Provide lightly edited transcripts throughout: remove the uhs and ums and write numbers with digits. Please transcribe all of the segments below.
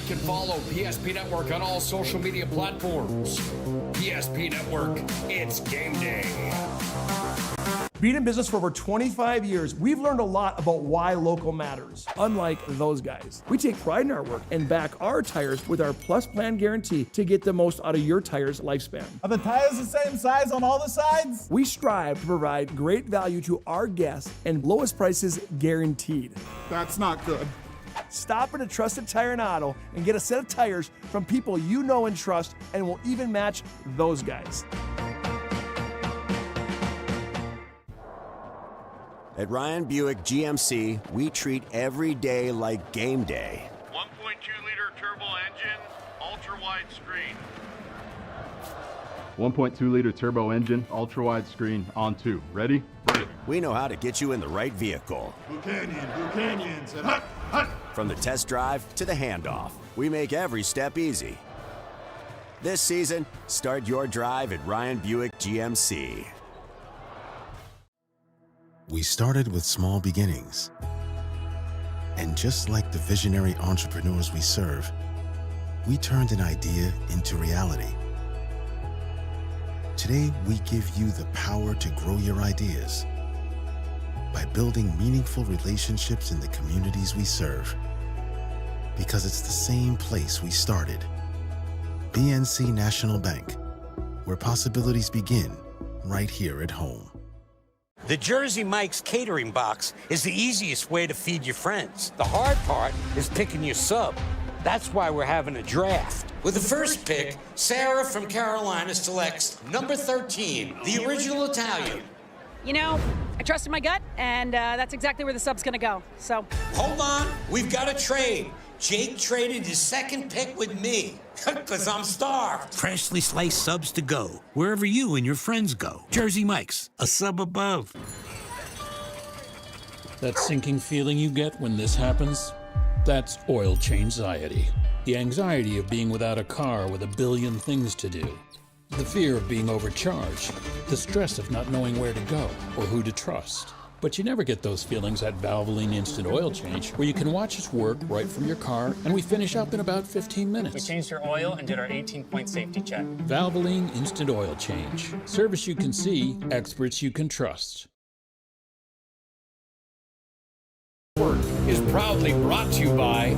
like and follow PSP Network on all social media platforms. PSP Network, it's game day. Being in business for over 25 years, we've learned a lot about why local matters. Unlike those guys, we take pride in our work and back our tires with our Plus Plan guarantee to get the most out of your tire's lifespan. Are the tires the same size on all the sides? We strive to provide great value to our guests and lowest prices guaranteed. That's not good. Stop at a trusted tire and auto and get a set of tires from people you know and trust, and will even match those guys. At Ryan Buick GMC, we treat every day like game day. 1.2-liter turbo engine, ultra-wide screen. 1.2-liter turbo engine, ultra-wide screen, on 2. Ready? Ready. We know how to get you in the right vehicle. Canyons, and hut, hut. From the test drive to the handoff, we make every step easy. This season, start your drive at Ryan Buick GMC. We started with small beginnings. And just like the visionary entrepreneurs we serve, we turned an idea into reality. Today, we give you the power to grow your ideas by building meaningful relationships in the communities we serve. Because it's the same place we started. BNC National Bank, where possibilities begin right here at home. The Jersey Mike's catering box is the easiest way to feed your friends. The hard part is picking your sub. That's why we're having a draft. With the first pick, Sarah from Carolina selects number 13, the original Italian. You know, I trusted my gut, and that's exactly where the sub's gonna go, so. Hold on, we've got a trade. Jake traded his second pick with me, because I'm starved. Freshly sliced subs to go, wherever you and your friends go. Jersey Mike's, a sub above. That sinking feeling you get when this happens? That's oil change-anxiety. The anxiety of being without a car with a billion things to do. The fear of being overcharged. The stress of not knowing where to go or who to trust. But you never get those feelings at Valvoline Instant Oil Change, where you can watch us work right from your car, and we finish up in about 15 minutes. We changed your oil and did our 18-point safety check. Valvoline Instant Oil Change. Service you can see, experts you can trust. Is proudly brought to you by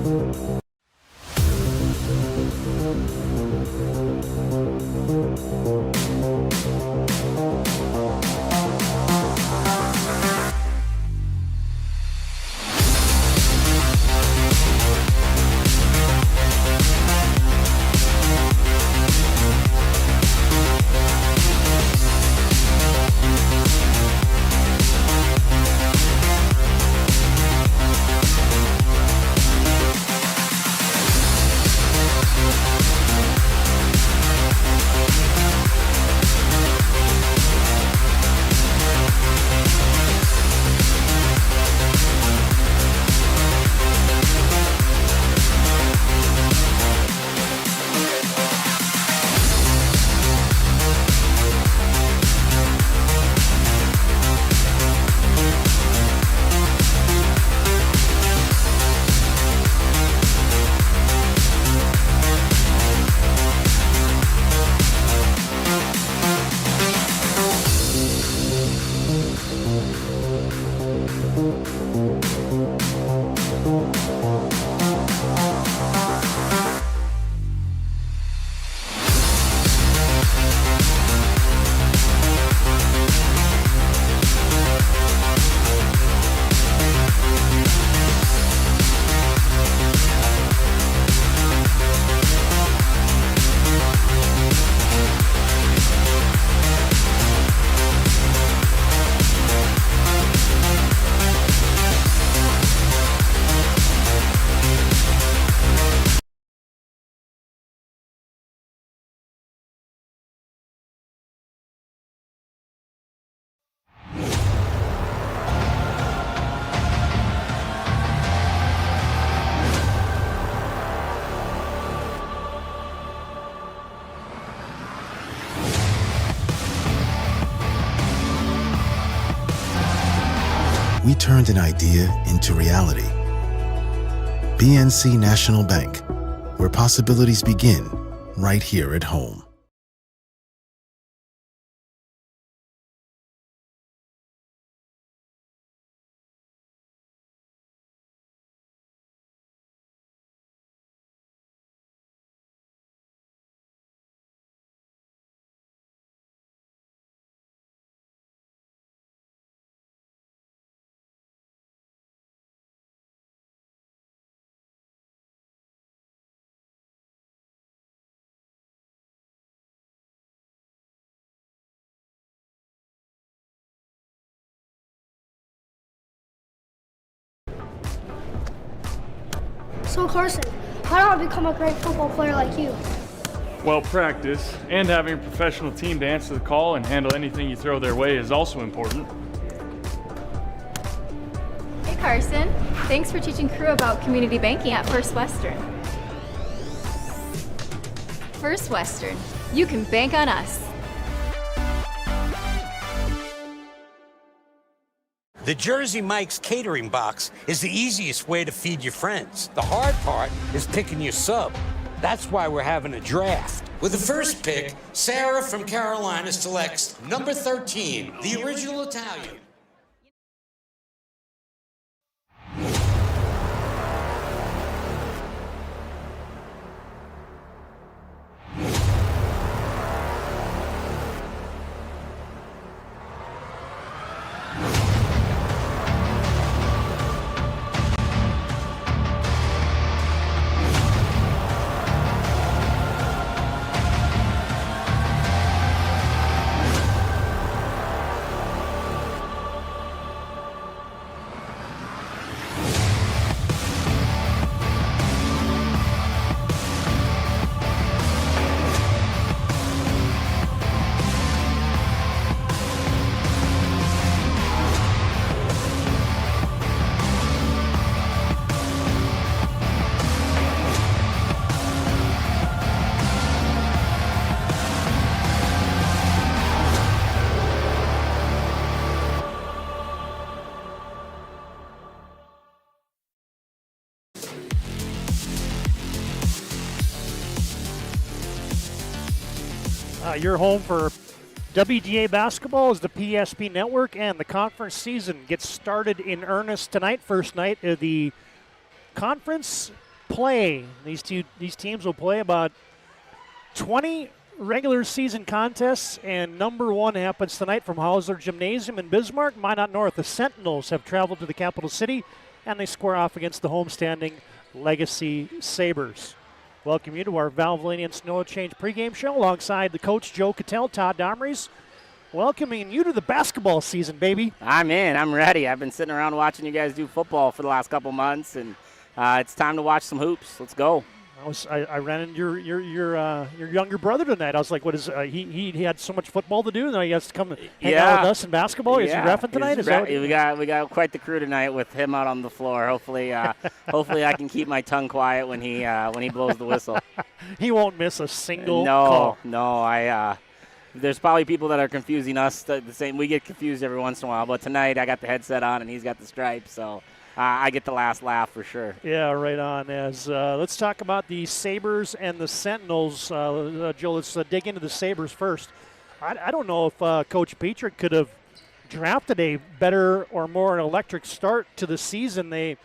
We turned an idea into reality. BNC National Bank, where possibilities begin, right here at home. So Carson, how do I become a great football player like you? Well, practice and having a professional team to answer the call and handle anything you throw their way is also important. Hey Carson, thanks for teaching crew about community banking at First Western. First Western, you can bank on us. The Jersey Mike's catering box is the easiest way to feed your friends. The hard part is picking your sub. That's why we're having a draft. With the first pick, Sarah from Carolina selects number 13, the original Italian. Your home for WDA basketball is the PSP Network, and the conference season gets started in earnest tonight. First night of the conference play. These teams will play about 20 regular season contests, and number one happens tonight from Hauser Gymnasium in Bismarck. Minot North, the Sentinels, have traveled to the capital city, and they square off against the homestanding Legacy Sabres. Welcome you to our Valvoline and Snow Change pregame show alongside the coach, Joe Cattell, Todd Domries. Welcoming you to the basketball season, baby. I'm in. I'm ready. I've been sitting around watching you guys do football for the last couple months, and it's time to watch some hoops. Let's go. I ran into your younger brother tonight. I was like, "What is he had so much football to do, and now he has to come hang out with us in basketball." Is he reffing tonight? We got quite the crew tonight with him out on the floor. Hopefully, hopefully I can keep my tongue quiet when he blows the whistle. He won't miss a single call. No. There's probably people that are confusing us the same. We get confused every once in a while, but tonight I got the headset on and he's got the stripes, so. I get the last laugh for sure. Yeah, right on. Let's talk about the Sabres and the Sentinels. Joe, let's dig into the Sabres first. I don't know if Coach Petrick could have drafted a better or more electric start to the season. They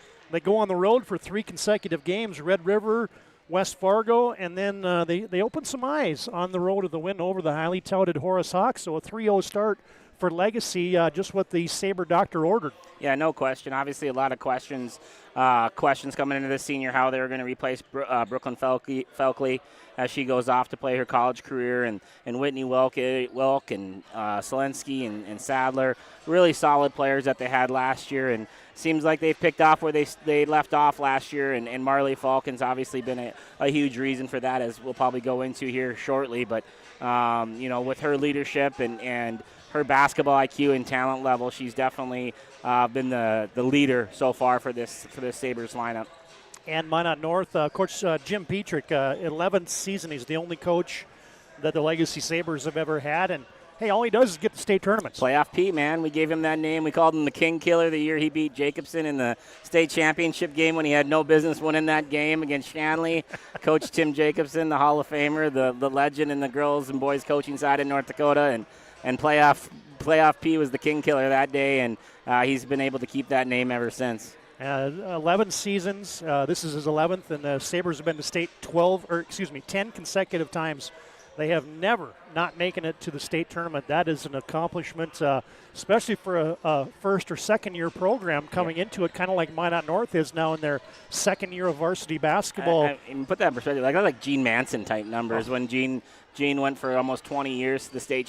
go on the road for 3 consecutive games, Red River, West Fargo, and then they open some eyes on the road of the win over the highly touted Horace Hawks. So a 3-0 start for Legacy, just what the Sabre doctor ordered. Yeah, no question. Obviously, a lot of questions coming into this senior, how they were going to replace Brooklyn Felkley as she goes off to play her college career, and Whitney Welk and Selensky and Sadler, really solid players that they had last year, and seems like they've picked off where they left off last year, and Marley Falcon's obviously been a huge reason for that, as we'll probably go into here shortly, but with her leadership and her basketball IQ and talent level, she's definitely been the leader so far for this Sabres lineup. And Minot North, Coach Jim Petrick, 11th season. He's the only coach that the Legacy Sabres have ever had, and hey, all he does is get the state tournaments. Playoff P, man. We gave him that name. We called him the King Killer the year he beat Jacobson in the state championship game when he had no business winning that game against Shanley. Coach Tim Jacobson, the Hall of Famer, the legend in the girls and boys coaching side in North Dakota, and Playoff P was the King Killer that day, and he's been able to keep that name ever since. 11 seasons. This is his 11th, and the Sabres have been to state 10 consecutive times. They have never not making it to the state tournament. That is an accomplishment, especially for a first or second year program coming into it, kind of like Minot North is now in their second year of varsity basketball. And put that in perspective, like Gene Manson type numbers when Gene went for almost 20 years to the state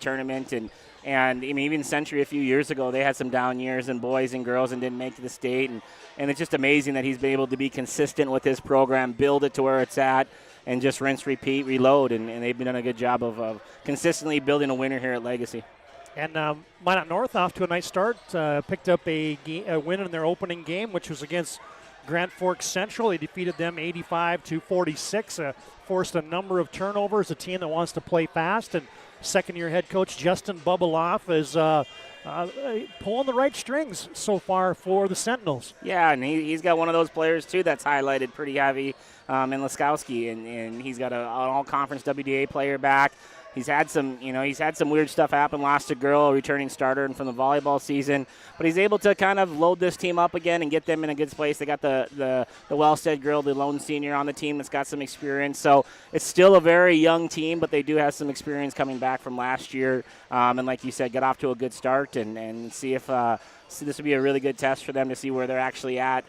tournament, and I mean, even Century a few years ago, they had some down years in boys and girls and didn't make it to the state, and it's just amazing that he's been able to be consistent with his program, build it to where it's at, and just rinse, repeat, reload, and they've done a good job of consistently building a winner here at Legacy. And Minot North off to a nice start, picked up a win in their opening game, which was against Grand Forks Central. They defeated them 85-46, forced a number of turnovers, a team that wants to play fast, and second-year head coach Justin Bubaloff is pulling the right strings so far for the Sentinels. Yeah, and he's got one of those players, too, that's highlighted pretty heavy in Laskowski, and he's got an all-conference WDA player back. He's had some weird stuff happen. Lost a girl, a returning starter from the volleyball season, but he's able to kind of load this team up again and get them in a good place. They got the Wellstead girl, the lone senior on the team that's got some experience. So it's still a very young team, but they do have some experience coming back from last year. And like you said, get off to a good start and see if this would be a really good test for them to see where they're actually at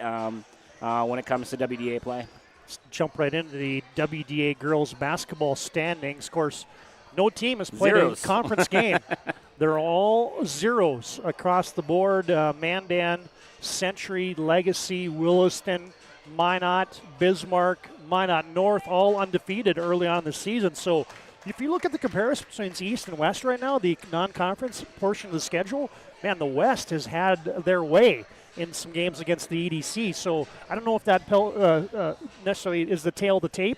when it comes to WDA play. Let's jump right into the WDA girls basketball standings. Of course, no team has played a conference game. They're all zeros across the board. Mandan, Century, Legacy, Williston, Minot, Bismarck, Minot North, all undefeated early on in the season. So if you look at the comparison between East and West right now, the non-conference portion of the schedule, man, the West has had their way in some games against the EDC. So I don't know if that necessarily is the tail of the tape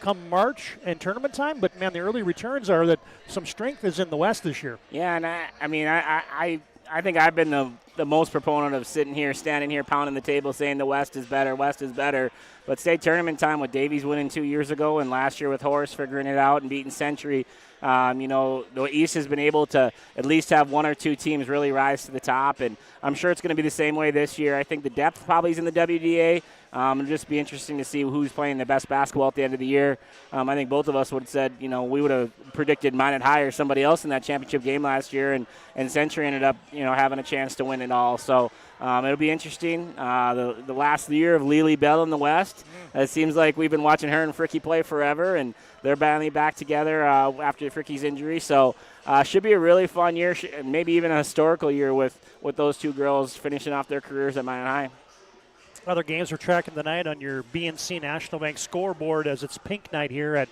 come March and tournament time, but man, the early returns are that some strength is in the West this year. Yeah, and I think I've been the most proponent of standing here, pounding the table, saying the West is better. But state tournament time with Davies winning 2 years ago, and last year with Horace figuring it out and beating Century, the East has been able to at least have one or two teams really rise to the top, and I'm sure it's going to be the same way this year. I think the depth probably is in the WDA. It'll just be interesting to see who's playing the best basketball at the end of the year. I think both of us would have said, we would have predicted Minot High or somebody else in that championship game last year, and Century ended up, having a chance to win it all. So it'll be interesting. The last year of Lily Bell in the West, it seems like we've been watching her and Fricky play forever, and they're finally back together after Fricky's injury. So should be a really fun year, maybe even a historical year with those two girls finishing off their careers at Minot High. Other games we're tracking tonight on your BNC National Bank scoreboard as it's pink night here at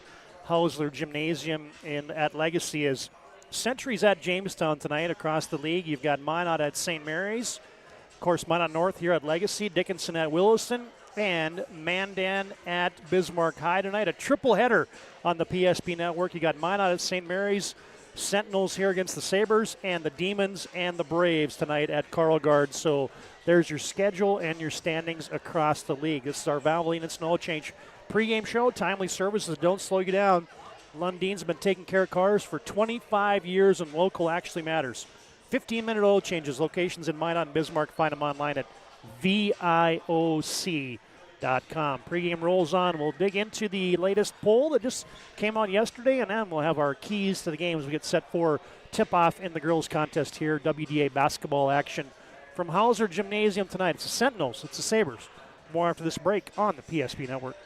Hausler Gymnasium at Legacy is Century's at Jamestown tonight across the league. You've got Minot at St. Mary's. Of course, Minot North here at Legacy, Dickinson at Williston, and Mandan at Bismarck High tonight. A triple header on the PSP network. You got Minot at St. Mary's, Sentinels here against the Sabres, and the Demons and the Braves tonight at Carlgard. So there's your schedule and your standings across the league. This is our Valvoline and Snow Change pregame show. Timely services don't slow you down. Lundine's been taking care of cars for 25 years, and local actually matters. 15-minute oil changes, locations in Minot and Bismarck. Find them online at VIOC.com. Pregame rolls on. We'll dig into the latest poll that just came out yesterday, and then we'll have our keys to the game as we get set for tip-off in the girls' contest here, WDA basketball action from Hauser Gymnasium tonight. It's the Sentinels. It's the Sabres. More after this break on the PSP Network.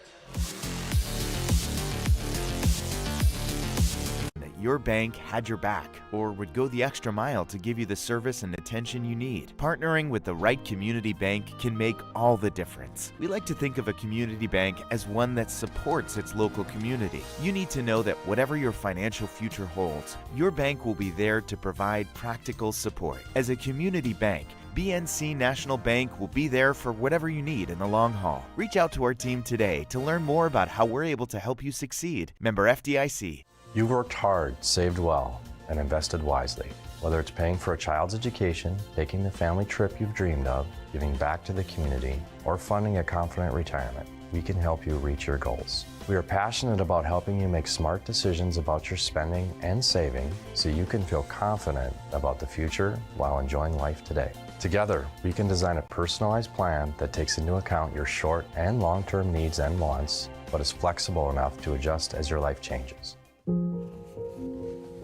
Your bank had your back or would go the extra mile to give you the service and attention you need. Partnering with the right community bank can make all the difference. We like to think of a community bank as one that supports its local community. You need to know that whatever your financial future holds, your bank will be there to provide practical support. As a community bank, BNC National Bank will be there for whatever you need in the long haul. Reach out to our team today to learn more about how we're able to help you succeed. Member FDIC. You worked hard, saved well. and invested wisely. Whether it's paying for a child's education, taking the family trip you've dreamed of, giving back to the community, or funding a confident retirement, we can help you reach your goals. We are passionate about helping you make smart decisions about your spending and saving so you can feel confident about the future while enjoying life today. Together, we can design a personalized plan that takes into account your short and long-term needs and wants, but is flexible enough to adjust as your life changes.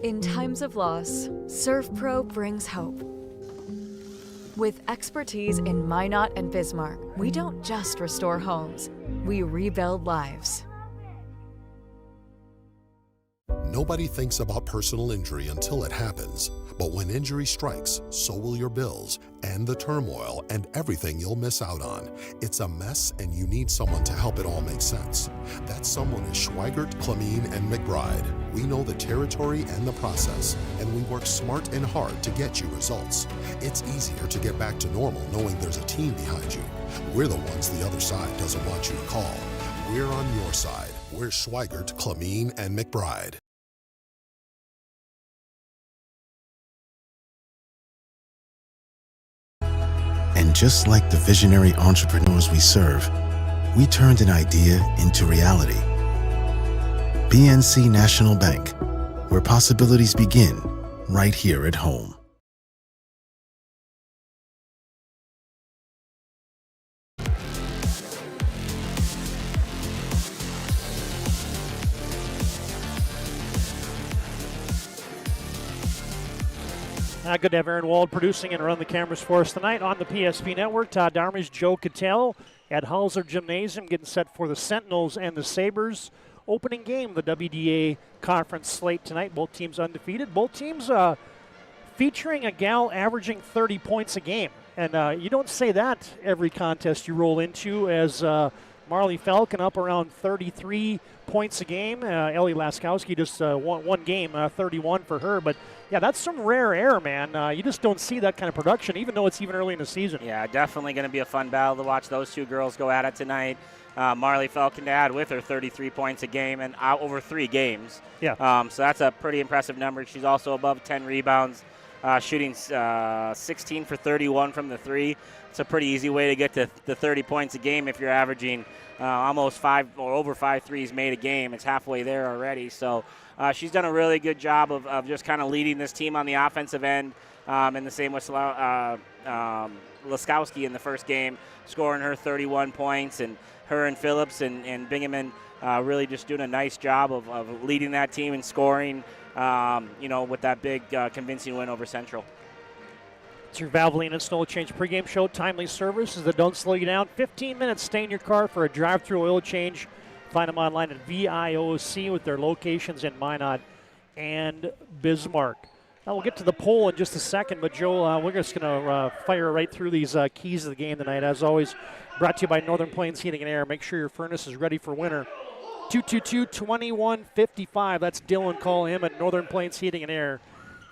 In times of loss, ServPro brings hope. With expertise in Minot and Bismarck, we don't just restore homes, we rebuild lives. Nobody thinks about personal injury until it happens. But when injury strikes, so will your bills and the turmoil and everything you'll miss out on. It's a mess and you need someone to help it all make sense. That someone is Schweigert, Clemene, and McBride. We know the territory and the process, and we work smart and hard to get you results. It's easier to get back to normal knowing there's a team behind you. We're the ones the other side doesn't want you to call. We're on your side. We're Schweigert, Clemene, and McBride. And just like the visionary entrepreneurs we serve, we turned an idea into reality. PNC National Bank, where possibilities begin right here at home. Good to have Aaron Wald producing and run the cameras for us tonight on the PSP Network. Todd Darmish, Joe Cattell at Hauser Gymnasium getting set for the Sentinels and the Sabres. Opening game, the WDA conference slate tonight. Both teams undefeated. Both teams featuring a gal averaging 30 points a game. And you don't say that every contest you roll into, as Marley Falcon up around 33 points a game. Ellie Laskowski just one game, 31 for her. But, yeah, that's some rare air, man. You just don't see that kind of production, even though it's even early in the season. Yeah, definitely going to be a fun battle to watch those two girls go at it tonight. Marley Falcon to add with her 33 points a game and over 3 games. Yeah. So that's a pretty impressive number. She's also above 10 rebounds, shooting 16 for 31 from the 3. It's a pretty easy way to get to the 30 points a game if you're averaging almost 5 or over 5 threes made a game. It's halfway there already. So she's done a really good job of just kind of leading this team on the offensive end. And the same with Laskowski in the first game, scoring her 31 points, and her and Phillips and Bingaman really just doing a nice job of leading that team and scoring, with that big convincing win over Central. It's your Valvoline and Snow Change pregame show. Timely services that don't slow you down. 15 minutes, stay in your car for a drive-through oil change. Find them online at VIOC with their locations in Minot and Bismarck. Now we'll get to the poll in just a second, but Joe, we're just going to fire right through these keys of the game tonight. As always, brought to you by Northern Plains Heating and Air. Make sure your furnace is ready for winter. 222-2155. That's Dylan. Call him at Northern Plains Heating and Air.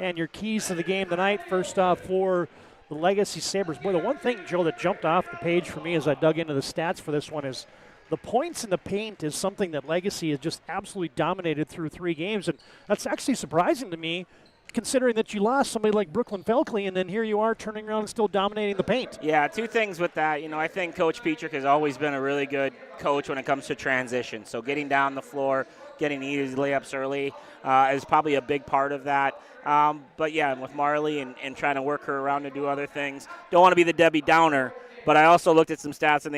And your keys to the game tonight, first off for the Legacy Sabres. Boy, the one thing, Joe, that jumped off the page for me as I dug into the stats for this one is the points in the paint is something that Legacy has just absolutely dominated through 3 games. And that's actually surprising to me, considering that you lost somebody like Brooklyn Felkley, and then here you are turning around and still dominating the paint. Yeah, 2 things with that. I think Coach Petrick has always been a really good coach when it comes to transition. So getting down the floor, getting easy layups early is probably a big part of that. But, yeah, with Marley and trying to work her around to do other things. Don't want to be the Debbie Downer, but I also looked at some stats, and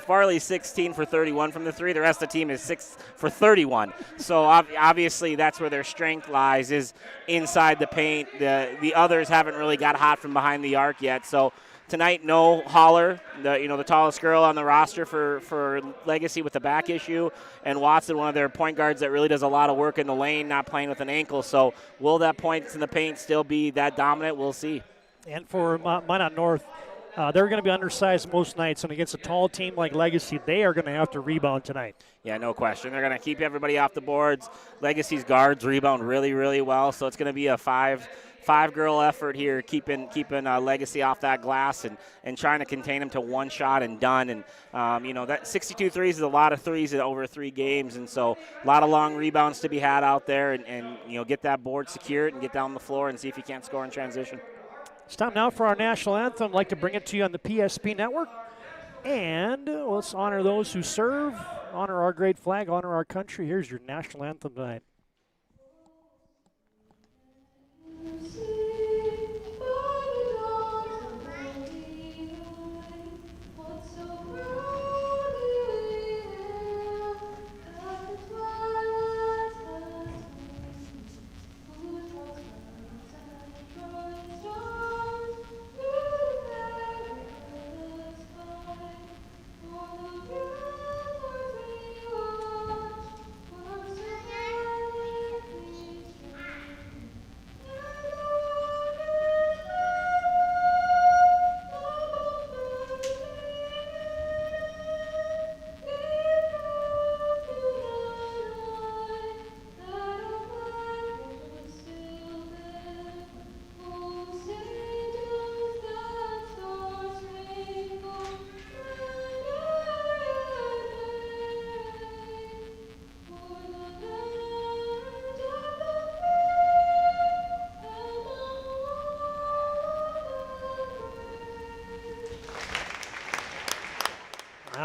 Farley 16 for 31 from the 3. The rest of the team is 6 for 31. So obviously that's where their strength lies, is inside the paint. The others haven't really got hot from behind the arc yet. So tonight, no Holler, the tallest girl on the roster for Legacy with the back issue, and Watson, one of their point guards that really does a lot of work in the lane, not playing with an ankle. So will that points in the paint still be that dominant? We'll see. And for Minot North, they're going to be undersized most nights, and against a tall team like Legacy, they are going to have to rebound tonight. Yeah, no question. They're going to keep everybody off the boards. Legacy's guards rebound really, really well, so it's going to be a five-girl effort here, keeping Legacy off that glass and trying to contain them to one shot and done. And, that 62 threes is a lot of threes over 3 games, and so a lot of long rebounds to be had out there and get that board secured and get down the floor and see if you can't score in transition. It's time now for our national anthem. I'd like to bring it to you on the PSP network. And let's honor those who serve, honor our great flag, honor our country. Here's your national anthem tonight.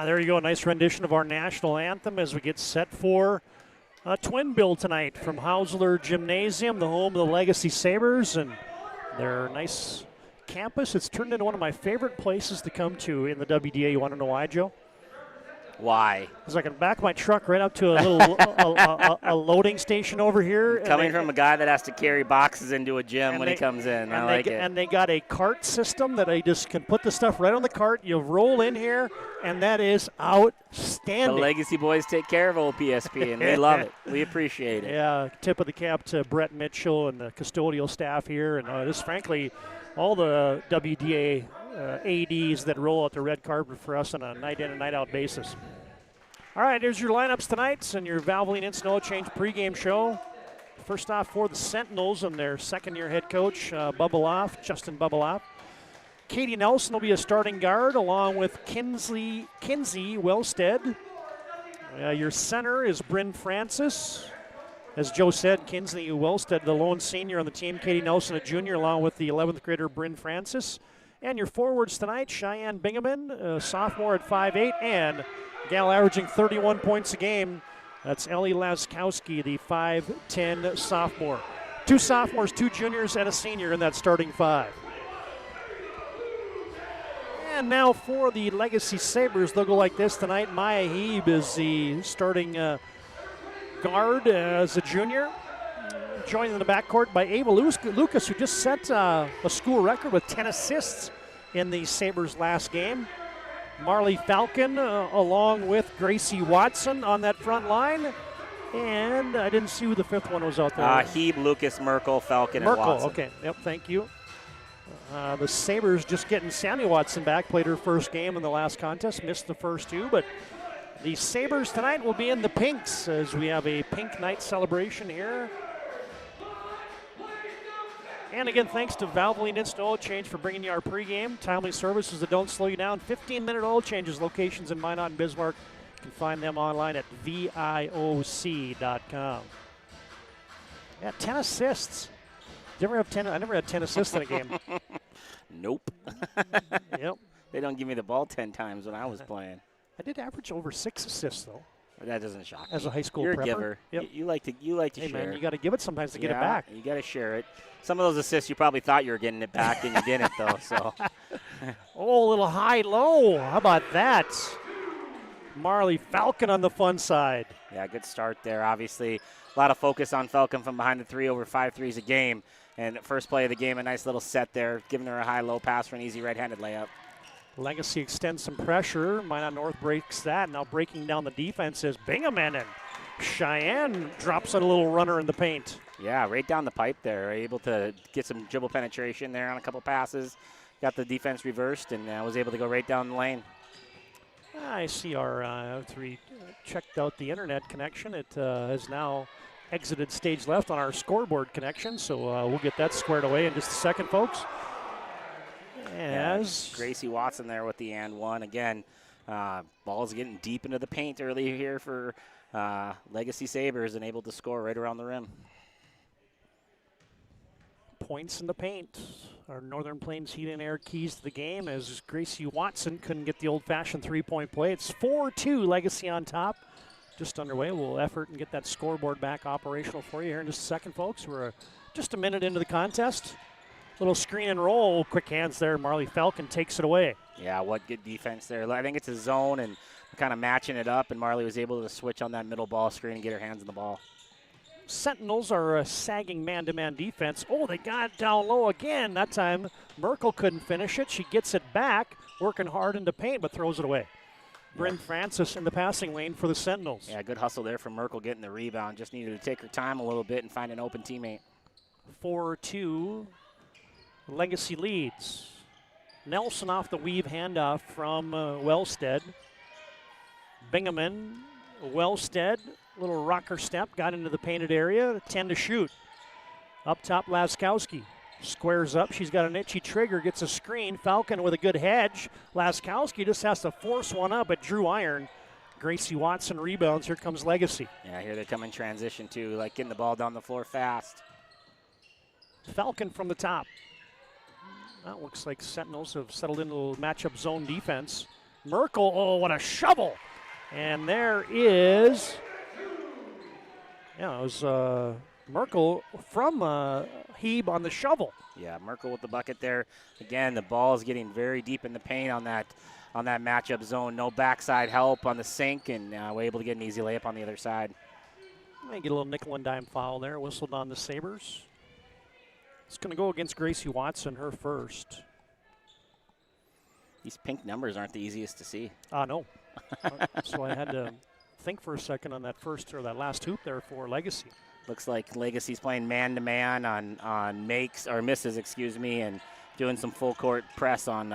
There you go, a nice rendition of our national anthem as we get set for a twin bill tonight from Hausler Gymnasium, the home of the Legacy Sabres, and their nice campus. It's turned into one of my favorite places to come to in the WDA. You want to know why, Joe? Why? Because I can back my truck right up to a little a loading station over here. Coming from a guy that has to carry boxes into a gym when he comes in. I like it. And they got a cart system that I just can put the stuff right on the cart. You roll in here, and that is outstanding. The Legacy boys take care of old PSP, and we love it. We appreciate it. Yeah, tip of the cap to Brett Mitchell and the custodial staff here. And just frankly, all the WDA ADs that roll out the red carpet for us on a night in and night out basis. All right, here's your lineups tonight and your Valvoline Instant Oil Change pregame show. First off for the Sentinels and their second-year head coach, Justin Bubaloff. Katie Nelson will be a starting guard along with Kinsey Wellstead. Your center is Bryn Francis. As Joe said, Kinsey Wellstead, the lone senior on the team. Katie Nelson, a junior, along with the 11th grader Bryn Francis. And your forwards tonight, Cheyenne Bingaman, sophomore at 5'8", and gal averaging 31 points a game. That's Ellie Laskowski, the 5'10" sophomore. 2 sophomores, 2 juniors, and a senior in that starting 5. And now for the Legacy Sabres, they'll go like this tonight. Maya Heeb is the starting guard as a junior. Joined in the backcourt by Ava Lucas, who just set a school record with 10 assists in the Sabres' last game. Marley Falcon along with Gracie Watson on that front line. And I didn't see who the 5th one was out there. Heeb, Lucas, Merkel, Falcon, and Watson. Okay. Yep, thank you. The Sabres just getting Sammy Watson back. Played her first game in the last contest. Missed the first 2, but the Sabres tonight will be in the pinks as we have a pink night celebration here. And again, thanks to Valvoline Instant Oil Change for bringing you our pregame. Timely services that don't slow you down. 15-minute oil changes, locations in Minot and Bismarck. You can find them online at VIOC.com. Yeah, 10 assists. Did you ever have 10? I never had 10 assists in a game. Nope. Yep. They don't give me the ball 10 times when I was playing. I did average over 6 assists, though. That doesn't shock me. As a high school You're prepper. a giver. Yep. You like to hey, share. Man, you got to give it sometimes to get it back. You got to share it. Some of those assists you probably thought you were getting it back and you didn't, though. So. Oh, a little high-low. How about that? Marley Falcon on the fun side. Yeah, good start there. Obviously, a lot of focus on Falcon from behind the 3 over 5 threes a game. And first play of the game, a nice little set there, giving her a high-low pass for an easy right-handed layup. Legacy extends some pressure. Minot North breaks that. Now breaking down the defense is Bingaman, and Cheyenne drops a little runner in the paint. Yeah, right down the pipe there. Able to get some dribble penetration there on a couple passes. got the defense reversed and was able to go right down the lane. I see our, after we checked out the internet connection, it has now exited stage left on our scoreboard connection, so we'll get that squared away in just a second, folks. As Gracie Watson there with the and one. Again, ball's getting deep into the paint early here for Legacy Sabres and able to score right around the rim. Points in the paint. Our Northern Plains Heat and Air keys to the game as Gracie Watson couldn't get the old-fashioned three-point play. It's 4-2, Legacy on top. Just underway. We'll effort and get that scoreboard back operational for you here in just a second, folks. We're just a minute into the contest. Little screen and roll. Quick hands there. Marley Falcon takes it away. Yeah, what good defense there. I think it's a zone and kind of matching it up, and Marley was able to switch on that middle ball screen and get her hands on the ball. Sentinels are a sagging man-to-man defense. Oh, they got it down low again. That time, Merkel couldn't finish it. She gets it back, working hard into paint, but throws it away. Bryn Francis in the passing lane for the Sentinels. Yeah, good hustle there from Merkel getting the rebound. Just needed to take her time a little bit and find an open teammate. 4-2, Legacy leads. Nelson off the weave handoff from Wellstead. Bingaman, Wellstead, little rocker step, got into the painted area, 10 to shoot. Up top, Laskowski squares up. She's got an itchy trigger, gets a screen. Falcon with a good hedge. Laskowski just has to force one up, but drew iron. Gracie Watson rebounds. Here comes Legacy. Yeah, here they come in transition too, like getting the ball down the floor fast. Falcon from the top. That looks like Sentinels have settled into matchup zone defense. Merkel, oh, what a shovel. And there is, yeah, it was Merkel from Hebe on the shovel. Yeah, Merkel with the bucket there. Again, the ball is getting very deep in the paint on that matchup zone. No backside help on the sink, and we're able to get an easy layup on the other side. May get a little nickel and dime foul there, whistled on the Sabres. It's going to go against Gracie Watson, her first. These pink numbers aren't the easiest to see. No. So I had to think for a second on that first or that last hoop there for Legacy. Looks like Legacy's playing man-to-man on makes or misses, excuse me, and doing some full court press on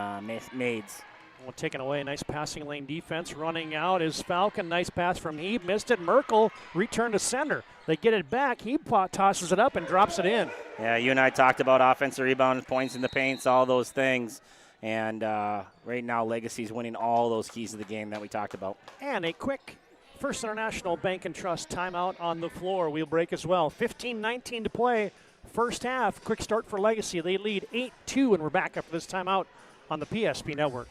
maids. Well, taken away, nice passing lane defense. Running out is Falcon. Nice pass from Hebe. Missed it. Merkel returned to center. They get it back. Hebe tosses it up and drops it in. Yeah, you and I talked about offensive rebounds, points in the paints, all those things. And right now, Legacy's winning all those keys of the game that we talked about. And a quick First International Bank and Trust timeout on the floor. We'll break as well. 15-19 to play. First half. Quick start for Legacy. They lead 8-2, and we're back after this timeout on the PSP Network.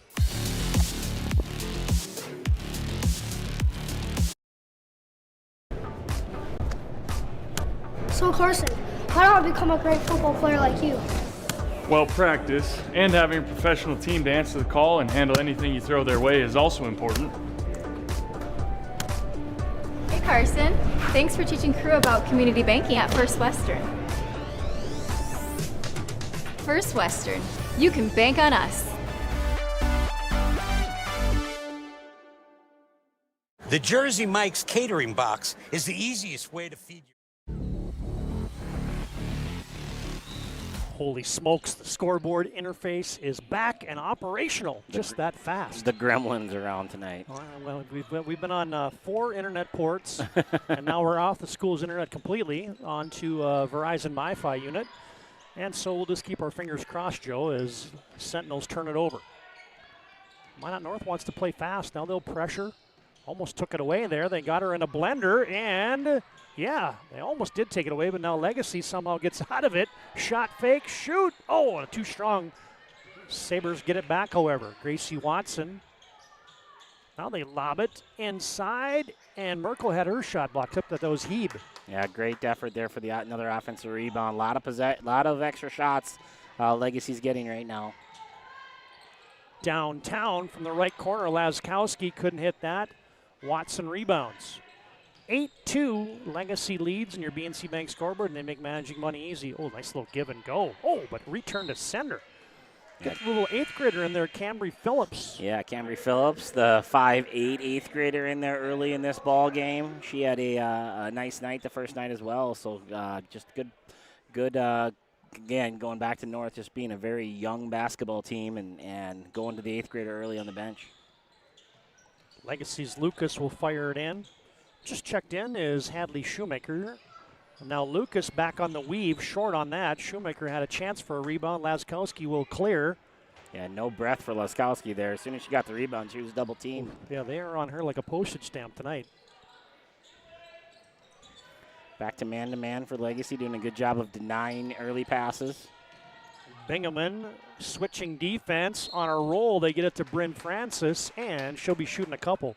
So Carson, how do I become a great football player like you? Well, practice and having a professional team to answer the call and handle anything you throw their way is also important. Hey Carson, thanks for teaching crew about community banking at First Western. First Western, you can bank on us. The Jersey Mike's catering box is the easiest way to feed your... Holy smokes, the scoreboard interface is back and operational just that fast. The gremlins are on tonight. Well, we've been on 4 internet ports, and now we're off the school's internet completely onto Verizon MiFi unit. And so we'll just keep our fingers crossed, Joe, as Sentinels turn it over. Minot North wants to play fast. Now they'll pressure. Almost took it away there. They got her in a blender, and yeah, they almost did take it away, but now Legacy somehow gets out of it. Shot fake, shoot. Oh, too strong. Sabres get it back, however. Gracie Watson. Now they lob it inside, and Merkel had her shot blocked up. That was Hebe. Yeah, great effort there for another offensive rebound. A lot of extra shots Legacy's getting right now. Downtown from the right corner, Laskowski couldn't hit that. Watson rebounds. 8-2, Legacy leads in your BNC Bank scoreboard, and they make managing money easy. Oh, nice little give and go. Oh, but return to sender. Got a little 8th grader in there, Cambry Phillips. Yeah, Cambry Phillips, the 5'8" 8th grader in there early in this ball game. She had a nice night the first night as well, so just good again, going back to North, just being a very young basketball team and going to the 8th grader early on the bench. Legacy's Lucas will fire it in. Just checked in is Hadley Shoemaker. Now Lucas back on the weave, short on that. Shoemaker had a chance for a rebound. Laskowski will clear. Yeah, no breath for Laskowski there. As soon as she got the rebound, she was double teamed. Yeah, they are on her like a postage stamp tonight. Back to man for Legacy, doing a good job of denying early passes. Bingaman switching defense on a roll. They get it to Bryn Francis, and she'll be shooting a couple.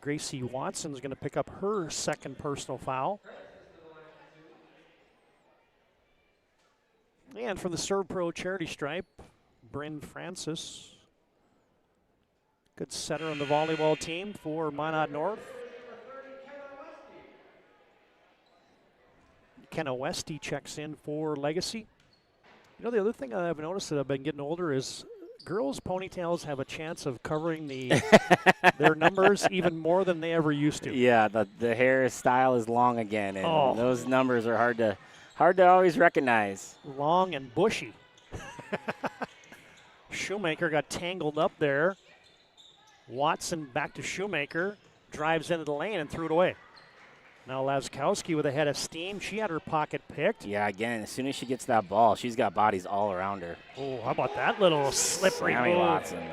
Gracie Watson's going to pick up her second personal foul. And for the Serve Pro charity stripe, Bryn Francis. Good setter on the volleyball team for Minot North. Kenna Westy checks in for Legacy. You know, the other thing I've noticed that I've been getting older is girls' ponytails have a chance of covering their numbers even more than they ever used to. Yeah, the hairstyle is long again, and those numbers are hard to always recognize. Long and bushy. Shoemaker got tangled up there. Watson back to Shoemaker, drives into the lane and threw it away. Now Laskowski with a head of steam. She had her pocket picked. Yeah, again, as soon as she gets that ball, she's got bodies all around her. Oh, how about that little slippery Sammy move? Watson.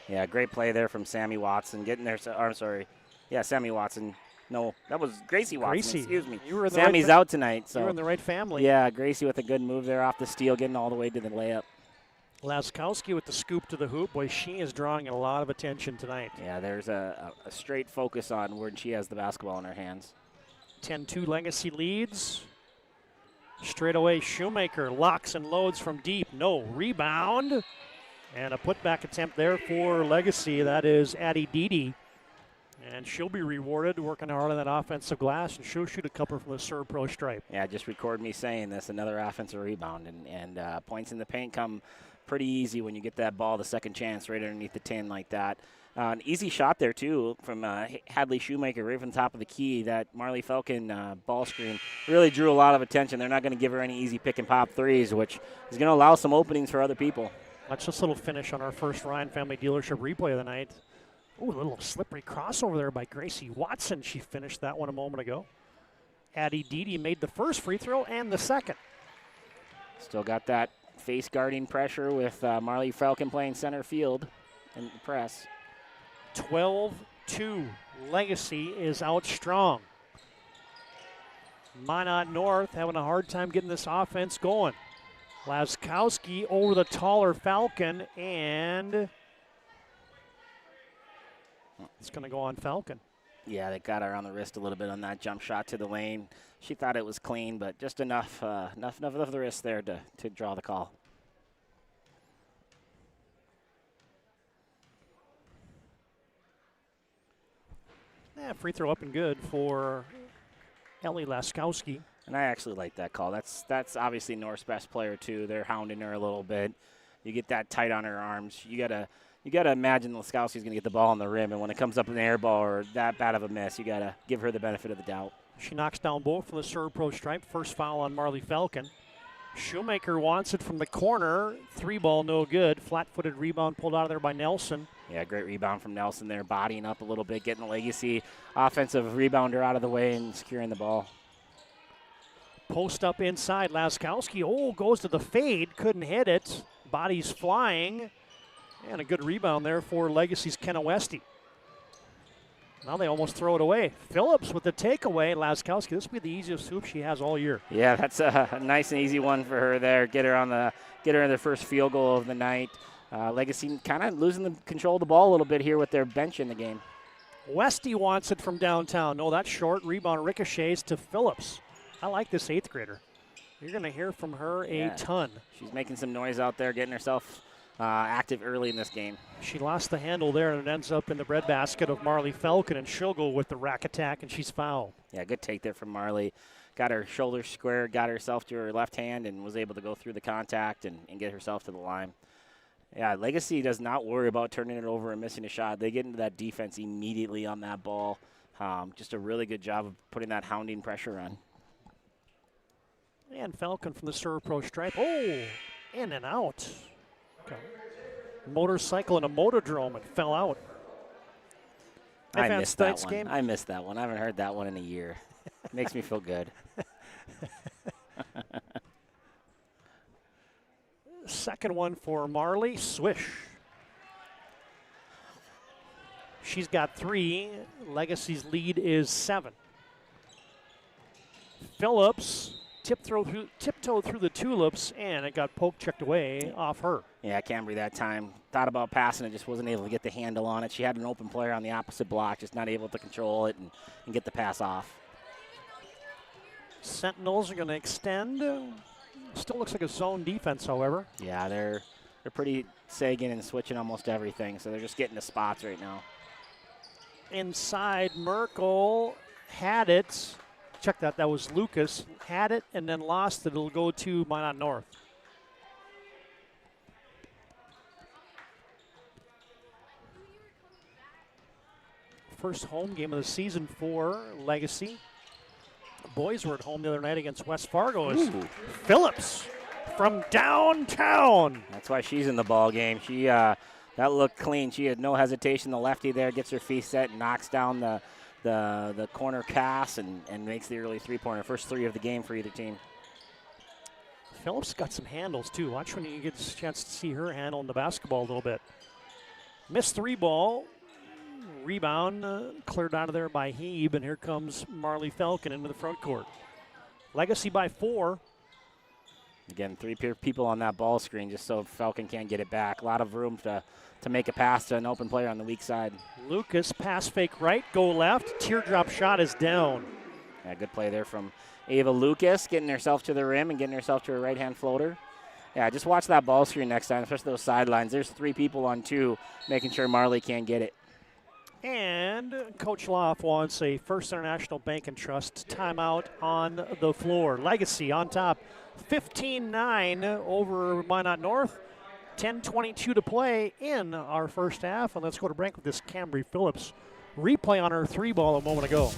Yeah, great play there from Sammy Watson. Getting there, I'm sorry. Yeah, Sammy Watson. No, that was Gracie Watson. Gracie. Excuse me. You were in the Sammy's out tonight. So you were in the right family. Yeah, Gracie with a good move there off the steal, getting all the way to the layup. Laskowski with the scoop to the hoop. Boy, she is drawing a lot of attention tonight. Yeah, there's a straight focus on when she has the basketball in her hands. 10-2 Legacy leads. Straight away, Shoemaker locks and loads from deep. No rebound. And a putback attempt there for Legacy. That is Addie Dede. And she'll be rewarded working hard on that offensive glass, and she'll shoot a couple from the Serve Pro stripe. Yeah, just record me saying this, another offensive rebound. And points in the paint come pretty easy when you get that ball, the second chance right underneath the 10 like that. An easy shot there, too, from Hadley Shoemaker right from the top of the key. That Marley Falcon ball screen really drew a lot of attention. They're not going to give her any easy pick-and-pop threes, which is going to allow some openings for other people. Watch this little finish on our first Ryan Family Dealership replay of the night. Ooh, a little slippery crossover there by Gracie Watson. She finished that one a moment ago. Addie Dede made the first free throw and the second. Still got that face guarding pressure with Marley Falcon playing center field in the press. 12-2. Legacy is out strong. Minot North having a hard time getting this offense going. Laskowski over the taller Falcon, and it's going to go on Falcon. Yeah, they got her on the wrist a little bit on that jump shot to the lane. She thought it was clean, but just enough of the wrist there to draw the call. Yeah, free throw up and good for Ellie Laskowski. And I actually like that call. That's obviously North's best player too. They're hounding her a little bit. You get that tight on her arms. You gotta imagine Laskowski's gonna get the ball on the rim, and when it comes up in the air ball or that bad of a miss, you gotta give her the benefit of the doubt. She knocks down both from the Serve Pro stripe. First foul on Marley Falcon. Shoemaker wants it from the corner. Three ball, no good. Flat-footed rebound pulled out of there by Nelson. Yeah, great rebound from Nelson there, bodying up a little bit, getting the Legacy offensive rebounder out of the way and securing the ball. Post up inside. Laskowski, goes to the fade. Couldn't hit it. Body's flying. And a good rebound there for Legacy's Kenna Westy. Now they almost throw it away. Phillips with the takeaway. Laskowski, this will be the easiest hoop she has all year. Yeah, that's a nice and easy one for her there. Get her in the first field goal of the night. Legacy kind of losing the control of the ball a little bit here with their bench in the game. Westy wants it from downtown. No, that's short. Rebound ricochets to Phillips. I like this 8th grader. You're going to hear from her a ton. She's making some noise out there, getting herself active early in this game. She lost the handle there, and it ends up in the breadbasket of Marley Falcon, and she'll go with the rack attack, and she's fouled. Yeah, good take there from Marley. Got her shoulder square, got herself to her left hand, and was able to go through the contact and get herself to the line. Yeah, Legacy does not worry about turning it over and missing a shot. They get into that defense immediately on that ball. Just a really good job of putting that hounding pressure on. And Falcon from the serve pro stripe. Oh, in and out. Okay. Motorcycle in a motodrome. It fell out. I missed that one. I missed that one. I haven't heard that one in a year. Makes me feel good. Second one for Marley. Swish. She's got 3. Legacy's lead is 7. Phillips tiptoed through the tulips, and it got poke checked away off her. Yeah, Cambry that time thought about passing it, just wasn't able to get the handle on it. She had an open player on the opposite block, just not able to control it and get the pass off. Sentinels are going to extend. Still looks like a zone defense, however. Yeah, they're pretty sagging and switching almost everything, so they're just getting the spots right now. Inside, Merkel had it. Check that. That was Lucas. Had it and then lost it. It'll go to Minot North. First home game of the season for Legacy. Boys were at home the other night against West Fargo. Phillips from downtown. That's why she's in the ball game. She that looked clean. She had no hesitation. The lefty there gets her feet set and knocks down the corner cast and makes the early three-pointer. First 3 of the game for either team. Phillips got some handles, too. Watch when you get a chance to see her handling the basketball a little bit. Missed 3 ball. Rebound cleared out of there by Hebe, and here comes Marley Falcon into the front court. Legacy by 4. Again, 3 people on that ball screen just so Falcon can't get it back. A lot of room to make a pass to an open player on the weak side. Lucas, pass fake right, go left. Teardrop shot is down. Yeah, good play there from Ava Lucas, getting herself to the rim and getting herself to her right-hand floater. Yeah, just watch that ball screen next time, especially those sidelines. There's 3 people on 2, making sure Marley can't get it. And Coach Loff wants a First International Bank and Trust timeout on the floor. Legacy on top, 15-9 over Minot North. 10:22 to play in our first half. And let's go to break with this Cambry Phillips replay on her 3 ball a moment ago.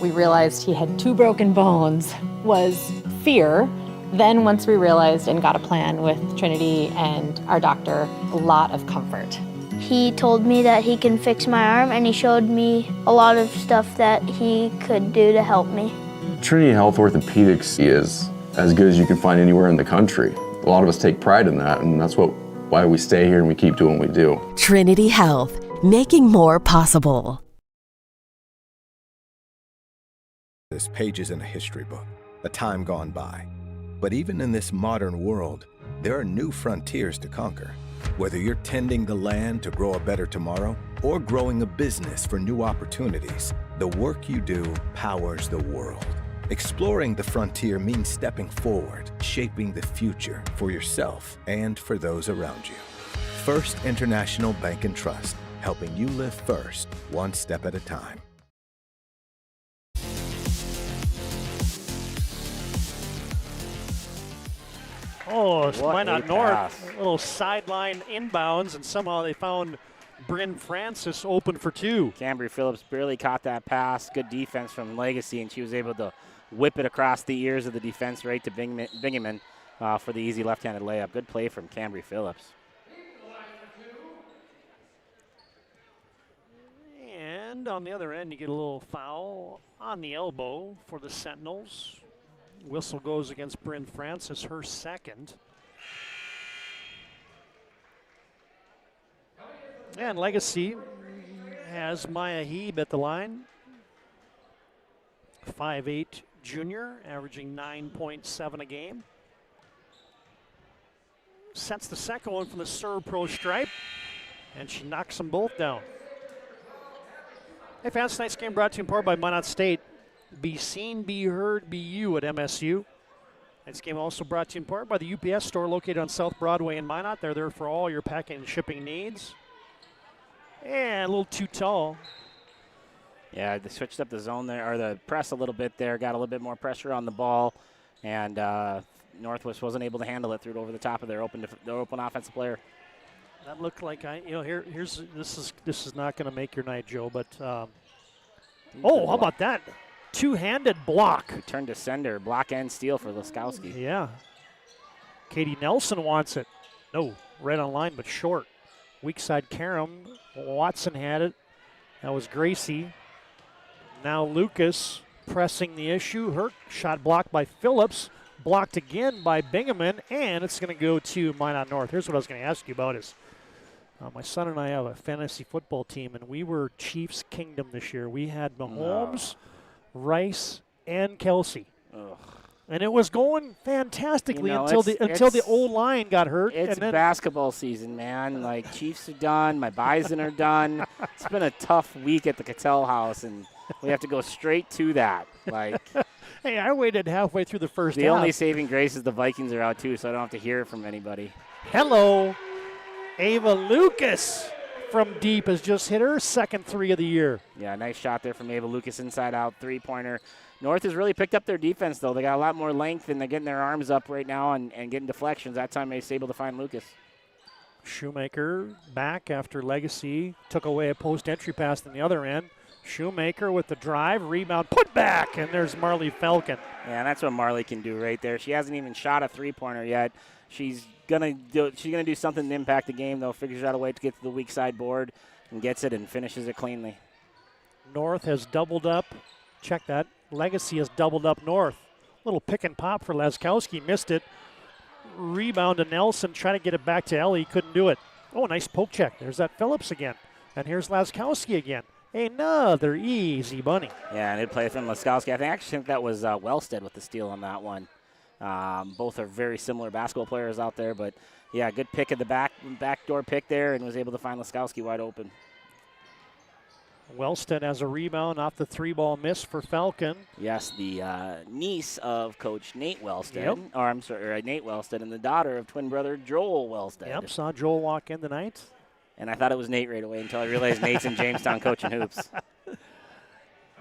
We realized he had 2 broken bones, was fear. Then once we realized and got a plan with Trinity and our doctor, a lot of comfort. He told me that he can fix my arm, and he showed me a lot of stuff that he could do to help me. Trinity Health Orthopedics is as good as you can find anywhere in the country. A lot of us take pride in that, and that's why we stay here and we keep doing what we do. Trinity Health, making more possible. This page isn't a history book, a time gone by. But even in this modern world, there are new frontiers to conquer. Whether you're tending the land to grow a better tomorrow or growing a business for new opportunities, the work you do powers the world. Exploring the frontier means stepping forward, shaping the future for yourself and for those around you. First International Bank and Trust, helping you live first, one step at a time. Oh, it's What Minot a North. pass. A little sideline inbounds, and somehow they found Bryn Francis open for 2. Cambry Phillips barely caught that pass. Good defense from Legacy, and she was able to whip it across the ears of the defense right to Bingaman for the easy left-handed layup. Good play from Cambry Phillips. And on the other end, you get a little foul on the elbow for the Sentinels. Whistle goes against Bryn Francis, her second. And Legacy has Maya Hebe at the line. 5'8" junior, averaging 9.7 a game. Sets the second one from the serve pro stripe, and she knocks them both down. Hey fans, tonight's game brought to you in part by Minot State. Be seen, be heard, be you at MSU. This game also brought to you in part by the UPS store located on South Broadway in Minot. They're there for all your packing and shipping needs. And a little too tall. Yeah, they switched up the zone there, or the press a little bit there, got a little bit more pressure on the ball, and Northwest wasn't able to handle it, threw it over the top of their open offensive player. That looked like this is not going to make your night, Joe. But how about that? Two-handed block. Return to sender, block and steal for Laskowski. Yeah. Katie Nelson wants it. No, right on line, but short. Weak side Karam. Watson had it. That was Gracie. Now Lucas pressing the issue. Her shot blocked by Phillips. Blocked again by Bingaman, and it's going to go to Minot North. Here's what I was going to ask you about is my son and I have a fantasy football team, and we were Chiefs Kingdom this year. We had Mahomes, Rice, and Kelsey. Ugh. And it was going fantastically until the old line got hurt. It's basketball season, man. Like, Chiefs are done. My Bison are done. It's been a tough week at the Cattell house, and we have to go straight to that. Like, hey, I waited halfway through the first half. The only saving grace is the Vikings are out, too, so I don't have to hear it from anybody. Hello. Ava Lucas from deep has just hit her second three of the year. Yeah, nice shot there from Ava Lucas, inside out three-pointer. North has really picked up their defense, though. They got a lot more length, and they're getting their arms up right now and getting deflections. That time they're able to find Lucas. Shoemaker back after Legacy took away a post-entry pass on the other end. Shoemaker with the drive, rebound, put back, and there's Marley Falcon. Yeah, that's what Marley can do right there. She hasn't even shot a three-pointer yet. She's gonna do something to impact the game, though. Figures out a way to get to the weak side board and gets it and finishes it cleanly. North has doubled up. Check that. Legacy has doubled up North. Little pick and pop for Laskowski. Missed it. Rebound to Nelson. Trying to get it back to Ellie. Couldn't do it. Oh, nice poke check. There's that Phillips again. And here's Laskowski again. Another easy bunny. Yeah, and good play from Laskowski. I actually think that was Wellstead with the steal on that one. Both are very similar basketball players out there. But, yeah, good pick at the backdoor pick there and was able to find Laskowski wide open. Wellstead has a rebound off the three-ball miss for Falcon. Yes, the niece of Coach Nate Wellstead. Yep. Nate Wellstead, and the daughter of twin brother Joel Wellstead. Yep, saw Joel walk in tonight. And I thought it was Nate right away until I realized Nate's in Jamestown coaching hoops.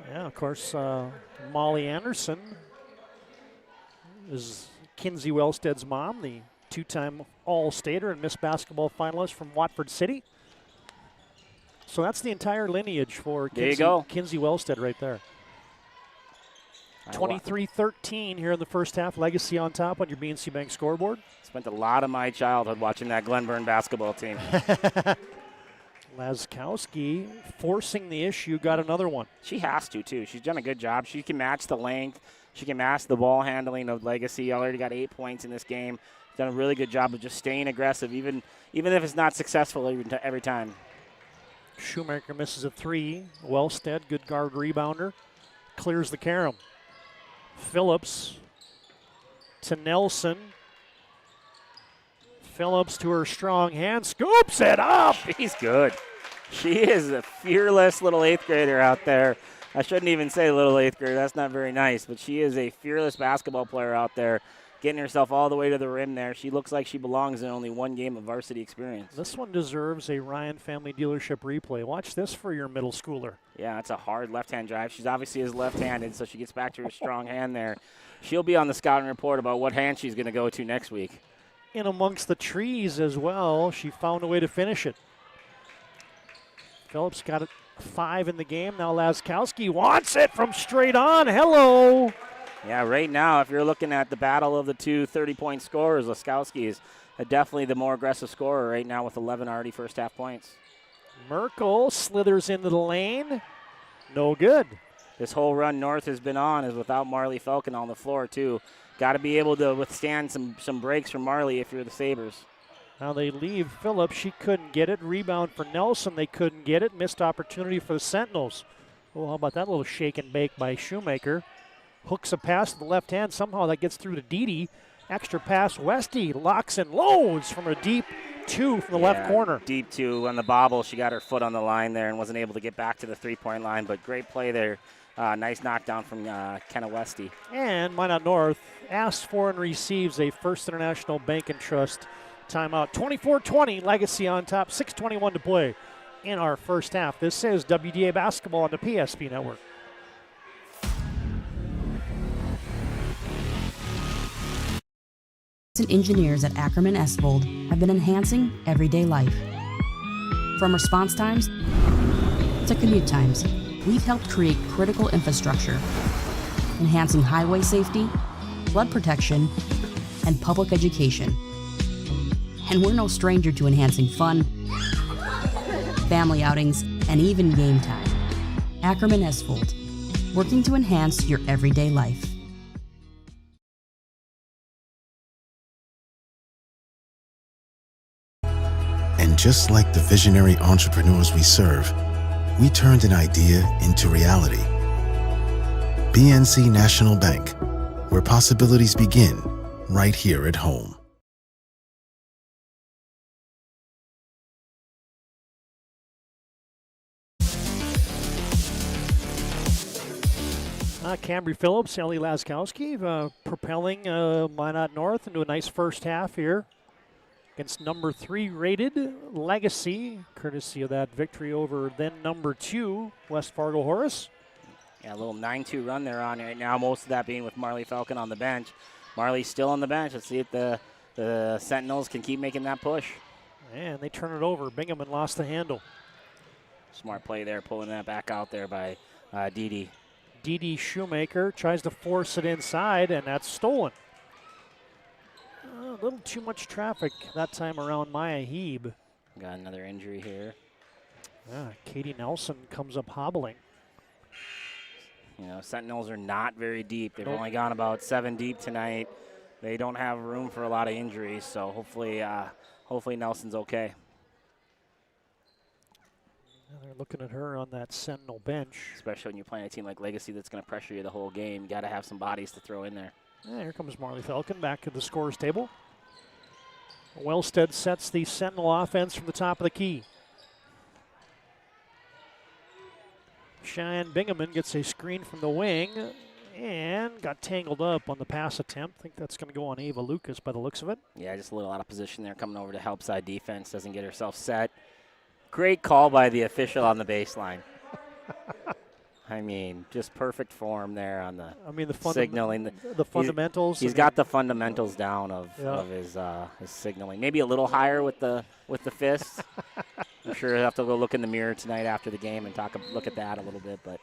Yeah, of course, Molly Anderson is Kinsey Wellstead's mom, the two-time All-Stater and Miss Basketball finalist from Watford City. So that's the entire lineage for Kinsey Wellstead right there. 23-13 here in the first half. Legacy on top on your BNC Bank scoreboard. Spent a lot of my childhood watching that Glenburn basketball team. Laskowski forcing the issue, got another one. She has to, too. She's done a good job. She can match the length. She can match the ball handling of Legacy. Already got 8 points in this game. Done a really good job of just staying aggressive, even if it's not successful every time. Shoemaker misses a three. Wellstead, good guard rebounder, clears the carom. Phillips to Nelson. Phillips to her strong hand, scoops it up. She's good. She is a fearless little eighth grader out there. I shouldn't even say little eighth grader. That's not very nice, but she is a fearless basketball player out there, getting herself all the way to the rim there. She looks like she belongs in only one game of varsity experience. This one deserves a Ryan Family Dealership replay. Watch this for your middle schooler. Yeah, it's a hard left-hand drive. She's obviously is left-handed, so she gets back to her strong hand there. She'll be on the scouting report about what hand she's going to go to next week. In amongst the trees as well, she found a way to finish it. Phillips got it 5 in the game. Now Laskowski wants it from straight on. Hello. Yeah, right now, if you're looking at the battle of the two 30-point scorers, Laskowski is definitely the more aggressive scorer right now with 11 already first-half points. Merkel slithers into the lane. No good. This whole run North has been on is without Marley Falcon on the floor, too. Got to be able to withstand some breaks from Marley if you're the Sabres. Now they leave Phillips. She couldn't get it. Rebound for Nelson. They couldn't get it. Missed opportunity for the Sentinels. Oh, how about that little shake and bake by Shoemaker? Hooks a pass to the left hand. Somehow that gets through to Didi. Extra pass. Westy locks and loads from a deep two from the left corner. Deep two on the bobble. She got her foot on the line there and wasn't able to get back to the three-point line, but great play there. Nice knockdown from Kenna Westy. And Minot North asks for and receives a First International Bank and Trust timeout. 24-20, Legacy on top. 6:21 to play in our first half. This is WDA Basketball on the PSP Network. and engineers at Ackerman Esvold have been enhancing everyday life. From response times to commute times, we've helped create critical infrastructure, enhancing highway safety, flood protection, and public education. And we're no stranger to enhancing fun, family outings, and even game time. Ackerman Esvold, working to enhance your everyday life. And just like the visionary entrepreneurs we serve, we turned an idea into reality. BNC National Bank, where possibilities begin right here at home. Cambry Phillips, Ellie Laskowski propelling Minot North into a nice first half here against number 3 rated Legacy, courtesy of that victory over then number 2 West Fargo Horace. Yeah, a little 9-2 run they're on right now, most of that being with Marley Falcon on the bench. Marley's still on the bench. Let's see if the Sentinels can keep making that push. And they turn it over. Bingaman lost the handle. Smart play there, pulling that back out there by Didi. Didi Shoemaker tries to force it inside, and that's stolen. A little too much traffic that time around Maya Heeb. Got another injury here. Katie Nelson comes up hobbling. You know, Sentinels are not very deep. They've only gone about 7 deep tonight. They don't have room for a lot of injuries, so hopefully Nelson's okay. They're looking at her on that Sentinel bench. Especially when you're playing a team like Legacy that's going to pressure you the whole game. You got to have some bodies to throw in there. Here comes Marley Falcon back to the scorer's table. Wellstead sets the Sentinel offense from the top of the key. Cheyenne Bingaman gets a screen from the wing and got tangled up on the pass attempt. I think that's going to go on Ava Lucas by the looks of it. Yeah, just a little out of position there, coming over to help side defense. Doesn't get herself set. Great call by the official on the baseline. I mean, just perfect form there on the signaling. The fundamentals. He's got the fundamentals down of his signaling. Maybe a little higher with the fists. I'm sure he'll have to go look in the mirror tonight after the game and look at that a little bit. But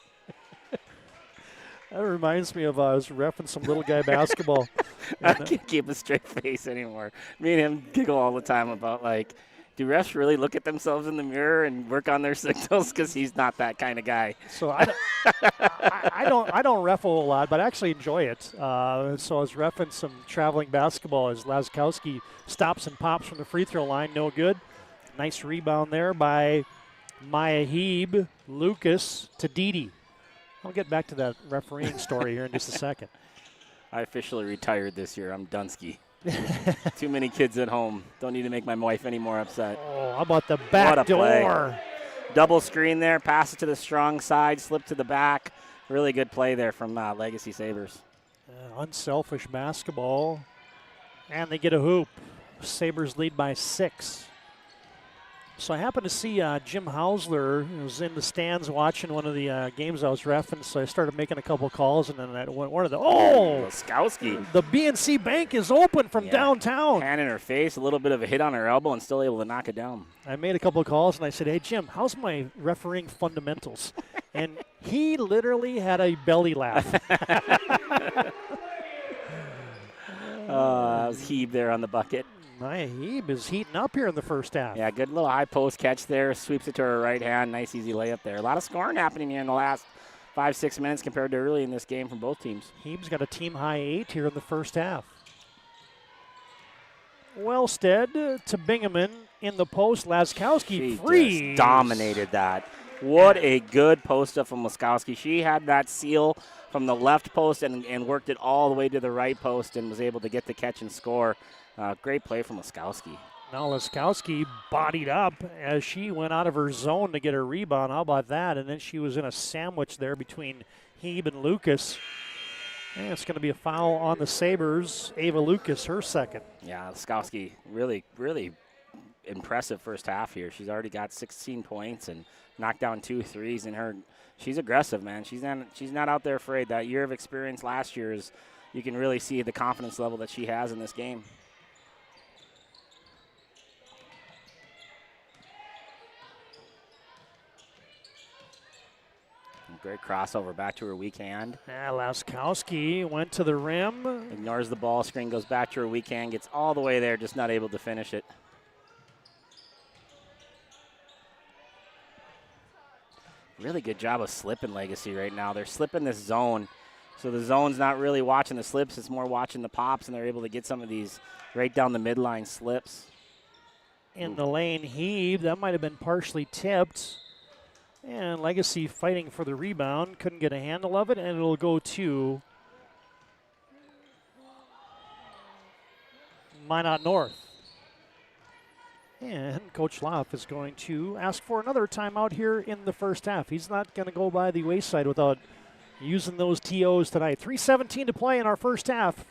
that reminds me of I was referencing some little guy basketball. I can't keep a straight face anymore. Me and him giggle all the time about do refs really look at themselves in the mirror and work on their signals? Because he's not that kind of guy. So I don't ref a whole lot, but I actually enjoy it. So I was reffing some traveling basketball as Laskowski stops and pops from the free throw line. No good. Nice rebound there by Maya Heeb. Lucas to Didi. I'll get back to that refereeing story here in just a second. I officially retired this year. I'm Dunsky. Too many kids at home. Don't need to make my wife any more upset. Oh, how about the back door? Play. Double screen there. Pass it to the strong side. Slip to the back. Really good play there from Legacy Sabres. Unselfish basketball. And they get a hoop. Sabres lead by 6. So I happened to see Jim Hausler was in the stands watching one of the games I was reffing, so I started making a couple calls, and then I went one of the Laskowski. The BNC Bank is open from downtown. Hand in her face, a little bit of a hit on her elbow, and still able to knock it down. I made a couple of calls, and I said, hey, Jim, how's my refereeing fundamentals? And he literally had a belly laugh. That was Heeb there on the bucket. Maya Heeb is heating up here in the first half. Yeah, good little high post catch there. Sweeps it to her right hand. Nice, easy layup there. A lot of scoring happening here in the last 5-6 minutes compared to early in this game from both teams. Heeb's got a team-high 8 here in the first half. Wellstead to Bingaman in the post. Laskowski frees. Just dominated that. What a good post up from Laskowski. She had that seal from the left post and worked it all the way to the right post and was able to get the catch and score. Great play from Laskowski. Now Laskowski bodied up as she went out of her zone to get her rebound. How about that? And then she was in a sandwich there between Heeb and Lucas. And it's going to be a foul on the Sabres. Ava Lucas, her second. Yeah, Laskowski, really, really impressive first half here. She's already got 16 points and knocked down 2 threes in her. She's aggressive, man. She's not out there afraid. That year of experience last year is, you can really see the confidence level that she has in this game. Great crossover back to her weak hand. Laskowski went to the rim. Ignores the ball screen, goes back to her weak hand, gets all the way there, just not able to finish it. Really good job of slipping Legacy right now. They're slipping this zone. So the zone's not really watching the slips, it's more watching the pops, and they're able to get some of these right down the midline slips. In the lane heave, that might have been partially tipped. And Legacy fighting for the rebound, couldn't get a handle of it, and it'll go to Minot North. And Coach Loff is going to ask for another timeout here in the first half. He's not going to go by the wayside without using those TOs tonight. 3:17 to play in our first half.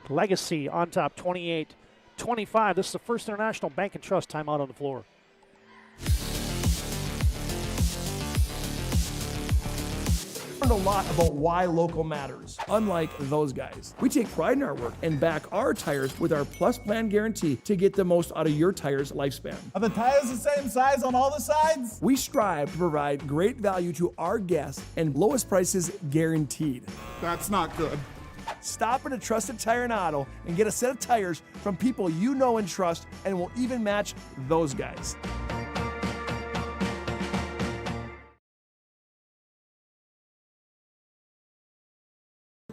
Legacy on top, 28-25. This is the First International Bank and Trust timeout on the floor. Learned a lot about why local matters. Unlike those guys, we take pride in our work and back our tires with our Plus Plan guarantee to get the most out of your tire's lifespan. Are the tires the same size on all the sides? We strive to provide great value to our guests and lowest prices guaranteed. That's not good. Stop at a trusted tire and auto and get a set of tires from people you know and trust, and will even match those guys.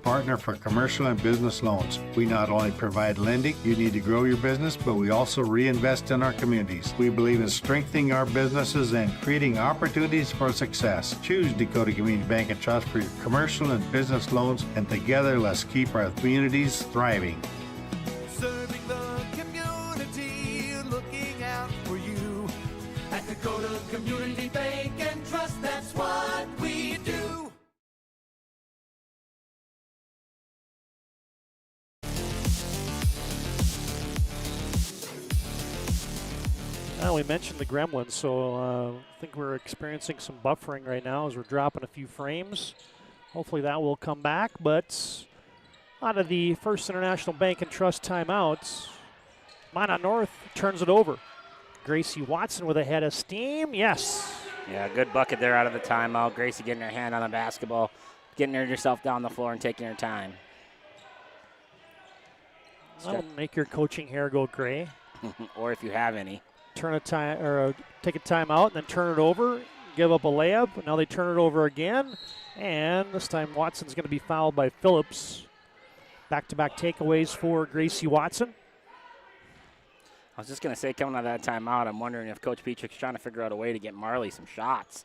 Partner for commercial and business loans. We not only provide lending you need to grow your business, but we also reinvest in our communities. We believe in strengthening our businesses and creating opportunities for success. Choose Dakota Community Bank and Trust for your commercial and business loans, and together let's keep our communities thriving. Serving the community, looking out for you. At Dakota Community Bank and Trust, that's what we do. Well, we mentioned the Gremlins, so I think we're experiencing some buffering right now as we're dropping a few frames. Hopefully that will come back, but out of the First International Bank and Trust timeouts, Minot North turns it over. Gracie Watson with a head of steam, yes. Yeah, good bucket there out of the timeout. Gracie getting her hand on the basketball, getting herself down the floor and taking her time. That'll make your coaching hair go gray. Or if you have any. Turn a time or take a timeout and then turn it over, give up a layup. Now they turn it over again, and this time Watson's going to be fouled by Phillips. Back-to-back takeaways for Gracie Watson. I was just going to say, coming out of that timeout, I'm wondering if Coach Petrick's trying to figure out a way to get Marley some shots.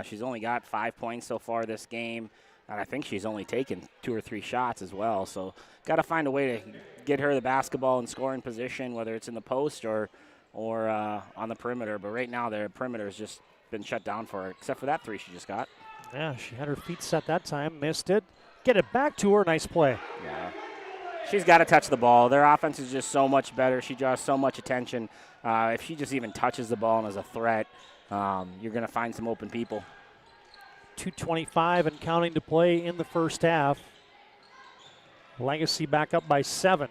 She's only got 5 points so far this game, and I think she's only taken 2 or 3 shots as well. So got to find a way to get her the basketball in scoring position, whether it's in the post or on the perimeter. But right now, their perimeter has just been shut down for her, except for that 3 she just got. Yeah, she had her feet set that time, missed it. Get it back to her, nice play. Yeah. She's got to touch the ball. Their offense is just so much better. She draws so much attention. If she just even touches the ball and is a threat, you're going to find some open people. 2:25 and counting to play in the first half. Legacy back up by 7.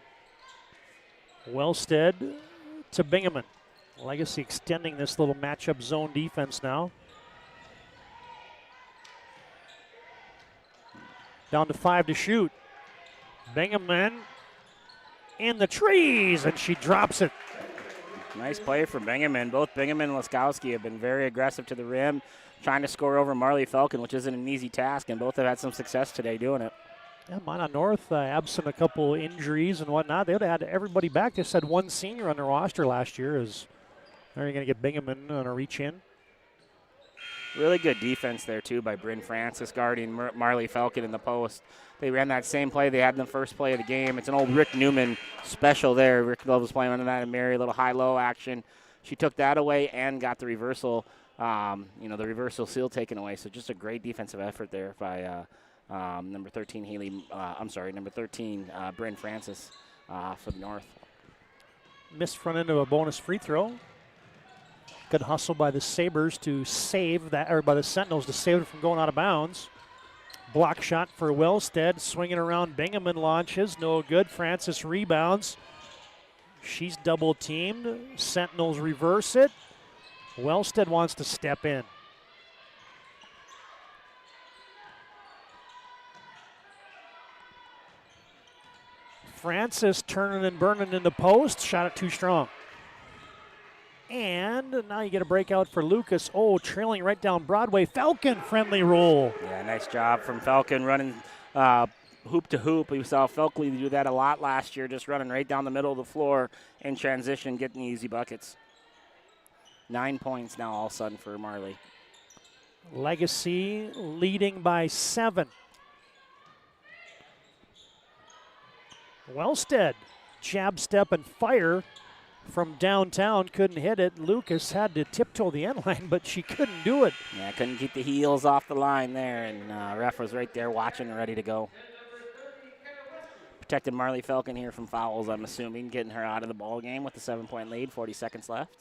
Wellstead to Bingaman. Legacy extending this little matchup zone defense now. Down to 5 to shoot. Bingaman in the trees, and she drops it. Nice play for Bingaman. Both Bingaman and Laskowski have been very aggressive to the rim, trying to score over Marley Falcon, which isn't an easy task, and both have had some success today doing it. Yeah, Minot North, absent a couple injuries and whatnot. They would have had everybody back. They just had one senior on their roster last year. They're going to get Bingaman on a reach in. Really good defense there, too, by Bryn Francis guarding Marley Falcon in the post. They ran that same play they had in the first play of the game. It's an old Rick Newman special there. Rick Love was playing under that and Mary, a little high-low action. She took that away and got the reversal, the reversal seal taken away. So just a great defensive effort there by number 13, Bryn Francis for the North. Missed front end of a bonus free throw. Good hustle by the Sabres to save that, or by the Sentinels to save it from going out of bounds. Block shot for Wellstead, swinging around. Bingaman launches, no good. Francis rebounds. She's double teamed. Sentinels reverse it. Wellstead wants to step in. Francis turning and burning in the post. Shot it too strong. And now you get a breakout for Lucas. Oh, trailing right down Broadway. Falcon, friendly roll. Yeah, nice job from Falcon running hoop to hoop. We saw Felkley do that a lot last year, just running right down the middle of the floor in transition, getting easy buckets. 9 points now all of a sudden for Marley. Legacy leading by 7. Wellstead, jab, step, and fire from downtown. Couldn't hit it. Lucas had to tiptoe the end line, but she couldn't do it. Yeah, couldn't keep the heels off the line there, and ref was right there watching and ready to go. Protected Marley Falcon here from fouls, I'm assuming, getting her out of the ball game with the 7-point lead, 40 seconds left.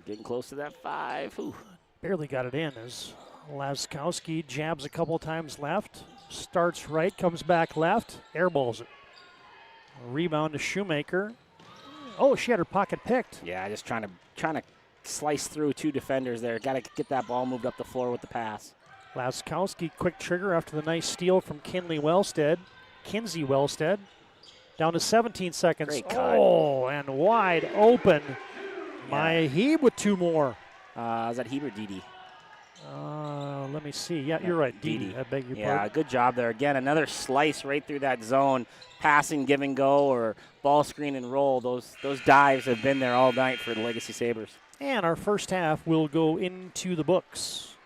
Getting close to that 5. Ooh. Barely got it in as Laskowski jabs a couple times left, starts right, comes back left, airballs it. A rebound to Shoemaker. Oh, she had her pocket picked. Yeah, just trying to slice through 2 defenders there. Got to get that ball moved up the floor with the pass. Laskowski, quick trigger after the nice steal from Kinsey Wellstead. Down to 17 seconds. Great cut. Oh, and wide open. Yeah. Maihib with 2 more. Is that Heber Didi? Let me see. Yeah, you're right. Didi. I beg your pardon. Yeah, good job there. Again, another slice right through that zone. Passing, give and go, or ball screen and roll. Those dives have been there all night for the Legacy Sabres. And our first half will go into the books.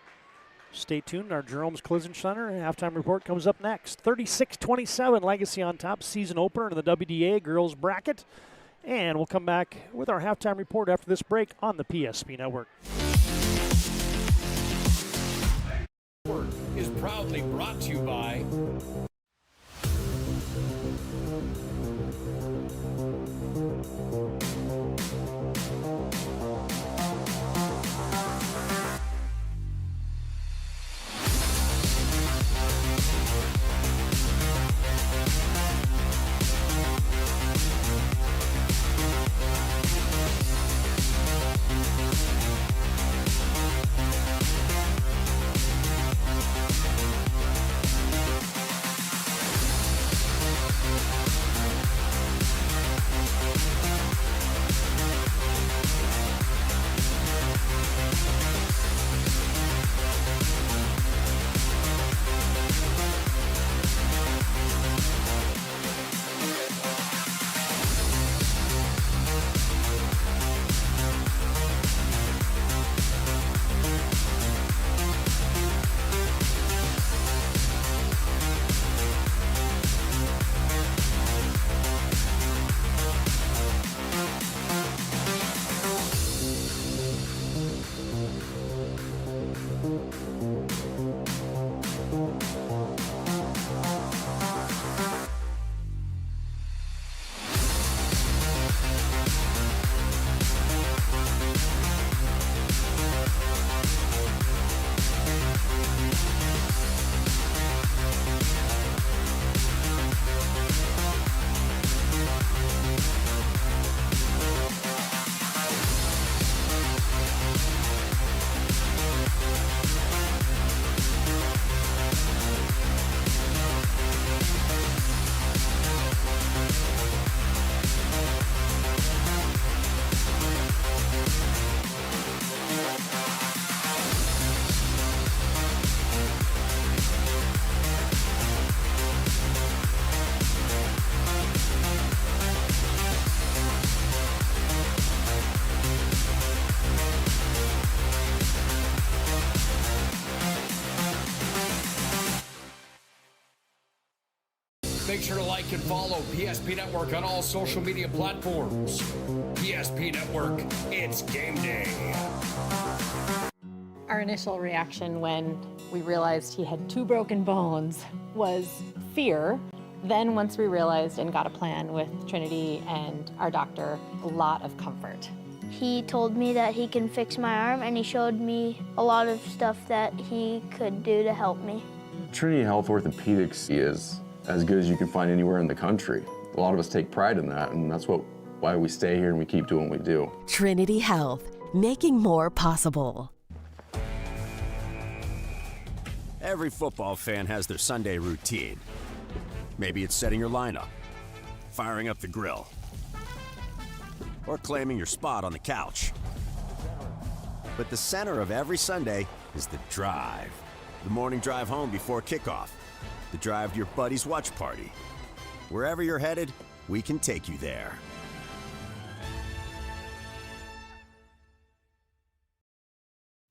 Stay tuned. Our Jerome's Collision Center halftime report comes up next. 36-27, Legacy on top. Season opener in the WDA girls bracket. And we'll come back with our halftime report after this break on the PSP Network. Is proudly brought to you by Make sure to like and follow PSP Network on all social media platforms. PSP Network, it's game day. Our initial reaction when we realized he had 2 broken bones was fear. Then once we realized and got a plan with Trinity and our doctor, a lot of comfort. He told me that he can fix my arm, and he showed me a lot of stuff that he could do to help me. Trinity Health Orthopedics is as good as you can find anywhere in the country. A lot of us take pride in that, and that's why we stay here and we keep doing what we do. Trinity Health, making more possible. Every football fan has their Sunday routine. Maybe it's setting your lineup, firing up the grill, or claiming your spot on the couch. But the center of every Sunday is the drive. The morning drive home before kickoff. The drive to your buddy's watch party. Wherever you're headed, we can take you there.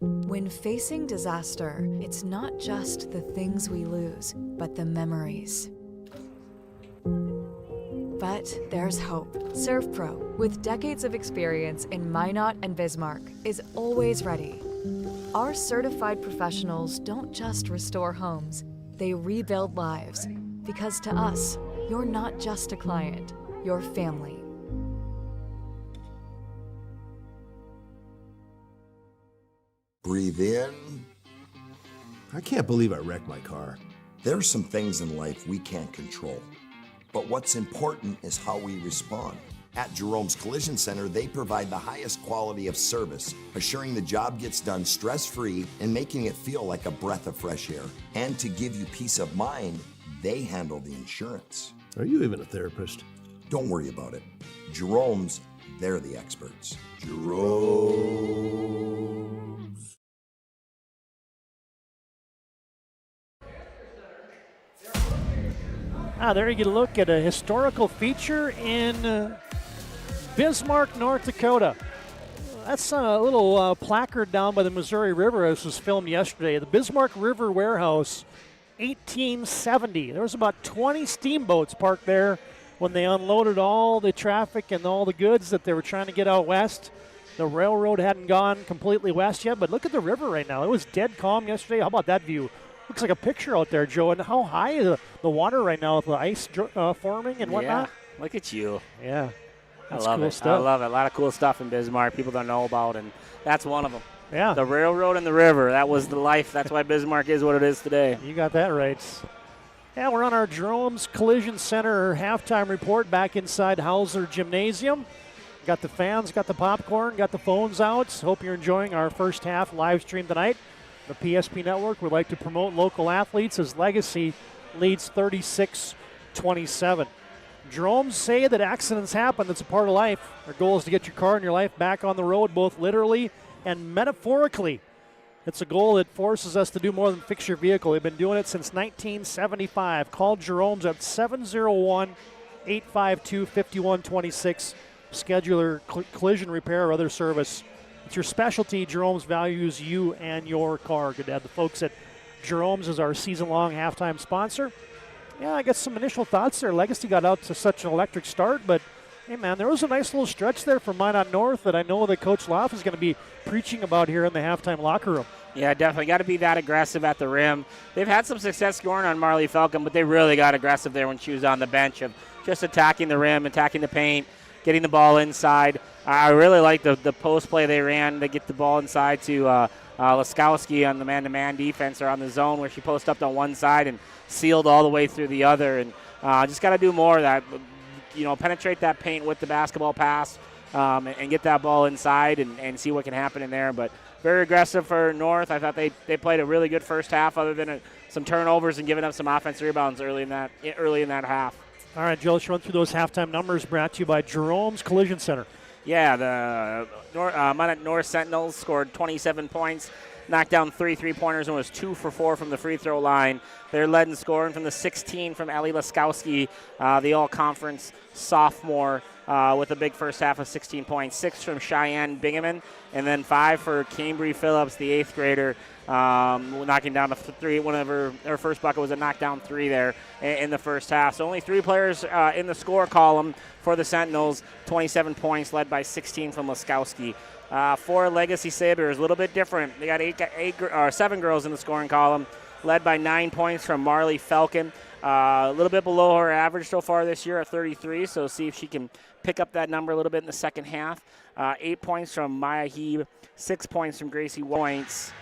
When facing disaster, it's not just the things we lose, but the memories. But there's hope. ServPro, with decades of experience in Minot and Bismarck, is always ready. Our certified professionals don't just restore homes, they rebuild lives. Because to us, you're not just a client, you're family. Breathe in. I can't believe I wrecked my car. There's some things in life we can't control. But what's important is how we respond. At Jerome's Collision Center, they provide the highest quality of service, assuring the job gets done stress-free and making it feel like a breath of fresh air. And to give you peace of mind, they handle the insurance. Are you even a therapist? Don't worry about it. Jerome's, they're the experts. Jerome's. There you get a look at a historical feature in Bismarck, North Dakota. That's a little placard down by the Missouri River. This was filmed yesterday. The Bismarck River Warehouse, 1870. There was about 20 steamboats parked there when they unloaded all the traffic and all the goods that they were trying to get out west. The railroad hadn't gone completely west yet, but look at the river right now. It was dead calm yesterday. How about that view? Looks like a picture out there, Joe. And how high is the water right now with the ice forming and whatnot? Yeah, look at you. Yeah. That's I love cool it. stuff. I love it. A lot of cool stuff in Bismarck people don't know about, and that's one of them. Yeah. The railroad and the river. That was the life. That's why Bismarck is what it is today. You got that right. Yeah, we're on our Jerome's Collision Center halftime report back inside Hauser Gymnasium. Got the fans, got the popcorn, got the phones out. Hope you're enjoying our first half live stream tonight. The PSP Network would like to promote local athletes as Legacy leads 36-27. Jerome's say that accidents happen. That's a part of life. Our goal is to get your car and your life back on the road, both literally and metaphorically. It's a goal that forces us to do more than fix your vehicle. They've been doing it since 1975. Call Jerome's at 701-852-5126. Schedule your collision repair or other service. It's your specialty. Jerome's values you and your car. Good to have the folks at Jerome's as our season-long halftime sponsor. Yeah, I got some initial thoughts there. Legacy got out to such an electric start, but hey, man, there was a nice little stretch there from Minot North that I know that Coach Loff is going to be preaching about here in the halftime locker room. Yeah, definitely. Got to be that aggressive at the rim. They've had some success scoring on Marley Falcon, but they really got aggressive there when she was on the bench of just attacking the rim, attacking the paint, getting the ball inside. I really like the post play they ran to get the ball inside to Laskowski on the man-to-man defense or on the zone where she posted up on one side and sealed all the way through the other. And just got to do more of that, penetrate that paint with the basketball pass and get that ball inside and see what can happen in there. But very aggressive for North. I thought they played a really good first half other than some turnovers and giving up some offensive rebounds early in that half. All right, Joe, let's run through those halftime numbers brought to you by Jerome's Collision Center. Yeah, the Minot North Sentinels scored 27 points, knocked down 3 3-pointers, and was 2 for 4 from the free throw line. They're led in scoring from the 16 from Allie Laskowski, the all-conference sophomore, with a big first half of 16 points. 6 from Cheyenne Bingaman, and then 5 for Cambry Phillips, the 8th grader, knocking down a 3. One of her first bucket was a knockdown 3 there in the first half. So only 3 players in the score column for the Sentinels. 27 points, led by 16 from Laskowski. For Legacy Sabres, a little bit different. They got 7 girls in the scoring column, led by 9 points from Marley Falcon. A little bit below her average so far this year at 33, so see if she can pick up that number a little bit in the second half. 8 points from Maya Heeb, 6 points from Gracie Points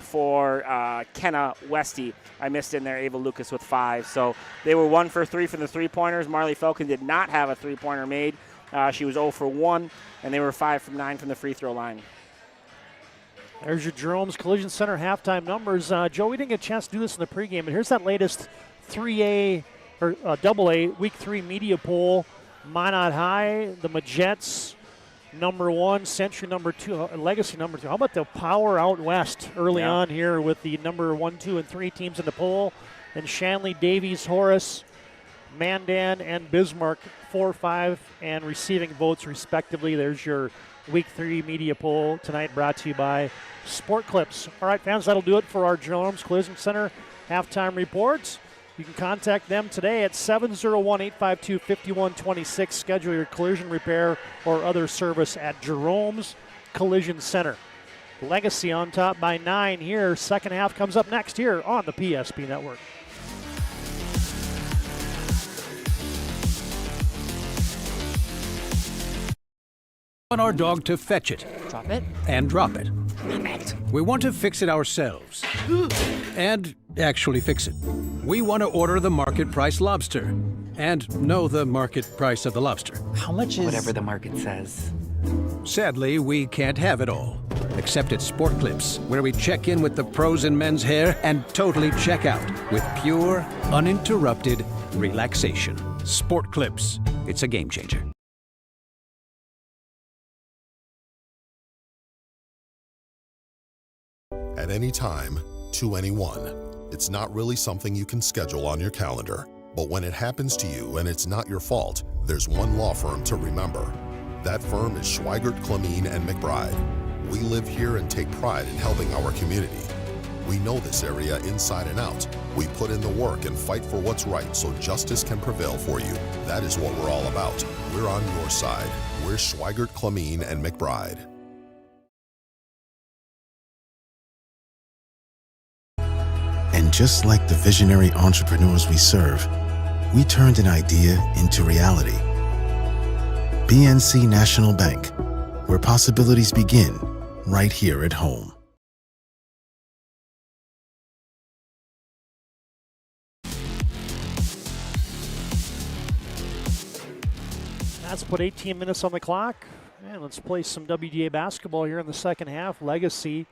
for Kenna Westy. I missed in there Ava Lucas with 5. So they were 1 for 3 from the three-pointers. Marley Falcon did not have a three-pointer made. She was 0 for 1, and they were 5 from 9 from the free throw line. There's your Jerome's Collision Center halftime numbers. Joe, we didn't get a chance to do this in the pregame, but here's that latest 3A or AA Week 3 media poll. Minot High, the Majets, number 1, Century number 2, Legacy number 2. How about the power out west early on here with the number 1, 2, and 3 teams in the poll? And Shanley, Davies, Horace, Mandan, and Bismarck 4, 5, and receiving votes respectively. There's your Week 3 media poll tonight, brought to you by Sport Clips. All right, fans, that'll do it for our Jerome's Collision Center halftime reports. You can contact them today at 701-852-5126. Schedule your collision repair or other service at Jerome's Collision Center. Legacy on top by 9 here. Second half comes up next here on the PSP Network. We want our dog to fetch it. Drop it. And drop it. Drop it. We want to fix it ourselves. And actually fix it. We want to order the market price lobster. And know the market price of the lobster. How much is... Whatever the market says. Sadly, we can't have it all. Except at Sport Clips, where we check in with the pros in men's hair and totally check out with pure, uninterrupted relaxation. Sport Clips. It's a game changer. At any time, to anyone. It's not really something you can schedule on your calendar. But when it happens to you and it's not your fault, there's one law firm to remember. That firm is Schweigert, Clemene, and McBride. We live here and take pride in helping our community. We know this area inside and out. We put in the work and fight for what's right so justice can prevail for you. That is what we're all about. We're on your side. We're Schweigert, Clemene, and McBride. And just like the visionary entrepreneurs we serve, we turned an idea into reality. BNC National Bank, where possibilities begin right here at home. Let's put 18 minutes on the clock, and let's play some WDA basketball here in the second half. Legacy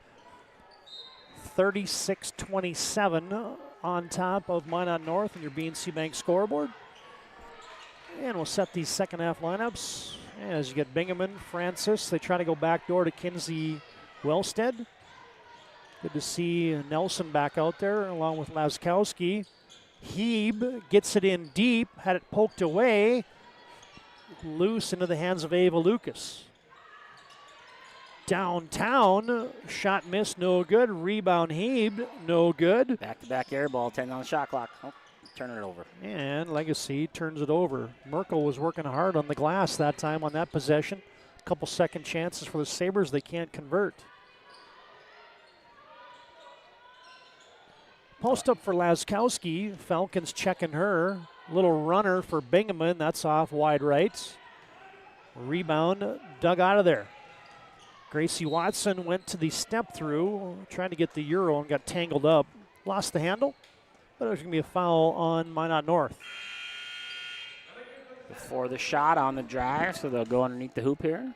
36-27 on top of Minot North in your BNC Bank scoreboard. And we'll set these second half lineups. As you get Bingaman, Francis, they try to go back door to Kinsey Wellstead. Good to see Nelson back out there along with Laskowski. Heeb gets it in deep, had it poked away. Loose into the hands of Ava Lucas. Downtown, shot missed, no good. Rebound Heeb, no good. Back-to-back air ball, 10 on the shot clock. Oh, turn it over. And Legacy turns it over. Merkel was working hard on the glass that time on that possession. A couple second chances for the Sabres, they can't convert. Post up for Laskowski. Falcons checking her. Little runner for Bingaman. That's off wide right. Rebound dug out of there. Gracie Watson went to the step through, trying to get the Euro and got tangled up. Lost the handle, but there's going to be a foul on Minot North. Before the shot on the drive, so they'll go underneath the hoop here.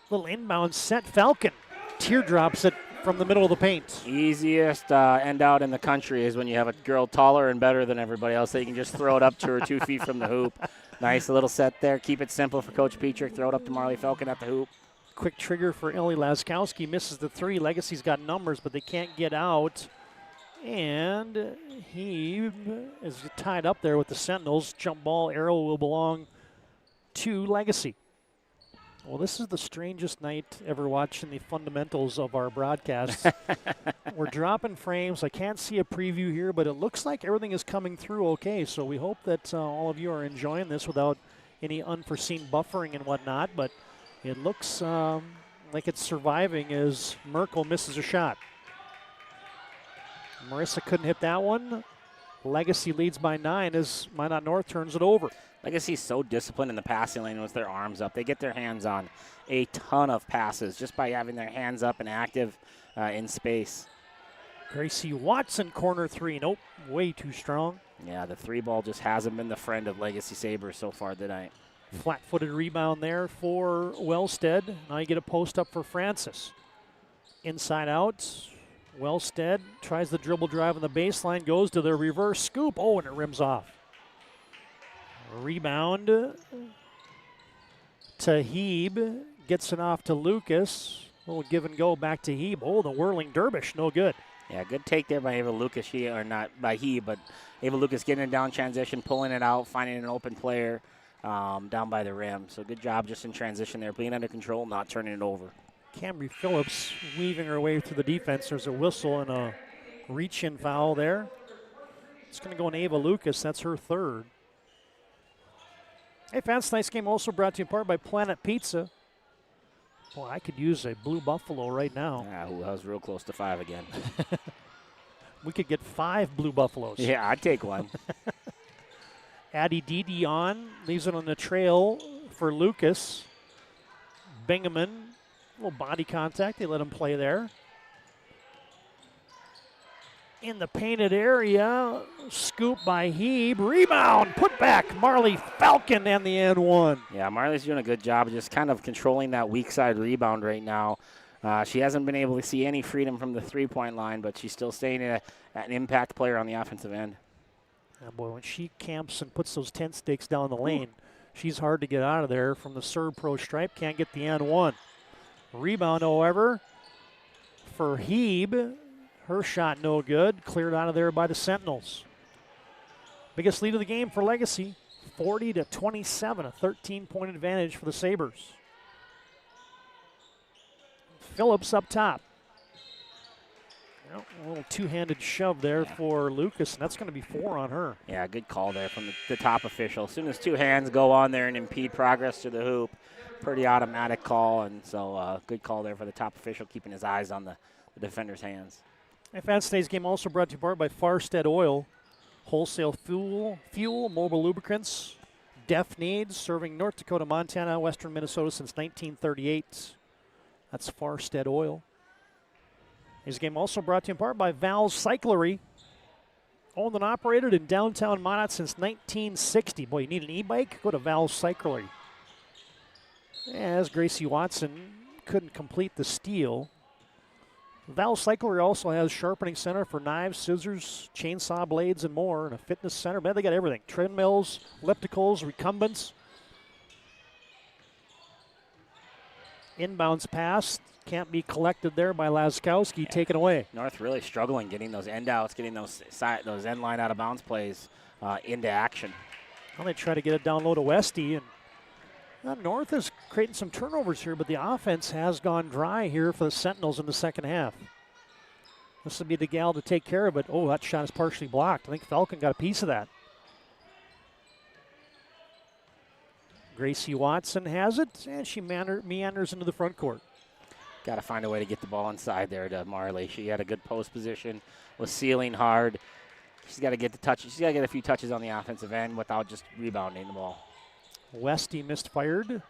Little inbound set. Falcon teardrops it from the middle of the paint. Easiest end out in the country is when you have a girl taller and better than everybody else, so you can just throw it up to her 2 feet from the hoop. Nice little set there. Keep it simple for Coach Petrick. Throw it up to Marley Falcon at the hoop. Quick trigger for Ellie Laskowski. Misses the three. Legacy's got numbers, but they can't get out. And he is tied up there with the Sentinels. Jump ball arrow will belong to Legacy. Well, this is the strangest night ever watching the fundamentals of our broadcast. We're dropping frames. I can't see a preview here, but it looks like everything is coming through okay. So we hope that all of you are enjoying this without any unforeseen buffering and whatnot. But it looks like it's surviving as Merkel misses a shot. Marissa couldn't hit that one. Legacy leads by 9 as Minot North turns it over. Legacy's so disciplined in the passing lane with their arms up. They get their hands on a ton of passes just by having their hands up and active in space. Gracie Watson, corner three. Nope, way too strong. Yeah, the three ball just hasn't been the friend of Legacy Sabres so far tonight. Flat-footed rebound there for Wellstead. Now you get a post up for Francis. Inside out. Wellstead tries the dribble drive on the baseline, goes to the reverse scoop. Oh, and it rims off. Rebound to Heeb. Gets it off to Lucas. A little give and go back to Heeb. Oh, the whirling dervish, no good. Yeah, good take there by Ava Lucas. Or not by Heeb, but Ava Lucas getting it down transition, pulling it out, finding an open player down by the rim. So good job just in transition there, being under control, not turning it over. Camry Phillips weaving her way through the defense. There's a whistle and a reach-in foul there. It's going to go on Ava Lucas. That's her third. Hey, fans, tonight's game also brought to you in part by Planet Pizza. Well, I could use a Blue Buffalo right now. Yeah, I was real close to 5 again. We could get 5 Blue Buffaloes. Yeah, I'd take one. Addie Dede on, leaves it on the trail for Lucas. Bingaman, a little body contact. They let him play there. In the painted area, scoop by Heeb, rebound, put back, Marley Falcon and the and one. Yeah, Marley's doing a good job just kind of controlling that weak side rebound right now. She hasn't been able to see any freedom from the three-point line, but she's still staying an impact player on the offensive end. Yeah, boy, when she camps and puts those tent stakes down the lane, she's hard to get out of there from the Serve Pro stripe. Can't get the and one. Rebound, however, for Heeb. Her shot no good. Cleared out of there by the Sentinels. Biggest lead of the game for Legacy, 40-27, a 13-point advantage for the Sabres. Phillips up top. A little two-handed shove there for Lucas, and that's going to be 4 on her. Yeah, good call there from the top official. As soon as 2 hands go on there and impede progress to the hoop, pretty automatic call, and so good call there for the top official, keeping his eyes on the defender's hands. And fans, today's game also brought to you part by Farstead Oil, wholesale fuel, mobile lubricants, DEF needs, serving North Dakota, Montana, western Minnesota since 1938. That's Farstead Oil. Today's game also brought to you in part by Val's Cyclery, owned and operated in downtown Minot since 1960. Boy, you need an e-bike? Go to Val's Cyclery. As Gracie Watson couldn't complete the steal. Val's Cyclery also has sharpening center for knives, scissors, chainsaw blades, and more, and a fitness center. Man, they got everything. Treadmills, ellipticals, recumbents. Inbounds pass can't be collected there by Laskowski, taken away. North really struggling getting those end outs, getting those end line out of bounds plays into action. Well, they try to get it down low to Westy, and North is creating some turnovers here, but the offense has gone dry here for the Sentinels in the second half. This would be the gal to take care of it. Oh, that shot is partially blocked. I think Falcon got a piece of that. Gracie Watson has it, and she meanders into the front court. Got to find a way to get the ball inside there to Marley. She had a good post position, was sealing hard. She's got to get the touch. She's got to get a few touches on the offensive end without just rebounding the ball. Westy misfired.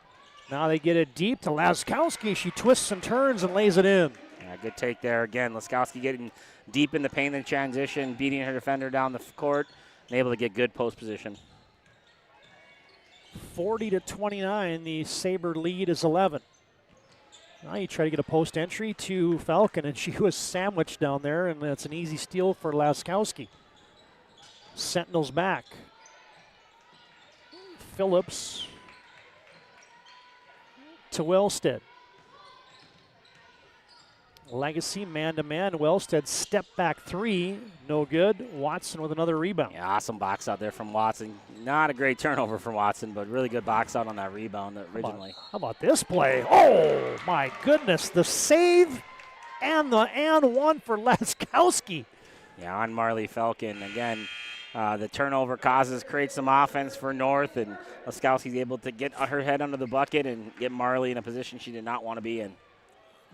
Now they get it deep to Laskowski. She twists and turns and lays it in. Yeah, good take there again. Laskowski getting deep in the paint in transition, beating her defender down the court, and able to get good post position. 40-29, the Sabre lead is 11. Now you try to get a post entry to Falcon, and she was sandwiched down there, and that's an easy steal for Laskowski. Sentinels back. Phillips to Wellstead. Legacy man-to-man. Wellstead step back 3, no good. Watson with another rebound. Yeah, awesome box out there from Watson. Not a great turnover from Watson, but really good box out on that rebound originally. How about this play? Oh, my goodness. The save and the and one for Laskowski. Yeah, on Marley Falcon. Again, the turnover creates some offense for North, and Laskowski's able to get her head under the bucket and get Marley in a position she did not want to be in.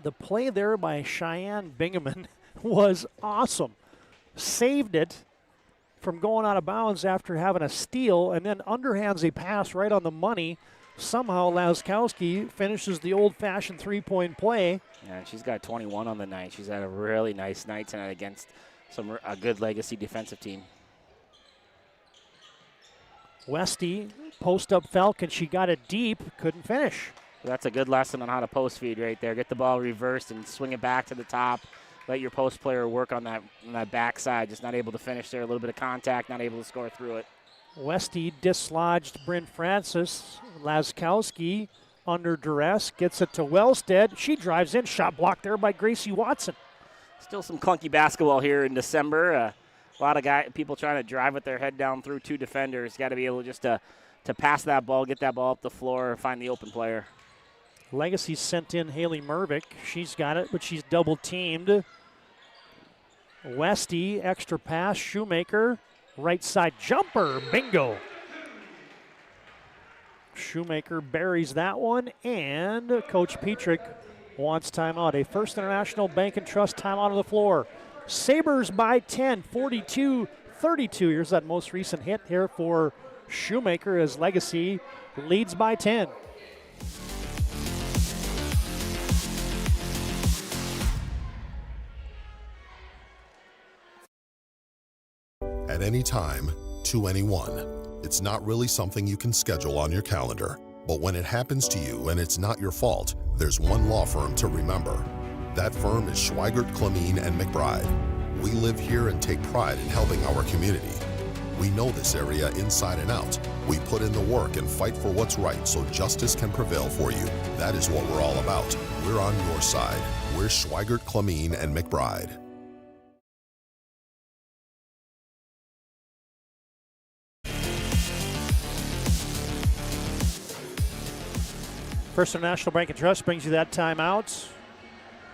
The play there by Cheyenne Bingaman was awesome. Saved it from going out of bounds after having a steal, and then underhands a pass right on the money. Somehow Laskowski finishes the old-fashioned three-point play. Yeah, and she's got 21 on the night. She's had a really nice night tonight against a good Legacy defensive team. Westy Post up Falcon. She got it deep. Couldn't finish. That's a good lesson on how to post feed right there. Get the ball reversed and swing it back to the top. Let your post player work on that backside. Just not able to finish there. A little bit of contact, not able to score through it. Westy dislodged Bryn Francis. Laskowski under duress gets it to Wellstead. She drives in. Shot blocked there by Gracie Watson. Still some clunky basketball here in December. A lot of people trying to drive with their head down through two defenders. Got to be able just to pass that ball, get that ball up the floor, find the open player. Legacy sent in Haley Mervick. She's got it, but she's double teamed. Westy, extra pass. Shoemaker, right side jumper. Bingo. Shoemaker buries that one, and Coach Petrick wants timeout. A First International Bank and Trust timeout on the floor. Sabres by 10, 42-32. Here's that most recent hit here for Shoemaker as Legacy leads by 10. At any time, to anyone. It's not really something you can schedule on your calendar. But when it happens to you and it's not your fault, there's one law firm to remember. That firm is Schweigert, Clemene, and McBride. We live here and take pride in helping our community. We know this area inside and out. We put in the work and fight for what's right so justice can prevail for you. That is what we're all about. We're on your side. We're Schweigert, Clemene, and McBride. First International Bank and Trust brings you that timeout.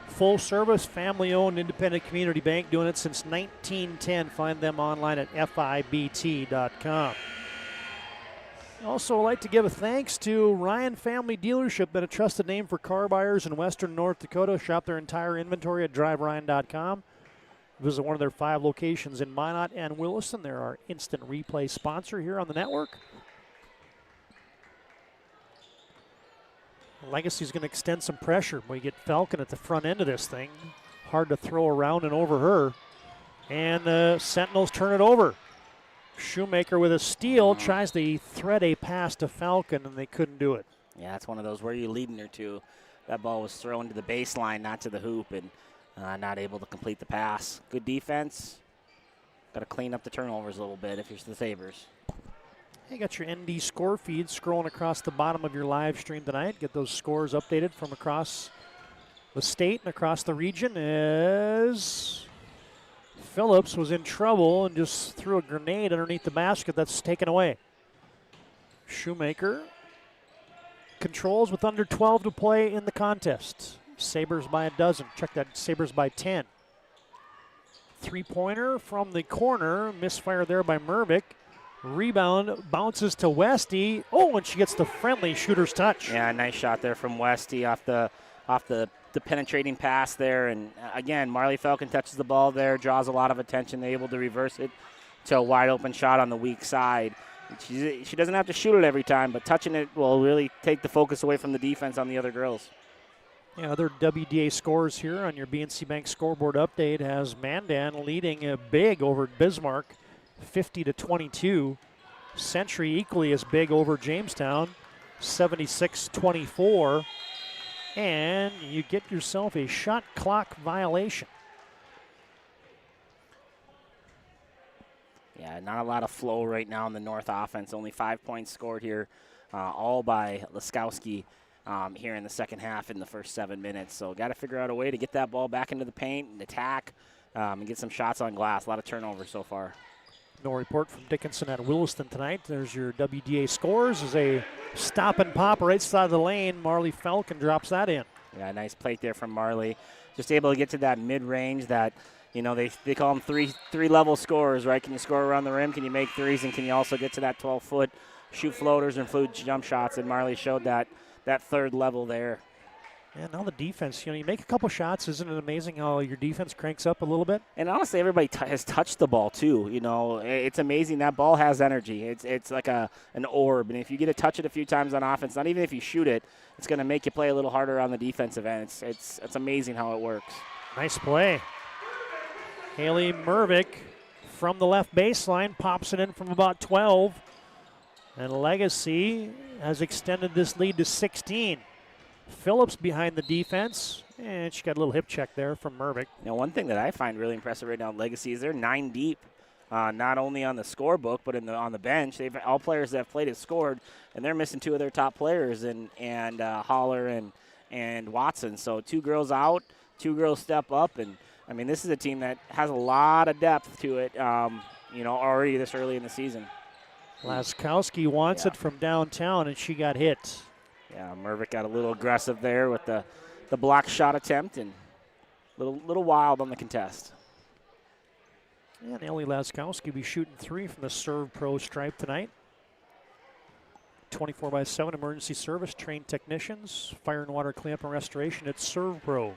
Full service, family owned, independent community bank, doing it since 1910. Find them online at FIBT.com. Also, I'd like to give a thanks to Ryan Family Dealership, been a trusted name for car buyers in western North Dakota. Shop their entire inventory at driveryan.com. Visit one of their 5 locations in Minot and Williston. They're our instant replay sponsor here on the network. Legacy's going to extend some pressure. We get Falcon at the front end of this thing. Hard to throw around and over her. And the Sentinels turn it over. Shoemaker with a steal tries to thread a pass to Falcon, and they couldn't do it. Yeah, it's one of those, where are you leading her to? That ball was thrown to the baseline, not to the hoop, and not able to complete the pass. Good defense. Got to clean up the turnovers a little bit if you're the Sabres. You got your ND score feed scrolling across the bottom of your live stream tonight. Get those scores updated from across the state and across the region as Phillips was in trouble and just threw a grenade underneath the basket. That's taken away. Shoemaker controls with under 12 to play in the contest. Sabres by a dozen. Check that, Sabres by 10. Three-pointer from the corner. Misfire there by Mervick. Rebound bounces to Westy. Oh, and she gets the friendly shooter's touch. Yeah, nice shot there from Westy off the penetrating pass there. And again, Marley Falcon touches the ball there, draws a lot of attention. They're able to reverse it to a wide open shot on the weak side. She doesn't have to shoot it every time, but touching it will really take the focus away from the defense on the other girls. Yeah, other WDA scores here on your BNC Bank scoreboard update has Mandan leading big over Bismarck, 50-22. Century equally as big over Jamestown, 76-24. And you get yourself a shot clock violation. Yeah, not a lot of flow right now in the North offense. Only 5 points scored here, all by Laskowski here in the second half in the first 7 minutes. So got to figure out a way to get that ball back into the paint and attack and get some shots on glass. A lot of turnovers so far. No report from Dickinson at Williston tonight. There's your WDA scores. As a stop and pop right side of the lane. Marley Falcon drops that in. Yeah, nice plate there from Marley. Just able to get to that mid-range that, you know, they call them three-level scorers, right? Can you score around the rim? Can you make threes? And can you also get to that 12-foot, shoot floaters and float jump shots? And Marley showed that third level there. Yeah, now the defense, you know, you make a couple shots. Isn't it amazing how your defense cranks up a little bit? And honestly, everybody has touched the ball too. You know, it's amazing. That ball has energy. It's like an orb. And if you get to touch it a few times on offense, not even if you shoot it, it's going to make you play a little harder on the defensive end. It's amazing how it works. Nice play. Haley Mervick from the left baseline pops it in from about 12. And Legacy has extended this lead to 16. Phillips behind the defense, and she got a little hip check there from Mervick. Now, one thing that I find really impressive right now in Legacy is they're 9 deep, not only on the scorebook but on the bench. They've all players that have played have scored, and they're missing 2 of their top players, and Holler and Watson. So 2 girls out, 2 girls step up, and I mean this is a team that has a lot of depth to it. Already this early in the season. Laskowski wants it from downtown, and she got hit. Yeah, Mervick got a little aggressive there with the block shot attempt and little wild on the contest. And Ellie Laskowski will be shooting 3 from the Serve Pro stripe tonight. 24/7 emergency service, trained technicians, fire and water cleanup and restoration at Serve Pro.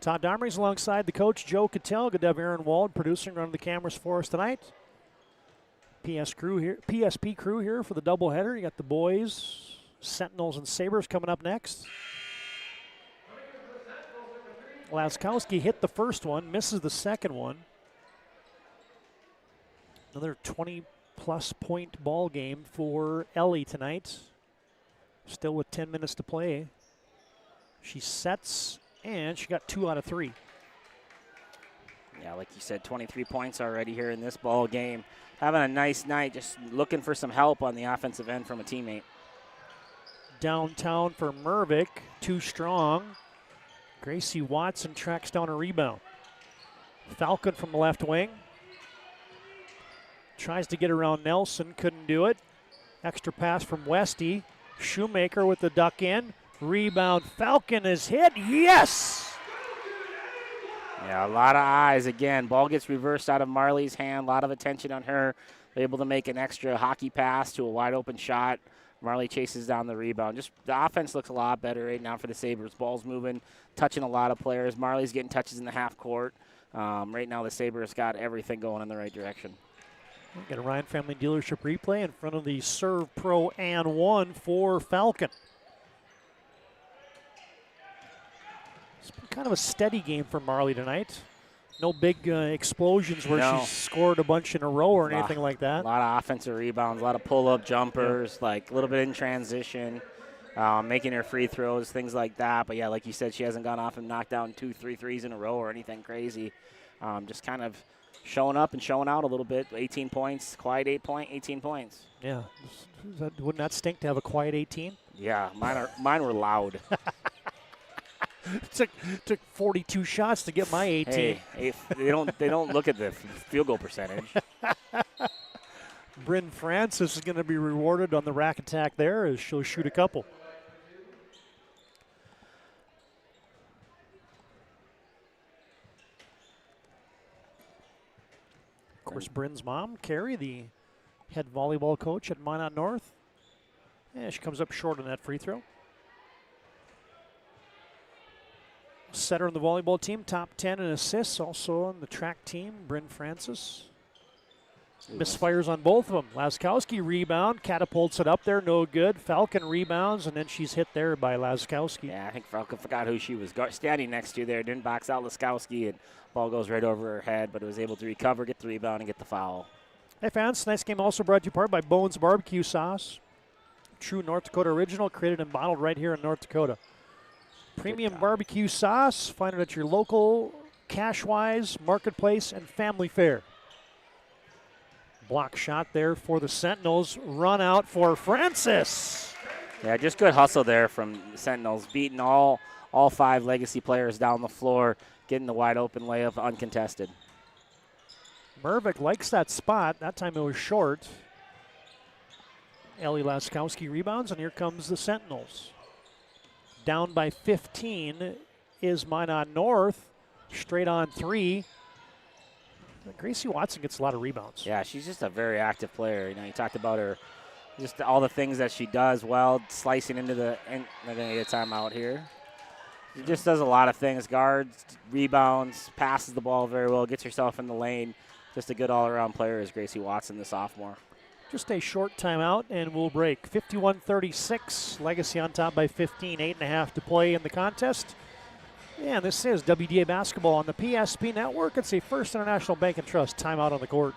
Todd Domrey's alongside the coach, Joe Cattell. Good to have Aaron Wald producing, running the cameras for us tonight. PSP crew here for the doubleheader. You got the boys, Sentinels and Sabres coming up next. Laskowski hit the first one, misses the second one. Another 20-plus point ball game for Ellie tonight. Still with 10 minutes to play. She sets, and she got 2 out of 3. Yeah, like you said, 23 points already here in this ball game. Having a nice night, just looking for some help on the offensive end from a teammate. Downtown for Mervick, too strong. Gracie Watson tracks down a rebound. Falcon from the left wing. Tries to get around Nelson, couldn't do it. Extra pass from Westy. Shoemaker with the duck in. Rebound, Falcon is hit, yes! Yeah, a lot of eyes again. Ball gets reversed out of Marley's hand. A lot of attention on her. Able to make an extra hockey pass to a wide open shot. Marley chases down the rebound. Just the offense looks a lot better right now for the Sabres. Ball's moving, touching a lot of players. Marley's getting touches in the half court. Right now the Sabres got everything going in the right direction. We'll get a Ryan Family Dealership replay in front of the Serve Pro and 1 for Falcon. It's been kind of a steady game for Marley tonight. No big explosions where she scored a bunch in a row or anything like that. A lot of offensive rebounds, a lot of pull-up jumpers, like a little bit in transition, making her free throws, things like that. But, yeah, like you said, she hasn't gone off and knocked down 2-3 threes in a row or anything crazy. Just kind of showing up and showing out a little bit. 18 points, quiet 18 points. Yeah. Wouldn't that stink to have a quiet 18? Yeah, mine were loud. Took 42 shots to get my 18. Hey, they don't look at the field goal percentage. Bryn Francis is going to be rewarded on the rack attack there as she'll shoot a couple. Of course, Bryn's mom, Carrie, the head volleyball coach at Minot North. Yeah, she comes up short on that free throw. Setter on the volleyball team, top 10 in assists. Also on the track team, Bryn Francis. Misfires on both of them. Laskowski rebound, catapults it up there, no good. Falcon rebounds, and then she's hit there by Laskowski. Yeah, I think Falcon forgot who she was standing next to there. Didn't box out Laskowski, and ball goes right over her head, but it was able to recover, get the rebound, and get the foul. Hey fans, tonight's game also brought to you part by Bones Barbecue Sauce. True North Dakota original, created and bottled right here in North Dakota. Premium barbecue sauce, find it at your local Cashwise, Marketplace, and Family Fair. Block shot there for the Sentinels. Run out for Francis. Yeah, just good hustle there from the Sentinels, beating all 5 Legacy players down the floor, getting the wide open layup uncontested. Mervick likes that spot. That time it was short. Ellie Laskowski rebounds, and here comes the Sentinels. Down by 15 is Minot North. Straight on 3. Gracie Watson gets a lot of rebounds. Yeah, she's just a very active player. You know, you talked about her, just all the things that she does well, slicing into the, and they're going to get a timeout here. She just does a lot of things, guards, rebounds, passes the ball very well, gets herself in the lane. Just a good all-around player is Gracie Watson, the sophomore. Just a short timeout, and we'll break. 51-36, Legacy on top by 15, 8.5 to play in the contest. And this is WDA basketball on the PSP Network. It's a First International Bank and Trust timeout on the court.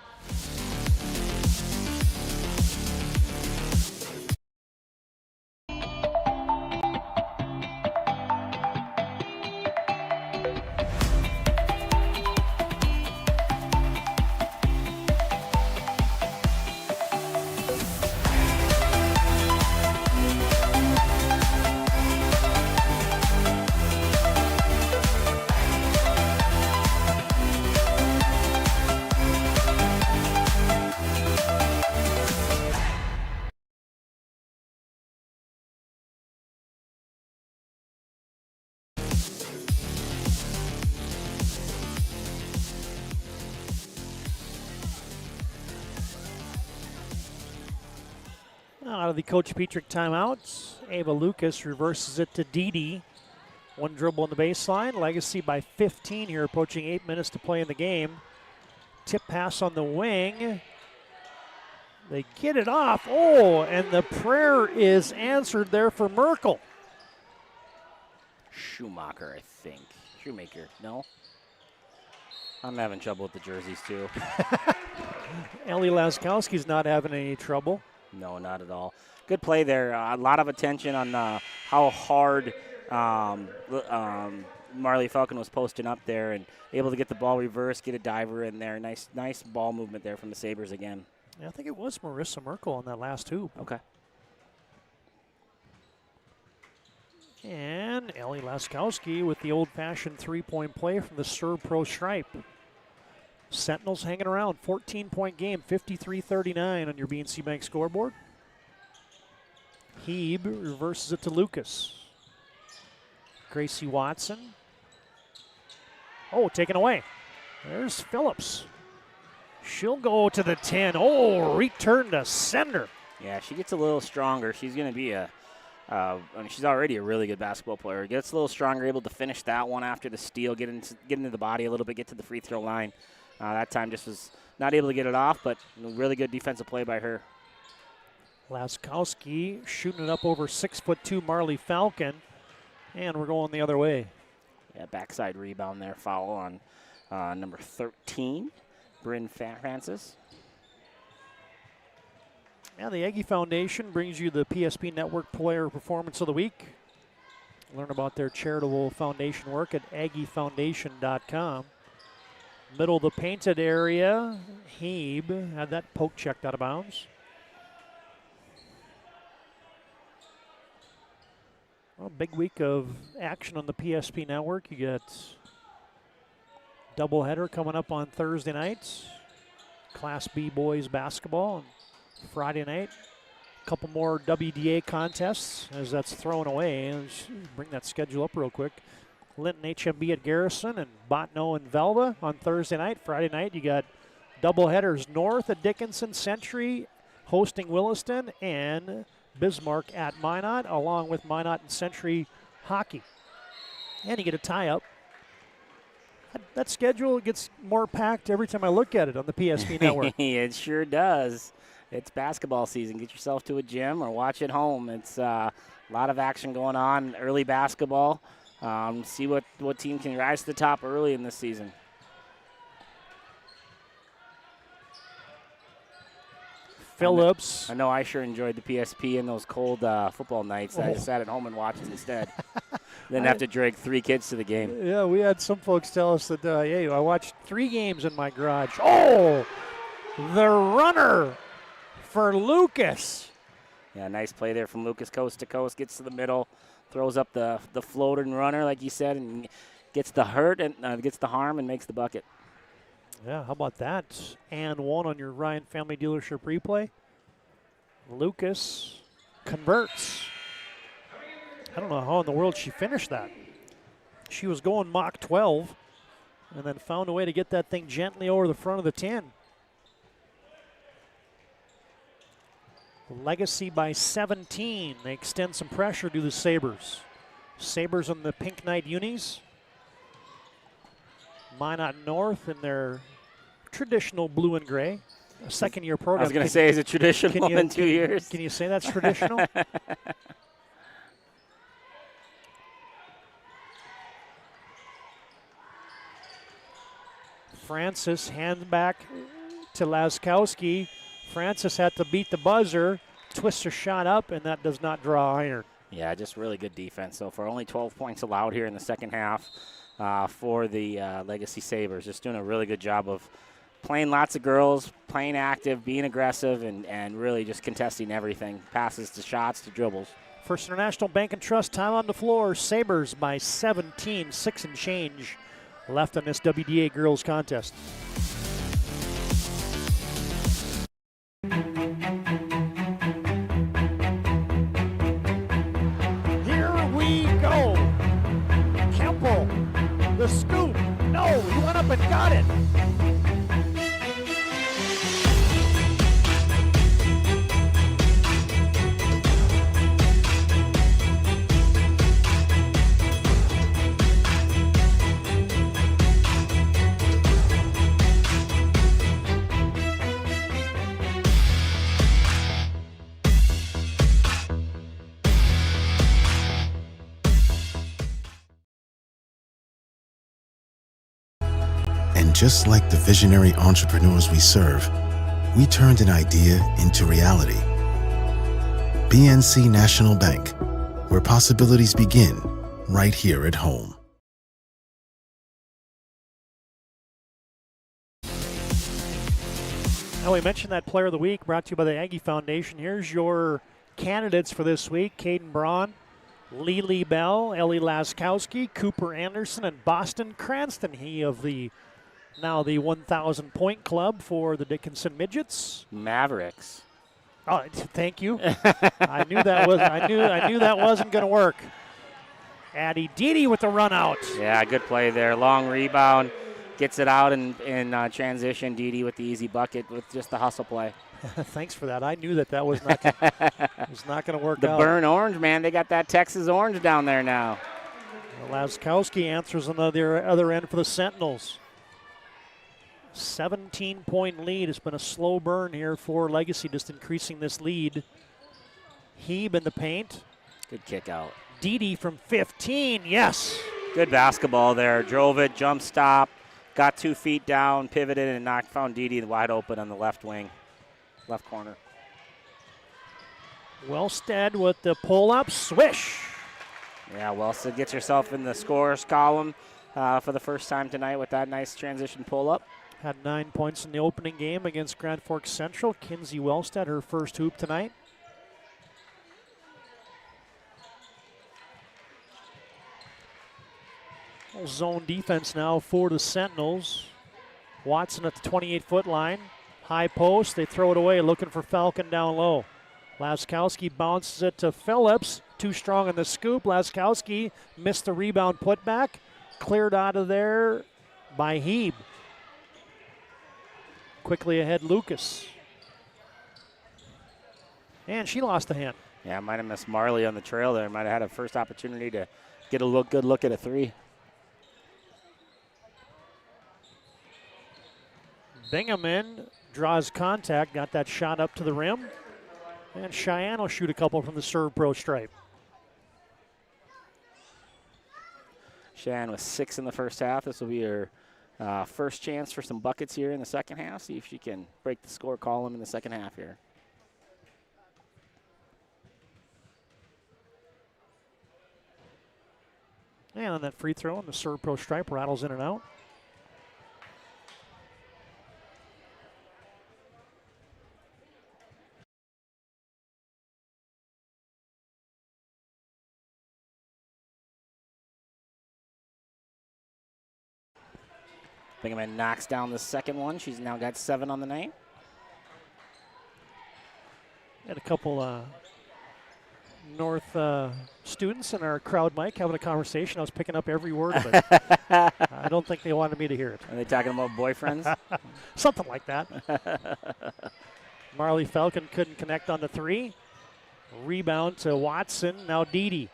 Out of the Coach Petrick timeout, Ava Lucas reverses it to Didi. One dribble on the baseline. Legacy by 15 here, approaching 8 minutes to play in the game. Tip pass on the wing. They get it off. Oh, and the prayer is answered there for Merkel. Schumacher, I think. Shoemaker, no? I'm having trouble with the jerseys, too. Ellie Laskowski's not having any trouble. No, not at all. Good play there. A lot of attention on how hard Marley Falcon was posting up there and able to get the ball reversed, get a diver in there. Nice ball movement there from the Sabres again. Yeah, I think it was Marissa Merkel on that last hoop. Okay. And Ellie Laskowski with the old-fashioned three-point play from the Serve Pro stripe. Sentinels hanging around, 14-point game, 53-39 on your BNC Bank scoreboard. Hebe reverses it to Lucas. Gracie Watson. Oh, taken away. There's Phillips. She'll go to the 10. Oh, return to sender. Yeah, she gets a little stronger. She's going to be she's already a really good basketball player. Gets a little stronger, able to finish that one after the steal, get into the body a little bit, get to the free throw line. That time just was not able to get it off, but really good defensive play by her. Laskowski shooting it up over 6'2" Marley Falcon, and we're going the other way. Yeah, backside rebound there, foul on number 13, Bryn Francis. Now the Aggie Foundation brings you the PSP Network Player Performance of the Week. Learn about their charitable foundation work at aggiefoundation.com. Middle of the painted area, Hebe had that poke checked out of bounds. Well, big week of action on the PSP Network. You got doubleheader coming up on Thursday nights. Class B boys basketball on Friday night. A couple more WDA contests as that's thrown away. Let's bring that schedule up real quick. Linton HMB at Garrison and Botno and Velva on Thursday night. Friday night you got doubleheaders North at Dickinson, Century hosting Williston, and Bismarck at Minot, along with Minot and Century hockey. And you get a tie-up. That schedule gets more packed every time I look at it on the PSP Network. It sure does. It's basketball season. Get yourself to a gym or watch at home. It's a lot of action going on, early basketball. See what team can rise to the top early in this season. Phillips. I know I sure enjoyed the PSP in those cold football nights. I just sat at home and watched it instead. Then have to drag 3 kids to the game. Yeah, we had some folks tell us that, hey, I watched 3 games in my garage. Oh, the runner for Lucas. Yeah, nice play there from Lucas, coast to coast, gets to the middle, throws up the floating runner, like you said, and gets the hurt and gets the harm and makes the bucket. Yeah, how about that? And 1 on your Ryan Family Dealership replay. Lucas converts. I don't know how in the world she finished that. She was going Mach 12 and then found a way to get that thing gently over the front of the 10. Legacy by 17. They extend some pressure to the Sabres. Sabres on the Pink Knight unis. Minot North in their traditional blue and gray. A second-year program. I was going to say, is it traditional in 2 years? Can you say that's traditional? Francis hand back to Laskowski. Francis had to beat the buzzer, twists her shot up, and that does not draw iron. Yeah, just really good defense so far. Only 12 points allowed here in the second half for the Legacy Sabres. Just doing a really good job of playing lots of girls, playing active, being aggressive, and really just contesting everything. Passes to shots to dribbles. First International Bank and Trust time on the floor. Sabres by 17, 6 and change left on this WDA girls contest. Here we go. Kemple, the scoop. No, he went up and got it. And just like the visionary entrepreneurs we serve, we turned an idea into reality. BNC National Bank, where possibilities begin right here at home. Now, we mentioned that Player of the Week brought to you by the Aggie Foundation. Here's your candidates for this week. Caden Braun, Lily Bell, Ellie Laskowski, Cooper Anderson, and Boston Cranston. He of the now the 1,000 point club for the Dickinson Midgets. Mavericks. Oh, thank you. I knew that wasn't going to work. Addie Dede with the run out. Yeah, good play there. Long rebound. Gets it out in transition. Dede with the easy bucket with just the hustle play. Thanks for that. I knew that was not going to work the out. The burn orange, man. They got that Texas orange down there now. Laskowski answers on the other end for the Sentinels. 17-point lead. It's been a slow burn here for Legacy, just increasing this lead. Hebe in the paint. Good kick out. Dede from 15, yes. Good basketball there. Drove it, jump stop, got 2 feet down, pivoted, and found Dede wide open on the left wing, left corner. Wellstead with the pull-up, swish. Yeah, Wellstead gets herself in the scorers column for the first time tonight with that nice transition pull-up. Had 9 points in the opening game against Grand Forks Central. Kinsey Wellstead, her first hoop tonight. Zone defense now for the Sentinels. Watson at the 28-foot line. High post, they throw it away, looking for Falcon down low. Laskowski bounces it to Phillips. Too strong on the scoop. Laskowski missed the rebound putback. Cleared out of there by Hebe. Quickly ahead, Lucas. And she lost a hand. Yeah, might have missed Marley on the trail there. Might have had a first opportunity to get a good look at a three. Bingham in, draws contact, got that shot up to the rim. And Cheyenne will shoot a couple from the serve pro stripe. Cheyenne was 6 in the first half. This will be her first chance for some buckets here in the second half. See if she can break the score column in the second half here. And on that free throw, and the serve pro stripe rattles in and out. Bingham knocks down the second one. She's now got 7 on the night. And a couple North students in our crowd mic having a conversation. I was picking up every word of it. I don't think they wanted me to hear it. Are they talking about boyfriends? Something like that. Marley Falcon couldn't connect on the 3. Rebound to Watson. Now Dede.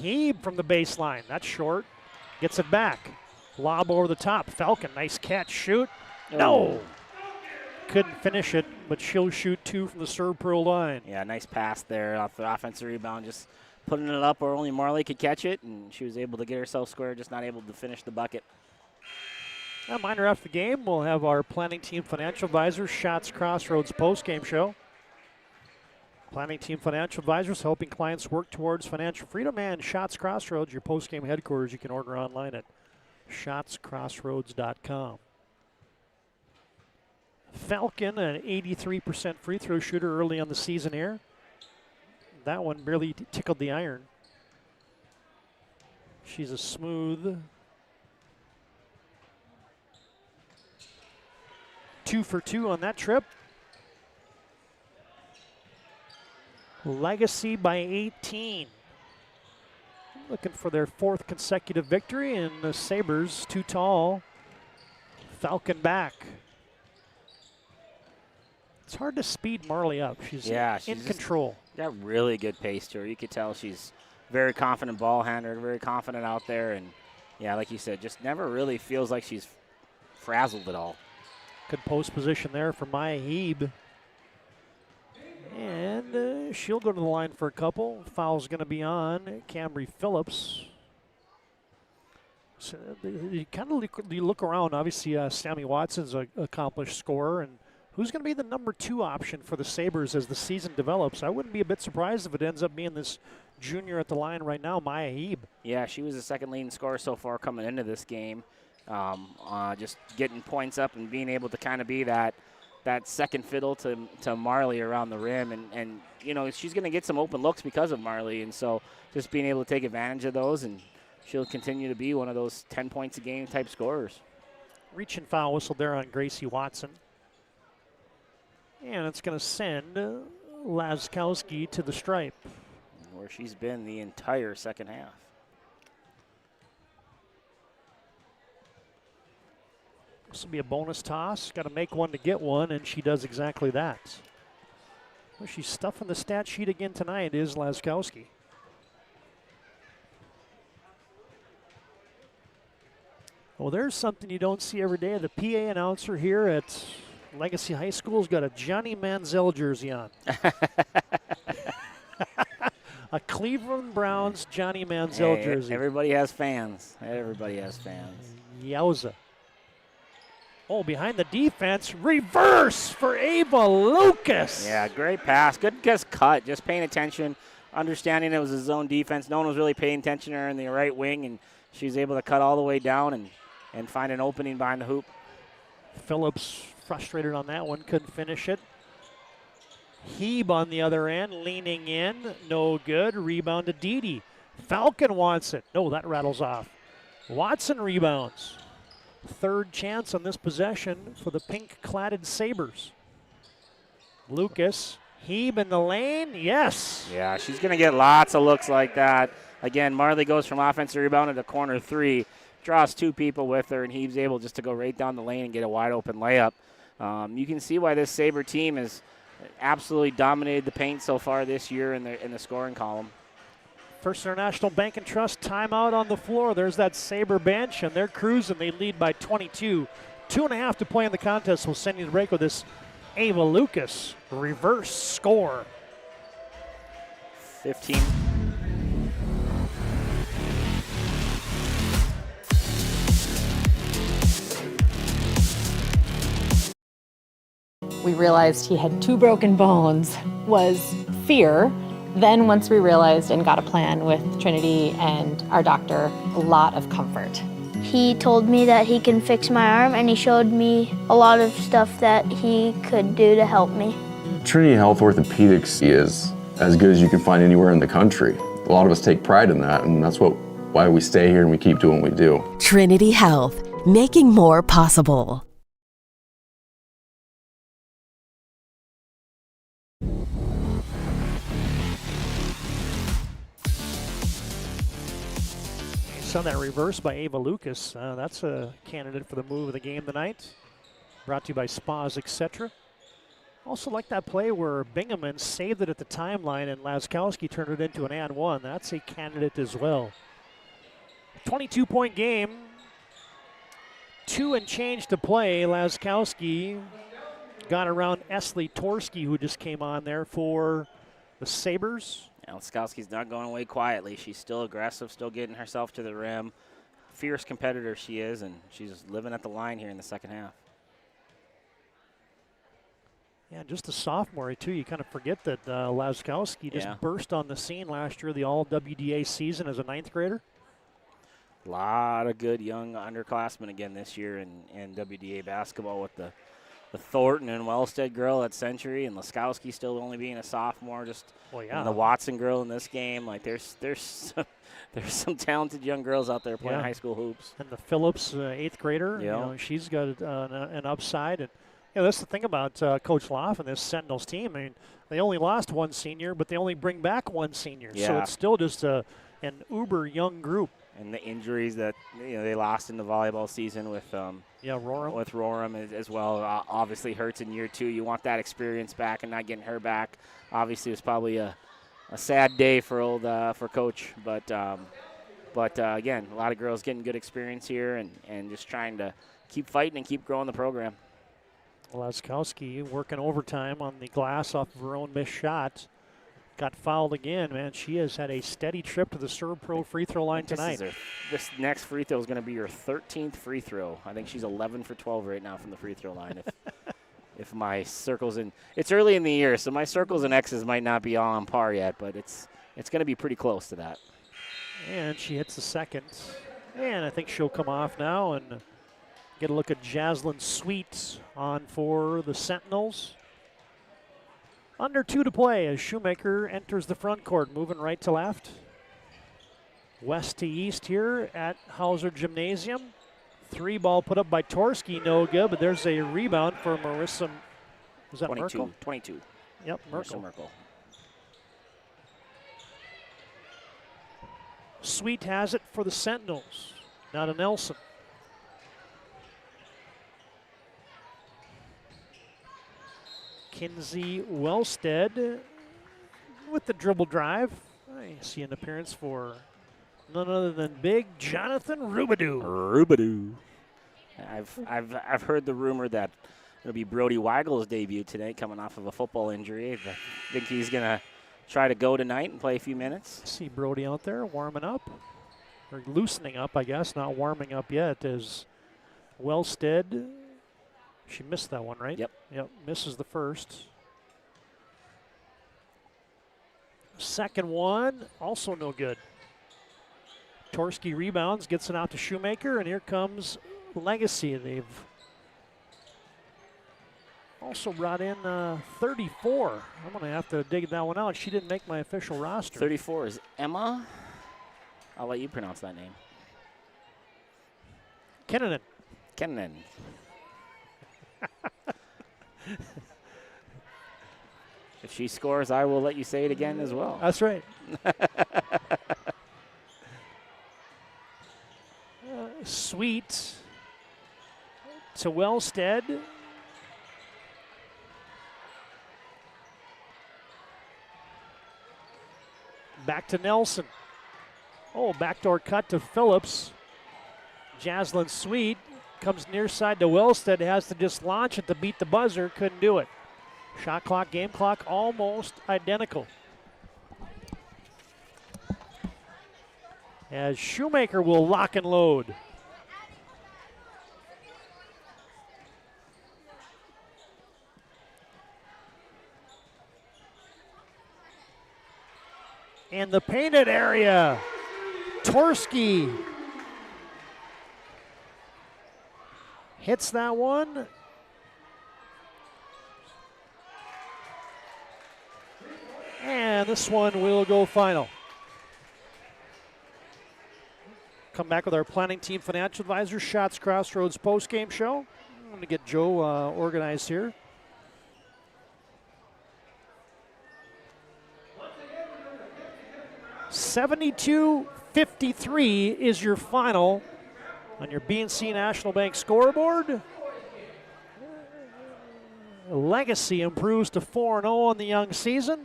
Hebe from the baseline. That's short. Gets it back. Lob over the top. Falcon, nice catch. Shoot. No. Couldn't finish it, but she'll shoot 2 from the serve pro line. Yeah, nice pass there off the offensive rebound. Just putting it up where only Marley could catch it, and she was able to get herself square, just not able to finish the bucket. A minor after the game, we'll have our planning team financial advisor, Shots Crossroads postgame show. Planning team financial advisors helping clients work towards financial freedom, and Shots Crossroads, your postgame headquarters. You can order online at shotscrossroads.com. Falcon, an 83% free throw shooter early on the season here. That one barely tickled the iron. She's a smooth 2 for 2 on that trip. Legacy by 18. Looking for their 4th consecutive victory, and the Sabres too tall. Falcon back. It's hard to speed Marley up. She's in control. Got really good pace to her. You could tell she's very confident ball handler, very confident out there, and yeah, like you said, just never really feels like she's frazzled at all. Good post position there for Maya Hebe. And and she'll go to the line for a couple. Foul's going to be on Camry Phillips. So you kind of look around. Obviously, Sammy Watson's an accomplished scorer, and who's going to be the number 2 option for the Sabres as the season develops? I wouldn't be a bit surprised if it ends up being this junior at the line right now, Maya Heeb. Yeah, she was the second leading scorer so far coming into this game. Just getting points up and being able to kind of be that second fiddle to Marley around the rim. And you know, she's going to get some open looks because of Marley. And so just being able to take advantage of those, and she'll continue to be one of those 10 points a game type scorers. Reach and foul whistle there on Gracie Watson. And it's going to send Laskowski to the stripe, where she's been the entire second half. This will be a bonus toss. Got to make one to get one, and she does exactly that. Well, she's stuffing the stat sheet again tonight, is Laskowski. Well, there's something you don't see every day. The PA announcer here at Legacy High School's got a Johnny Manziel jersey on. A Cleveland Browns Johnny Manziel jersey. Everybody has fans. Everybody has fans. Yowza. Oh, behind the defense, reverse for Ava Lucas. Yeah, great pass. Good cut. Just paying attention, understanding it was a zone defense. No one was really paying attention to her in the right wing, and she was able to cut all the way down and find an opening behind the hoop. Phillips frustrated on that one, couldn't finish it. Heeb on the other end, leaning in, no good. Rebound to Dede. Falcon wants it. No, that rattles off. Watson rebounds. Third chance on this possession for the pink-cladded Sabres. Lucas, Heeb in the lane, yes. Yeah, she's going to get lots of looks like that. Again, Marley goes from offensive rebound to the corner 3, draws 2 people with her, and Heeb's able just to go right down the lane and get a wide-open layup. You can see why this Sabre team has absolutely dominated the paint so far this year in the scoring column. First International Bank and Trust timeout on the floor. There's that Sabre bench, and they're cruising. They lead by 22. 2.5 to play in the contest. We'll send you to break with this Ava Lucas reverse score. 15. We realized he had 2 broken bones, was fear. Then once we realized and got a plan with Trinity and our doctor, a lot of comfort. He told me that he can fix my arm, and he showed me a lot of stuff that he could do to help me. Trinity Health Orthopedics is as good as you can find anywhere in the country. A lot of us take pride in that, and that's why we stay here and we keep doing what we do. Trinity Health, making more possible. Saw that reverse by Ava Lucas. That's a candidate for the move of the game tonight. Brought to you by Spas, etc. Also like that play where Bingaman saved it at the timeline and Laskowski turned it into an and one. That's a candidate as well. 22-point game. 2 and change to play. Laskowski got around Esley Torski, who just came on there for the Sabres. Laskowski's not going away quietly. She's still aggressive, still getting herself to the rim. Fierce competitor she is, and she's living at the line here in the second half. Yeah, just a sophomore, too. You kind of forget that Laskowski just burst on the scene last year, the all-WDA season as a 9th grader. A lot of good young underclassmen again this year in WDA basketball with the Thornton and Wellstead girl at Century, and Laskowski still only being a sophomore. And the Watson girl in this game. Like there's some talented young girls out there playing high school hoops. And the Phillips 8th grader, you know, she's got an upside. And that's the thing about Coach Loff and this Sentinels team. I mean, they only lost 1 senior, but they only bring back 1 senior. Yeah. So it's still just an uber young group. And the injuries that they lost in the volleyball season with Roram. With Roram as well obviously hurts in year 2. You want that experience back, and not getting her back obviously was probably a sad day for Coach. But again, a lot of girls getting good experience here and just trying to keep fighting and keep growing the program. Laskowski working overtime on the glass off of her own missed shot. got fouled again, man. She has had a steady trip to the Serve Pro free throw line tonight. This next free throw is going to be her 13th free throw. I think she's 11 for 12 right now from the free throw line. If my circles it's early in the year, so my circles and X's might not be all on par yet, but it's going to be pretty close to that. And she hits the second. And I think she'll come off now and get a look at Jaslyn Sweet on for the Sentinels. Under 2 to play as Shoemaker enters the front court, moving right to left. West to east here at Hauser Gymnasium. 3 ball put up by Torski, no good, but there's a rebound for Marissa. Was that 22, Merkel? 22. Yep, Merkel. Merkel. Sweet has it for the Sentinels. Now to Nelson. Kinsey Wellstead with the dribble drive. I see an appearance for none other than big Jonathan Rubadou. I've heard the rumor that it'll be Brody Weigel's debut tonight, coming off of a football injury. I think he's gonna try to go tonight and play a few minutes. See Brody out there warming up, or loosening up, I guess, not warming up yet. As Wellstead, she missed that one, right? Yep. Misses the first. Second one, also no good. Torski rebounds, gets it out to Shoemaker, and here comes Legacy. They've also brought in 34. I'm going to have to dig that one out. She didn't make my official roster. 34 is Emma. I'll let you pronounce that name. Kennanen. If she scores, I will let you say it again as well. That's right. Sweet to Wellstead. Back to Nelson. Oh, backdoor cut to Phillips. Jaslyn Sweet comes near side to Wellstead, has to just launch it to beat the buzzer, couldn't do it. Shot clock, game clock, almost identical. As Shoemaker will lock and load. And the painted area, Torski hits that one. And this one will go final. Come back with our planning team financial advisor, Shots Crossroads post-game show. I'm going to get Joe organized here. $72-53 is your final on your BNC National Bank scoreboard. Legacy improves to 4-0 on the young season.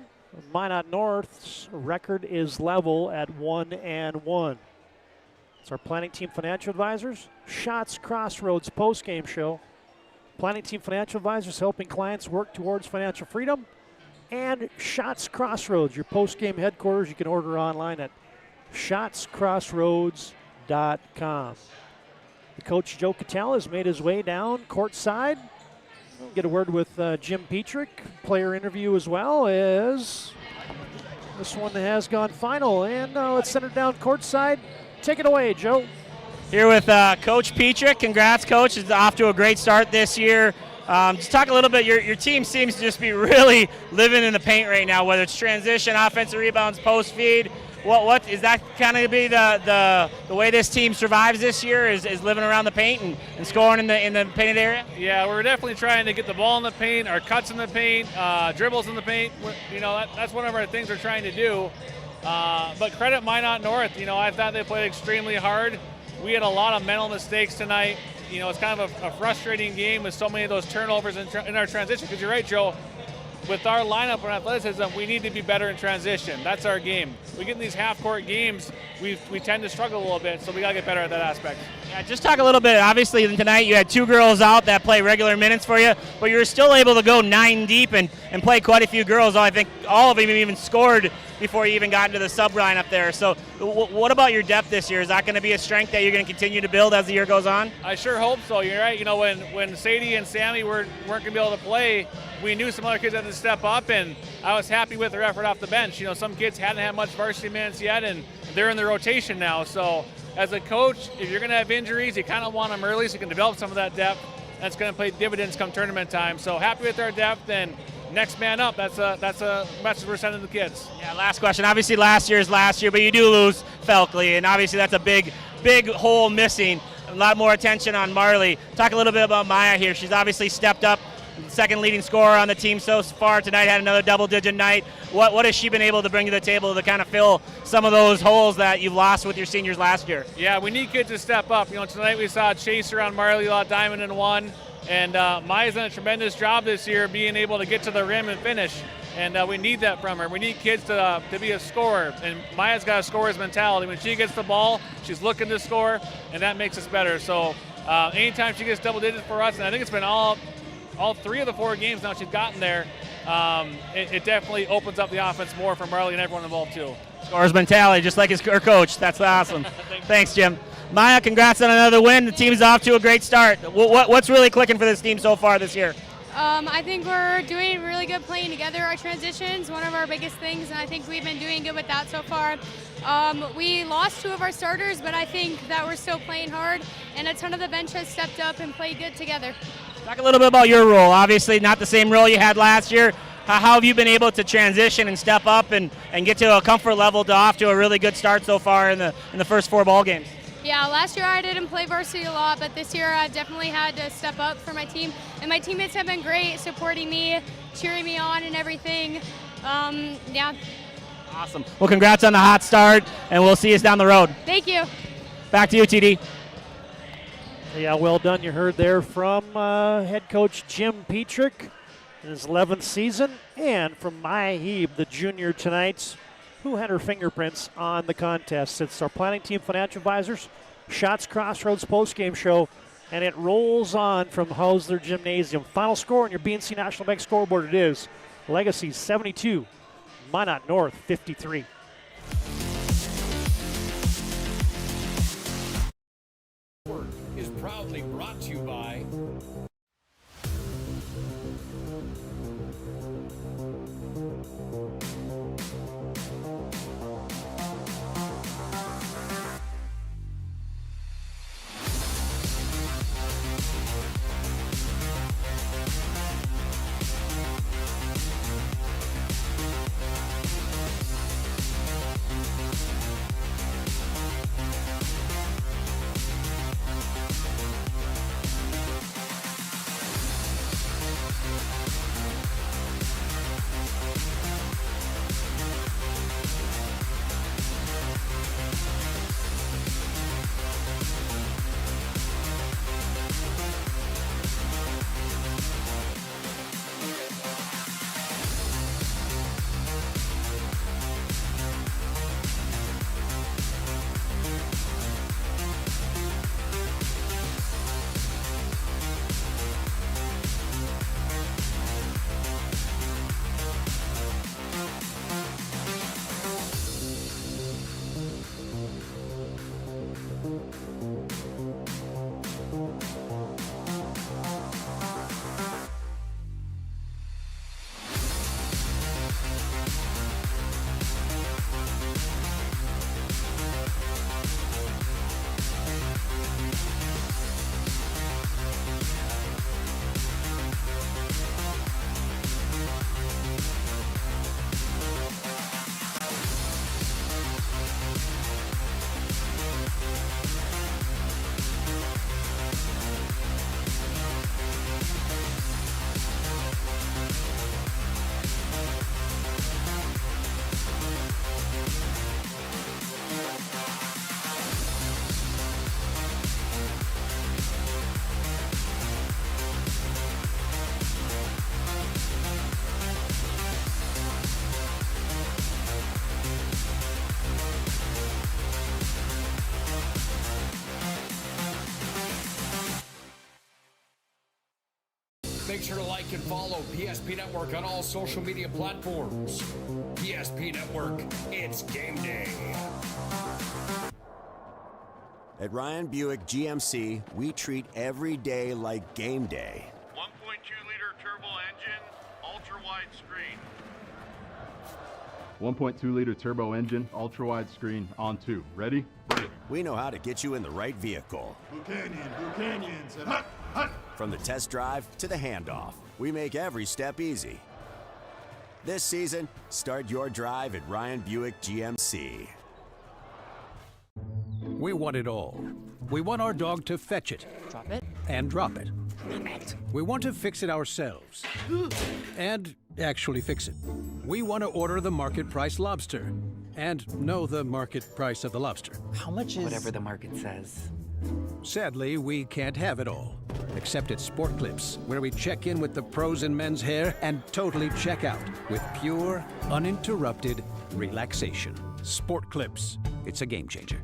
Minot North's record is level at 1-1. It's our planning team financial advisors. Shots Crossroads post-game show. Planning team financial advisors helping clients work towards financial freedom. And Shots Crossroads, your post-game headquarters. You can order online at shotscrossroads.com. The coach, Joe Cattell, has made his way down courtside. We'll get a word with Jim Petrick. Player interview as well as this one has gone final. And let's send it down courtside. Take it away, Joe. Here with Coach Petrick. Congrats, Coach. It's off to a great start this year. Just talk a little bit. Your team seems to just be really living in the paint right now, whether it's transition, offensive rebounds, post feed. What is that kind of be the way this team survives this year is living around the paint and scoring in the painted area? Yeah, we're definitely trying to get the ball in the paint, our cuts in the paint, dribbles in the paint. That's one of our things we're trying to do. But credit Minot North. I thought they played extremely hard. We had a lot of mental mistakes tonight. It's kind of a frustrating game with so many of those turnovers in our transition. Because you're right, Joe. with our lineup and athleticism, we need to be better in transition. That's our game. We get in these half-court games, we tend to struggle a little bit, so we got to get better at that aspect. Yeah, just talk a little bit. Obviously, tonight you had 2 girls out that play regular minutes for you, but you were still able to go 9 deep and play quite a few girls. I think all of them even scored before you even got into the sub line up there. So what about your depth this year? Is that going to be a strength that you're going to continue to build as the year goes on? I sure hope so. You're right. You know, when Sadie and Sammy weren't going to be able to play, we knew some other kids had to step up, and I was happy with their effort off the bench. You know, some kids hadn't had much varsity minutes yet, and they're in the rotation now. So as a coach, if you're going to have injuries, you kind of want them early so you can develop some of that depth. That's going to pay dividends come tournament time. So happy with our depth, and next man up. That's a message we're sending to the kids. Yeah, last question. Obviously last year is last year, but you do lose Felkley, and obviously that's a big hole missing. A lot more attention on Marley. Talk a little bit about Maya here. She's obviously stepped up, second leading scorer on the team so far tonight, had another double-digit night. What has she been able to bring to the table to kind of fill some of those holes that you've lost with your seniors last year? Yeah, we need kids to step up. You know, tonight we saw a chaser on Marley, a lot of diamond in one. And Maya's done a tremendous job this year being able to get to the rim and finish. And we need that from her. We need kids to be a scorer. And Maya's got a scorer's mentality. When she gets the ball, she's looking to score, and that makes us better. So anytime she gets double digits for us, and I think it's been all 3 of the 4 games now she's gotten there, it definitely opens up the offense more for Marley and everyone involved too. Scorer's mentality, just like her coach. That's awesome. Thanks, Jim. Maya, congrats on another win. The team's off to a great start. What's really clicking for this team so far this year? I think we're doing really good playing together. Our transition's one of our biggest things, and I think we've been doing good with that so far. We lost 2 of our starters, but I think that we're still playing hard, and a ton of the bench has stepped up and played good together. Talk a little bit about your role. Obviously not the same role you had last year. How have you been able to transition and step up and get to a comfort level off to a really good start so far in the first 4 ball games? Yeah, last year I didn't play varsity a lot, but this year I definitely had to step up for my team. And my teammates have been great, supporting me, cheering me on and everything. Yeah. Awesome. Well, congrats on the hot start, and we'll see you down the road. Thank you. Back to you, TD. Yeah, well done. You heard there from head coach Jim Petrick in his 11th season, and from Maya Heeb, the junior tonight, who had her fingerprints on the contest. It's our planning team financial advisors, Shots Crossroads postgame show, and it rolls on from Hausler Gymnasium. Final score on your BNC National Bank scoreboard, it is Legacy 72, Minot North 53. Is proudly brought to you by make sure to like and follow PSP Network on all social media platforms. PSP Network, it's game day. At Ryan Buick GMC, we treat every day like game day. 1.2-liter turbo engine, ultra-wide screen. 1.2-liter turbo engine, ultra-wide screen, on 2. Ready? Ready. We know how to get you in the right vehicle. Canyons, and hut, hut. From the test drive to the handoff, we make every step easy. This season, start your drive at Ryan Buick GMC. We want it all. We want our dog to fetch it. Drop it. And drop it. Damn it. We want to fix it ourselves. And actually fix it. We want to order the market price lobster. And know the market price of the lobster. How much is... Whatever the market says. Sadly, we can't have it all. Except at Sport Clips, where we check in with the pros in men's hair and totally check out with pure, uninterrupted relaxation. Sport Clips. It's a game changer.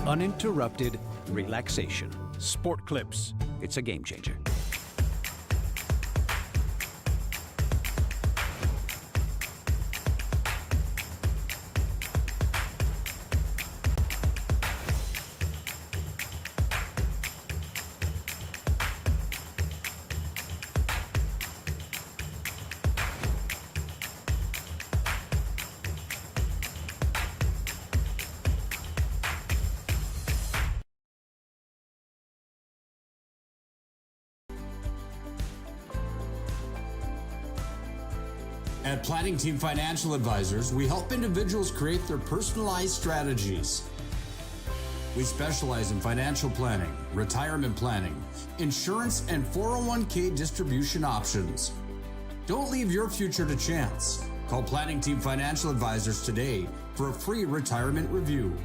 Uninterrupted relaxation. Sport Clips. It's a game changer. At Planning Team Financial Advisors, we help individuals create their personalized strategies. We specialize in financial planning, retirement planning, insurance, and 401k distribution options. Don't leave your future to chance. Call Planning Team Financial Advisors today for a free retirement review.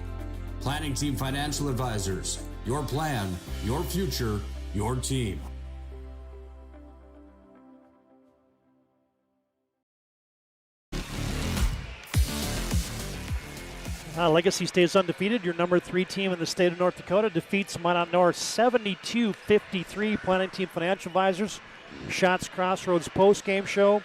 Planning Team Financial Advisors, your plan, your future, your team. Legacy stays undefeated. Your number 3 team in the state of North Dakota defeats Minot North 72-53. Planning Team Financial Advisors, Shots Crossroads post-game show.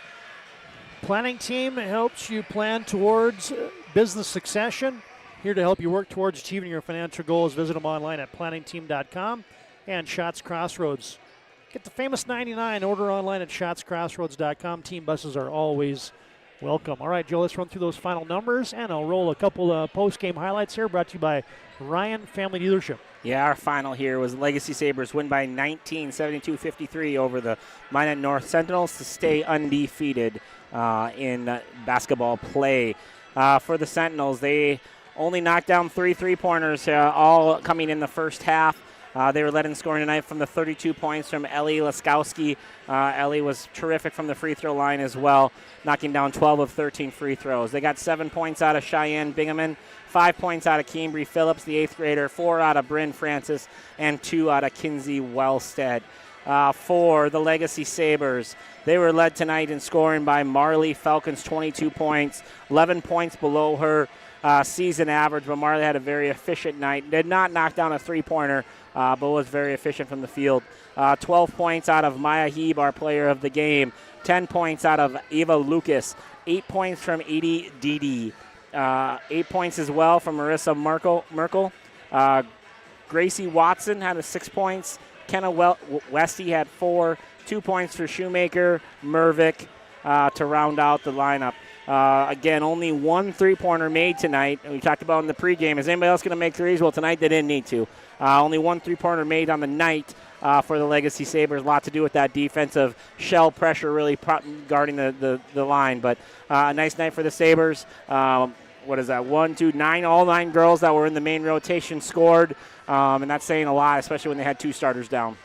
Planning Team helps you plan towards business succession. Here to help you work towards achieving your financial goals. Visit them online at planningteam.com and Shots Crossroads. Get the famous 99. Order online at shotscrossroads.com. Team buses are always welcome. All right, Joe, let's run through those final numbers, and I'll roll a couple of post-game highlights here brought to you by Ryan Family Dealership. Yeah, our final here was Legacy Sabres win by 19, 72-53 over the Minot North Sentinels to stay undefeated in basketball play. For the Sentinels, they only knocked down 3 3-pointers, all coming in the first half. They were led in scoring tonight from the 32 points from Ellie Laskowski. Ellie was terrific from the free throw line as well, knocking down 12 of 13 free throws. They got 7 points out of Cheyenne Bingaman, 5 points out of Cambry Phillips, the 8th grader, 4 out of Bryn Francis, and 2 out of Kinsey Wellstead. For the Legacy Sabres, they were led tonight in scoring by Marley Falcons, 22 points, 11 points below her season average, but Marley had a very efficient night. Did not knock down a 3-pointer, but was very efficient from the field. 12 points out of Maya Heeb, our player of the game. 10 points out of Eva Lucas. 8 points from Edie Dede. 8 points as well from Marissa Merkel. Gracie Watson had 6 points. Kenna Westy had 4. 2 points for Shoemaker, Mervick to round out the lineup. Again, only 1 3-pointer made tonight. And we talked about in the pregame. Is anybody else going to make threes? Well, tonight they didn't need to. Only 1 3-pointer made on the night for the Legacy Sabres. A lot to do with that defensive shell pressure really guarding the line. But a nice night for the Sabres. what is that? 9 girls that were in the main rotation scored, and that's saying a lot, especially when they had 2 starters down.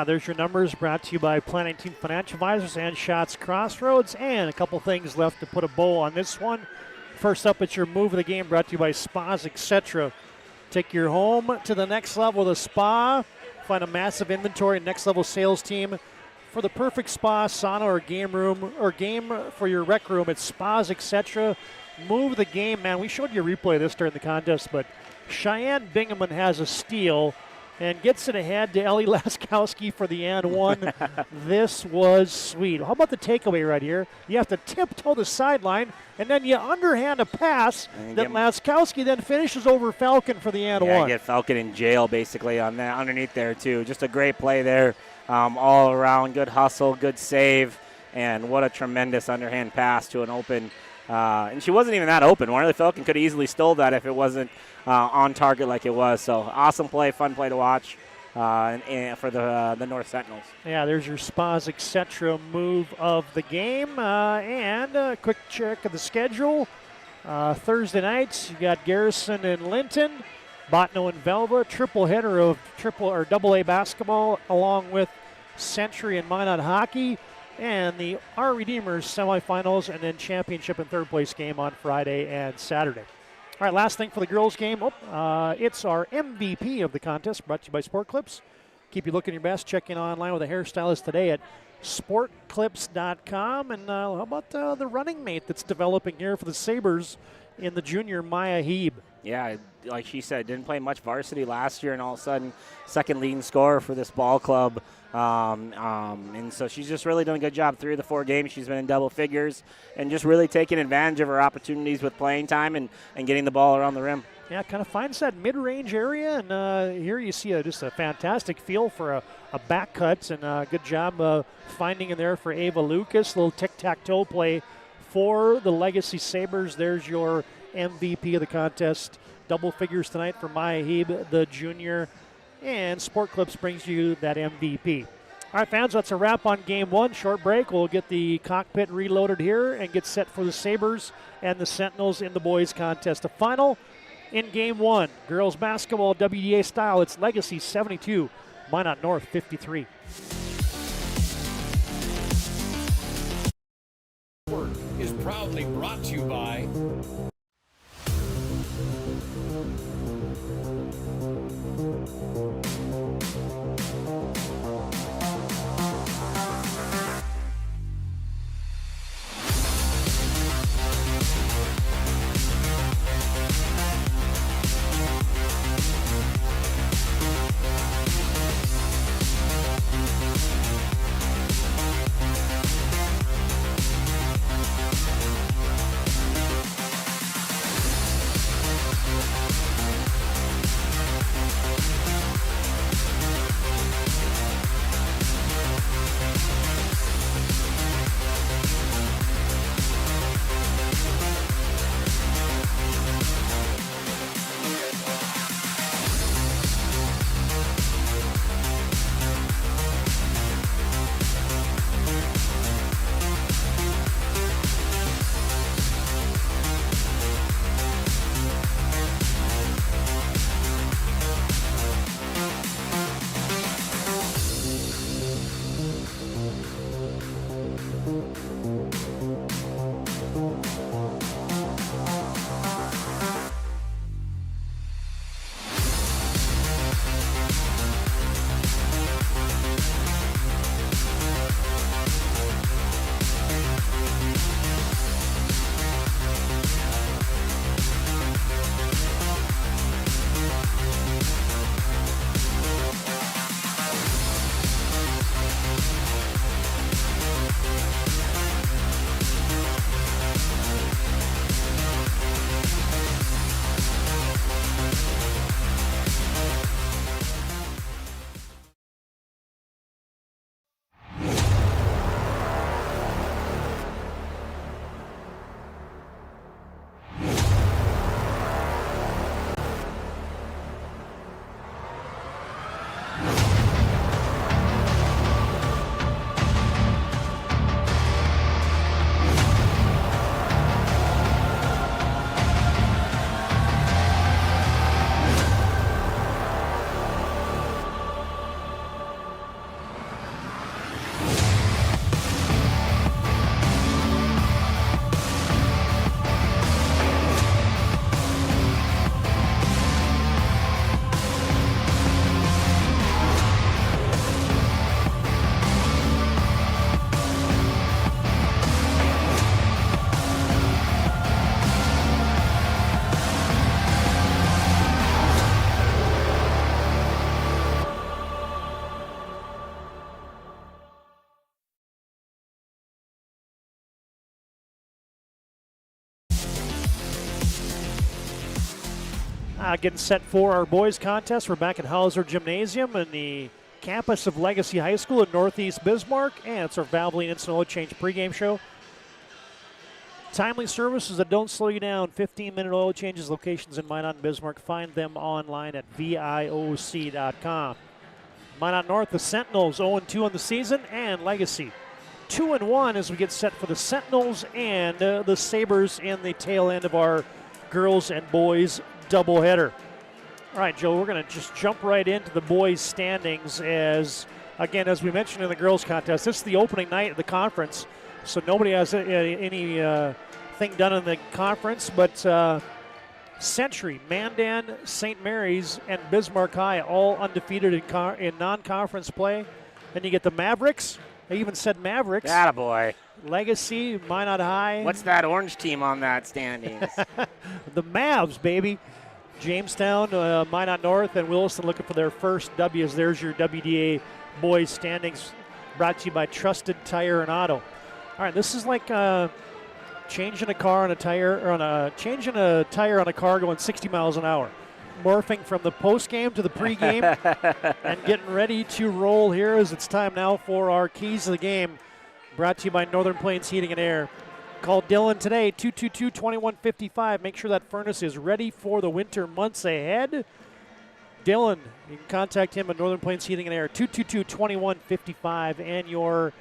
There's your numbers brought to you by Planning Team Financial Advisors and Shots Crossroads, and a couple things left to put a bow on this one. First up, it's your move of the game brought to you by Spas, etc. Take your home to the next level with a spa. Find a massive inventory, next level sales team for the perfect spa, sauna, or game room, or game for your rec room. It's Spas, etc. Move the game, man. We showed you a replay of this during the contest, but Cheyenne Bingaman has a steal and gets it ahead to Ellie Laskowski for the and one. This was sweet. How about the takeaway right here? You have to tiptoe the sideline, and then you underhand a pass that Laskowski then finishes over Falcon for the and one. Get Falcon in jail basically on that underneath there too. Just a great play there, all around. Good hustle, good save, and what a tremendous underhand pass to an open. And she wasn't even that open. Marley Falcon could have easily stole that if it wasn't on target like it was. So awesome play, fun play to watch and for the North Sentinels. Yeah, there's your Spas, etc. move of the game. And a quick check of the schedule. Thursday nights, you got Garrison and Linton, Botno and Velva, triple header of double A basketball along with Century and Minot hockey. And the Our Redeemers semifinals and then championship and third place game on Friday and Saturday. All right, last thing for the girls game. It's our MVP of the contest brought to you by Sport Clips. Keep you looking your best. Check in online with a hairstylist today at sportclips.com. And how about the running mate that's developing here for the Sabres in the junior, Maya Heeb? Yeah, like she said, didn't play much varsity last year, and all of a sudden, second leading scorer for this ball club. And so she's just really done a good job. 3 of the 4 games she's been in double figures and just really taking advantage of her opportunities with playing time and getting the ball around the rim. Yeah, kind of finds that mid-range area, and here you see just a fantastic feel for a back cut, and a good job finding in there for Ava Lucas. A little tic-tac-toe play for the Legacy Sabres. There's your MVP of the contest. Double figures tonight for Maya Heeb, the junior. And Sport Clips brings you that MVP. All right, fans, that's a wrap on Game 1. Short break. We'll get the cockpit reloaded here and get set for the Sabres and the Sentinels in the boys' contest. A final in Game 1. Girls basketball, WDA style. It's Legacy 72, Minot North 53. Is proudly brought to you by Getting set for our boys contest. We're back at Hauser Gymnasium in the campus of Legacy High School in Northeast Bismarck, and it's our Valvoline Instant Oil Change pregame show. Timely services that don't slow you down. 15-minute oil changes, locations in Minot and Bismarck. Find them online at VIOC.com. Minot North, the Sentinels 0-2 on the season, and Legacy 2-1 as we get set for the Sentinels and the Sabres in the tail end of our girls and boys doubleheader. All right, Joe, we're going to just jump right into the boys' standings as, again, as we mentioned in the girls' contest, this is the opening night of the conference, so nobody has anything done in the conference, but Century, Mandan, St. Mary's, and Bismarck High all undefeated in non-conference play. Then you get the Mavericks. I even said Mavericks. Attaboy. Legacy, Minot High. What's that orange team on that standings? The Mavs, baby. Jamestown, Minot North, and Williston looking for their first W's. There's your WDA boys standings brought to you by Trusted Tire and Auto. All right, this is like changing a car on a tire, or changing a tire on a car going 60 miles an hour. Morphing from the postgame to the pregame and getting ready to roll here as it's time now for our keys of the game, brought to you by Northern Plains Heating and Air. Call Dylan today, 222-2155. Make sure that furnace is ready for the winter months ahead. Dylan, you can contact him at Northern Plains Heating and Air, 222-2155. And your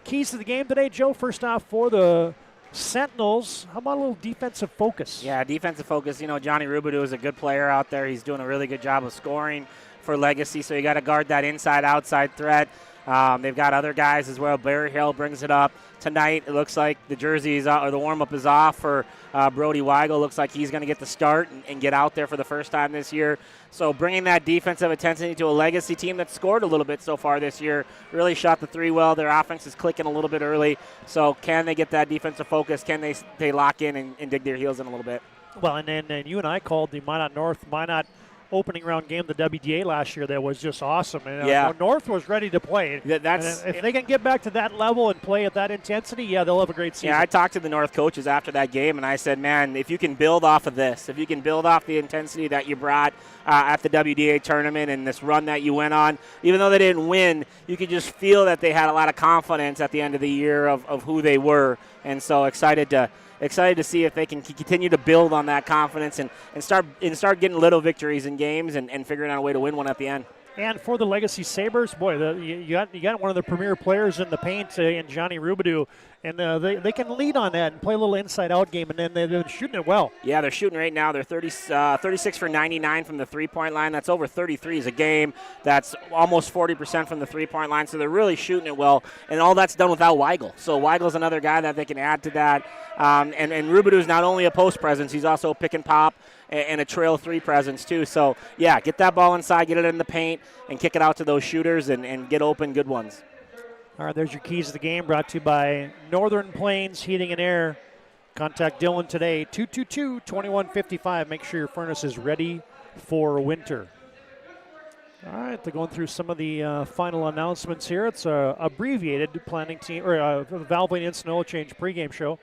keys to the game today, Joe, first off for the Sentinels, how about a little defensive focus? Yeah, defensive focus. You know, Johnny Rubidoux is a good player out there. He's doing a really good job of scoring for Legacy, so you got to guard that inside-outside threat. They've got other guys as well. Barry Hill brings it up tonight. It looks like the jersey is or the warm-up is off for Brody Weigel. Looks like he's going to get the start and get out there for the first time this year. So bringing that defensive intensity to a Legacy team that scored a little bit so far this year, really shot the three well. Their offense is clicking a little bit early. So can they get that defensive focus? Can they lock in and dig their heels in a little bit? Well, and then you and I called the Minot North, Minot opening round game, the WDA last year, that was just awesome. And, yeah. North was ready to play. If they can get back to that level and play at that intensity, yeah, they'll have a great season. Yeah, I talked to the North coaches after that game, and I said, man, if you can build off of this, if you can build off the intensity that you brought at the WDA tournament and this run that you went on, even though they didn't win, you could just feel that they had a lot of confidence at the end of the year of who they were. And so excited to see if they can continue to build on that confidence and start getting little victories in games and figuring out a way to win one at the end. And for the Legacy Sabres, boy, you got one of the premier players in the paint in Johnny Rubidoux, and they can lead on that and play a little inside-out game, and then they're shooting it well. Yeah, they're shooting right now. They're 36 for 99 from the three-point line. That's over 33s a game. That's almost 40% from the three-point line, so they're really shooting it well, and all that's done without Weigel. So Weigel's another guy that they can add to that. And Rubidoux is not only a post presence, he's also a pick and pop and a trail three presence too. So, yeah, get that ball inside, get it in the paint, and kick it out to those shooters and get open good ones. All right, there's your keys to the game, brought to you by Northern Plains Heating and Air. Contact Dylan today, 222-2155. Make sure your furnace is ready for winter. All right, they're going through some of the final announcements here. It's a abbreviated planning team, or Valvoline Instant Oil Change pregame show.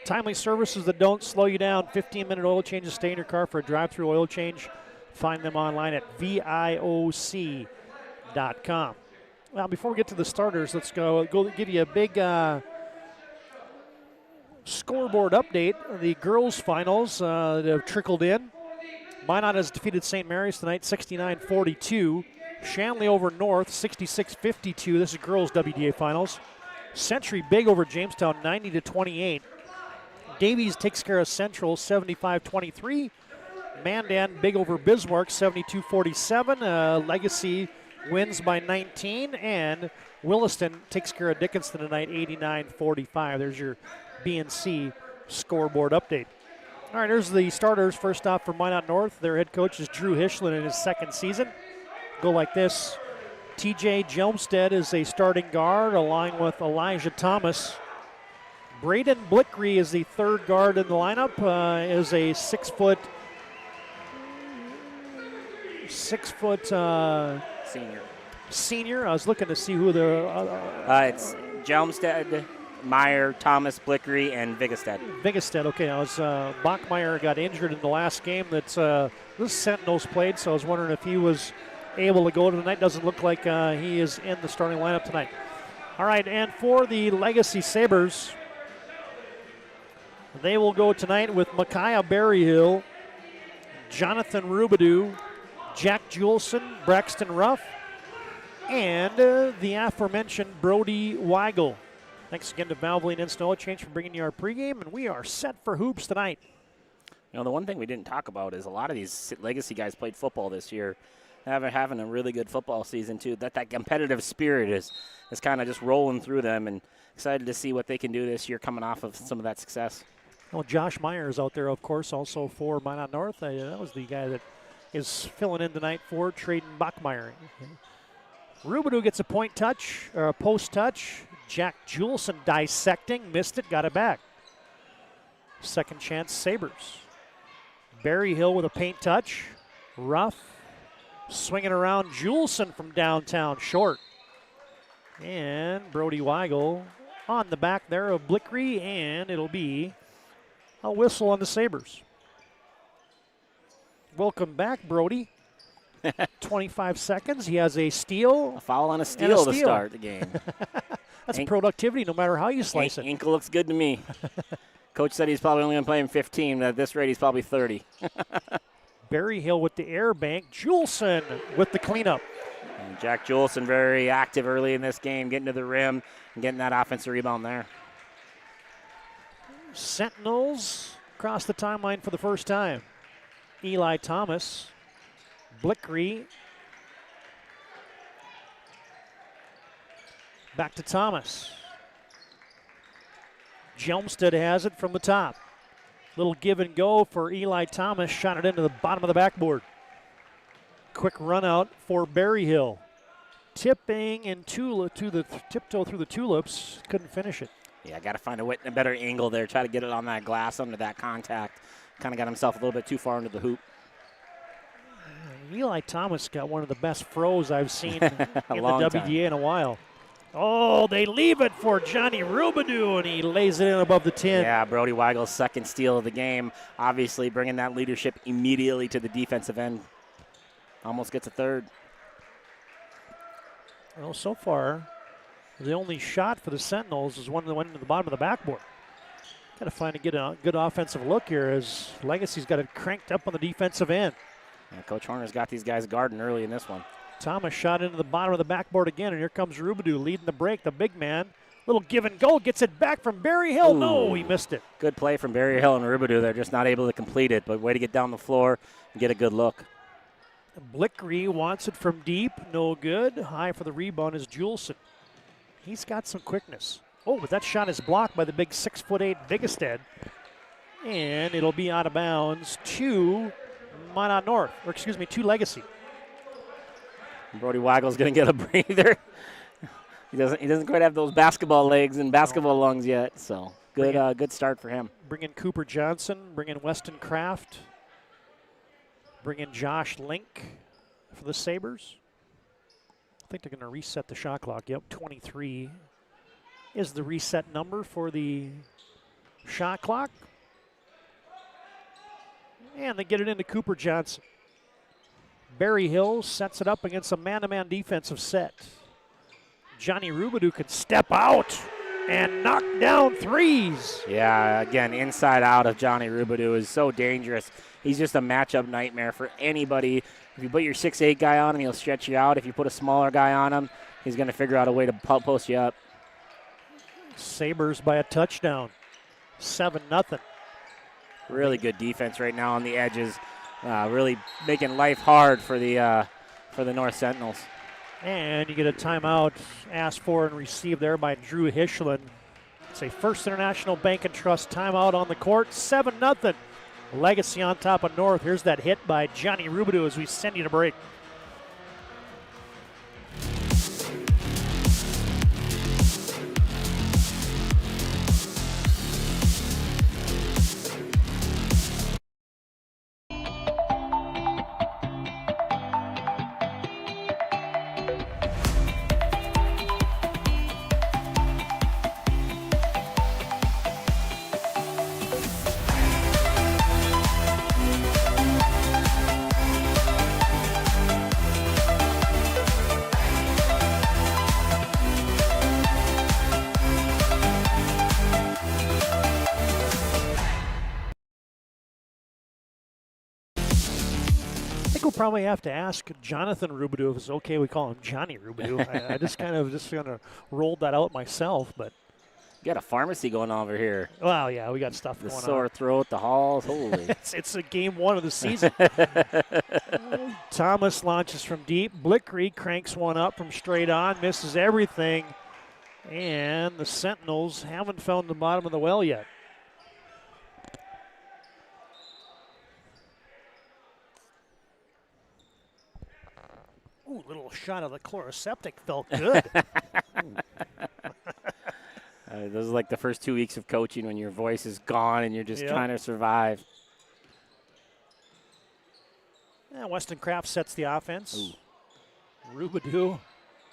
Timely services that don't slow you down. 15-minute oil changes. Stay in your car for a drive-through oil change. Find them online at VIOC.com. Now, before we get to the starters, let's go give you a big scoreboard update. The girls' finals that have trickled in. Minot has defeated St. Mary's tonight, 69-42. Shanley over North, 66-52. This is girls' WDA finals. Century big over Jamestown, 90-28. Davies takes care of Central, 75-23. Mandan big over Bismarck, 72-47. Legacy wins by 19. And Williston takes care of Dickinson tonight, 89-45. There's your B&C scoreboard update. All right, here's the starters. First off for Minot North, their head coach is Drew Hischlin in his second season. Go like this. TJ Jelmstead is a starting guard, along with Elijah Thomas. Braden Blickery is the third guard in the lineup, is a 6 foot senior. Senior. I was looking to see who the it's Jelmstead, Meyer, Thomas, Blickery, and Vigestead. Vigestead, okay. Bachmeyer got injured in the last game that the Sentinels played, so I was wondering if he was able to go tonight. Doesn't look like he is in the starting lineup tonight. All right, and for the Legacy Sabres, they will go tonight with Micaiah Berryhill, Jonathan Rubidoux, Jack Juleson, Braxton Ruff, and the aforementioned Brody Weigel. Thanks again to Valvoline Instant Oil Change for bringing you our pregame, and we are set for hoops tonight. You know, the one thing we didn't talk about is a lot of these Legacy guys played football this year, having a really good football season too. That competitive spirit is kind of just rolling through them, and excited to see what they can do this year coming off of some of that success. Well, Josh Meyer is out there, of course, also for Minot North. That was the guy that is filling in tonight for Traden Bachmeyer. Rubidoux gets a point touch, or a post touch. Jack Juleson dissecting, missed it, got it back. Second chance, Sabres. Berryhill with a paint touch. Ruff swinging around Juleson from downtown, short. And Brody Weigel on the back there of Blickery, and it'll be a whistle on the Sabres. Welcome back, Brody. 25 seconds. He has a steal. A foul on a steal to start the game. That's productivity no matter how you slice it. Inkle looks good to me. Coach said he's probably only going to play him 15. At this rate, he's probably 30. Berryhill with the air bank. Juleson with the cleanup. And Jack Juleson very active early in this game, getting to the rim and getting that offensive rebound there. Sentinels cross the timeline for the first time. Eli Thomas, Blickery. Back to Thomas. Jelmstead has it from the top. Little give and go for Eli Thomas. Shot it into the bottom of the backboard. Quick run out for Berryhill. Tipping and tiptoe through the tulips. Couldn't finish it. Yeah, got to find a better angle there. Try to get it on that glass under that contact. Kind of got himself a little bit too far into the hoop. Eli Thomas got one of the best throws I've seen in the WDA time. in a while. Oh, they leave it for Johnny Rubidoux, and he lays it in above the 10. Yeah, Brody Weigel's second steal of the game. Obviously bringing that leadership immediately to the defensive end. Almost gets a third. Well, so far, the only shot for the Sentinels is one that went into the bottom of the backboard. Got to get a good offensive look here as Legacy's got it cranked up on the defensive end. Yeah, Coach Horner's got these guys guarding early in this one. Thomas shot into the bottom of the backboard again, and here comes Rubidoux leading the break, the big man. Little give and go, gets it back from Berryhill. No, he missed it. Good play from Berryhill and Rubidoux. They're just not able to complete it, but way to get down the floor and get a good look. Blickery wants it from deep, no good. High for the rebound is Juleson. He's got some quickness. Oh, but that shot is blocked by the big 6'8" Vigestead. And it'll be out of bounds to Minot North, to Legacy. Brody Weigel's going to get a breather. He doesn't quite have those basketball legs and basketball lungs yet, so good start for him. Bring in Cooper Johnson, bring in Weston Kraft, bring in Josh Link for the Sabres. I think they're going to reset the shot clock. Yep, 23 is the reset number for the shot clock. And they get it into Cooper Johnson. Berryhill sets it up against a man-to-man defensive set. Johnny Rubidoux could step out and knock down threes. Yeah, again, inside out of Johnny Rubidoux is so dangerous. He's just a matchup nightmare for anybody. If you put your 6'8" guy on him, he'll stretch you out. If you put a smaller guy on him, he's going to figure out a way to post you up. Sabres by a touchdown, 7-0. Really good defense right now on the edges. Really making life hard for the North Sentinels. And you get a timeout asked for and received there by Drew Hischlin. It's a First International Bank and Trust timeout on the court, 7-0. Legacy on top of North. Here's that hit by Johnny Rubidoux as we send you to break. probably have to ask Jonathan Rubidoux if it's okay we call him Johnny Rubidoux. I just kind of rolled that out myself, but. You got a pharmacy going on over here. Well, yeah, we got stuff the going on. The sore throat, the halls, holy. it's a game 1 of the season. Thomas launches from deep. Blickery cranks one up from straight on, misses everything. And the Sentinels haven't found the bottom of the well yet. Ooh, little shot of the chloroseptic felt good. Those are like the first 2 weeks of coaching when your voice is gone and you're just trying to survive. Yeah, Weston Kraft sets the offense. Rubidoux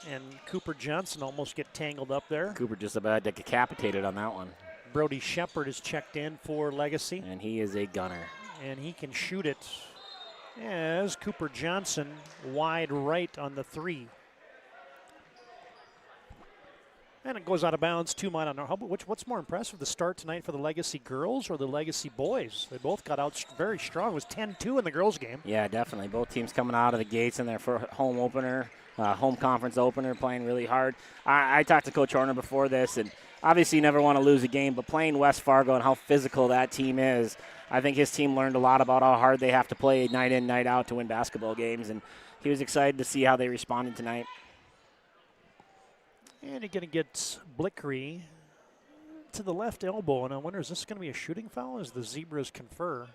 and Cooper Johnson almost get tangled up there. Cooper just about decapitated on that one. Brody Shepard is checked in for Legacy. And he is a gunner. And he can shoot it as Cooper Johnson wide right on the 3. And it goes out of bounds to Minot. What's more impressive, the start tonight for the Legacy girls or the Legacy boys? They both got out very strong. It was 10-2 in the girls' game. Yeah, definitely. Both teams coming out of the gates in their home opener, home conference opener, playing really hard. I talked to Coach Horner before this, and obviously you never want to lose a game, but playing West Fargo and how physical that team is, I think his team learned a lot about how hard they have to play night in, night out to win basketball games, and he was excited to see how they responded tonight. And you're going to get Blickery to the left elbow. And I wonder, is this going to be a shooting foul as the Zebras confer?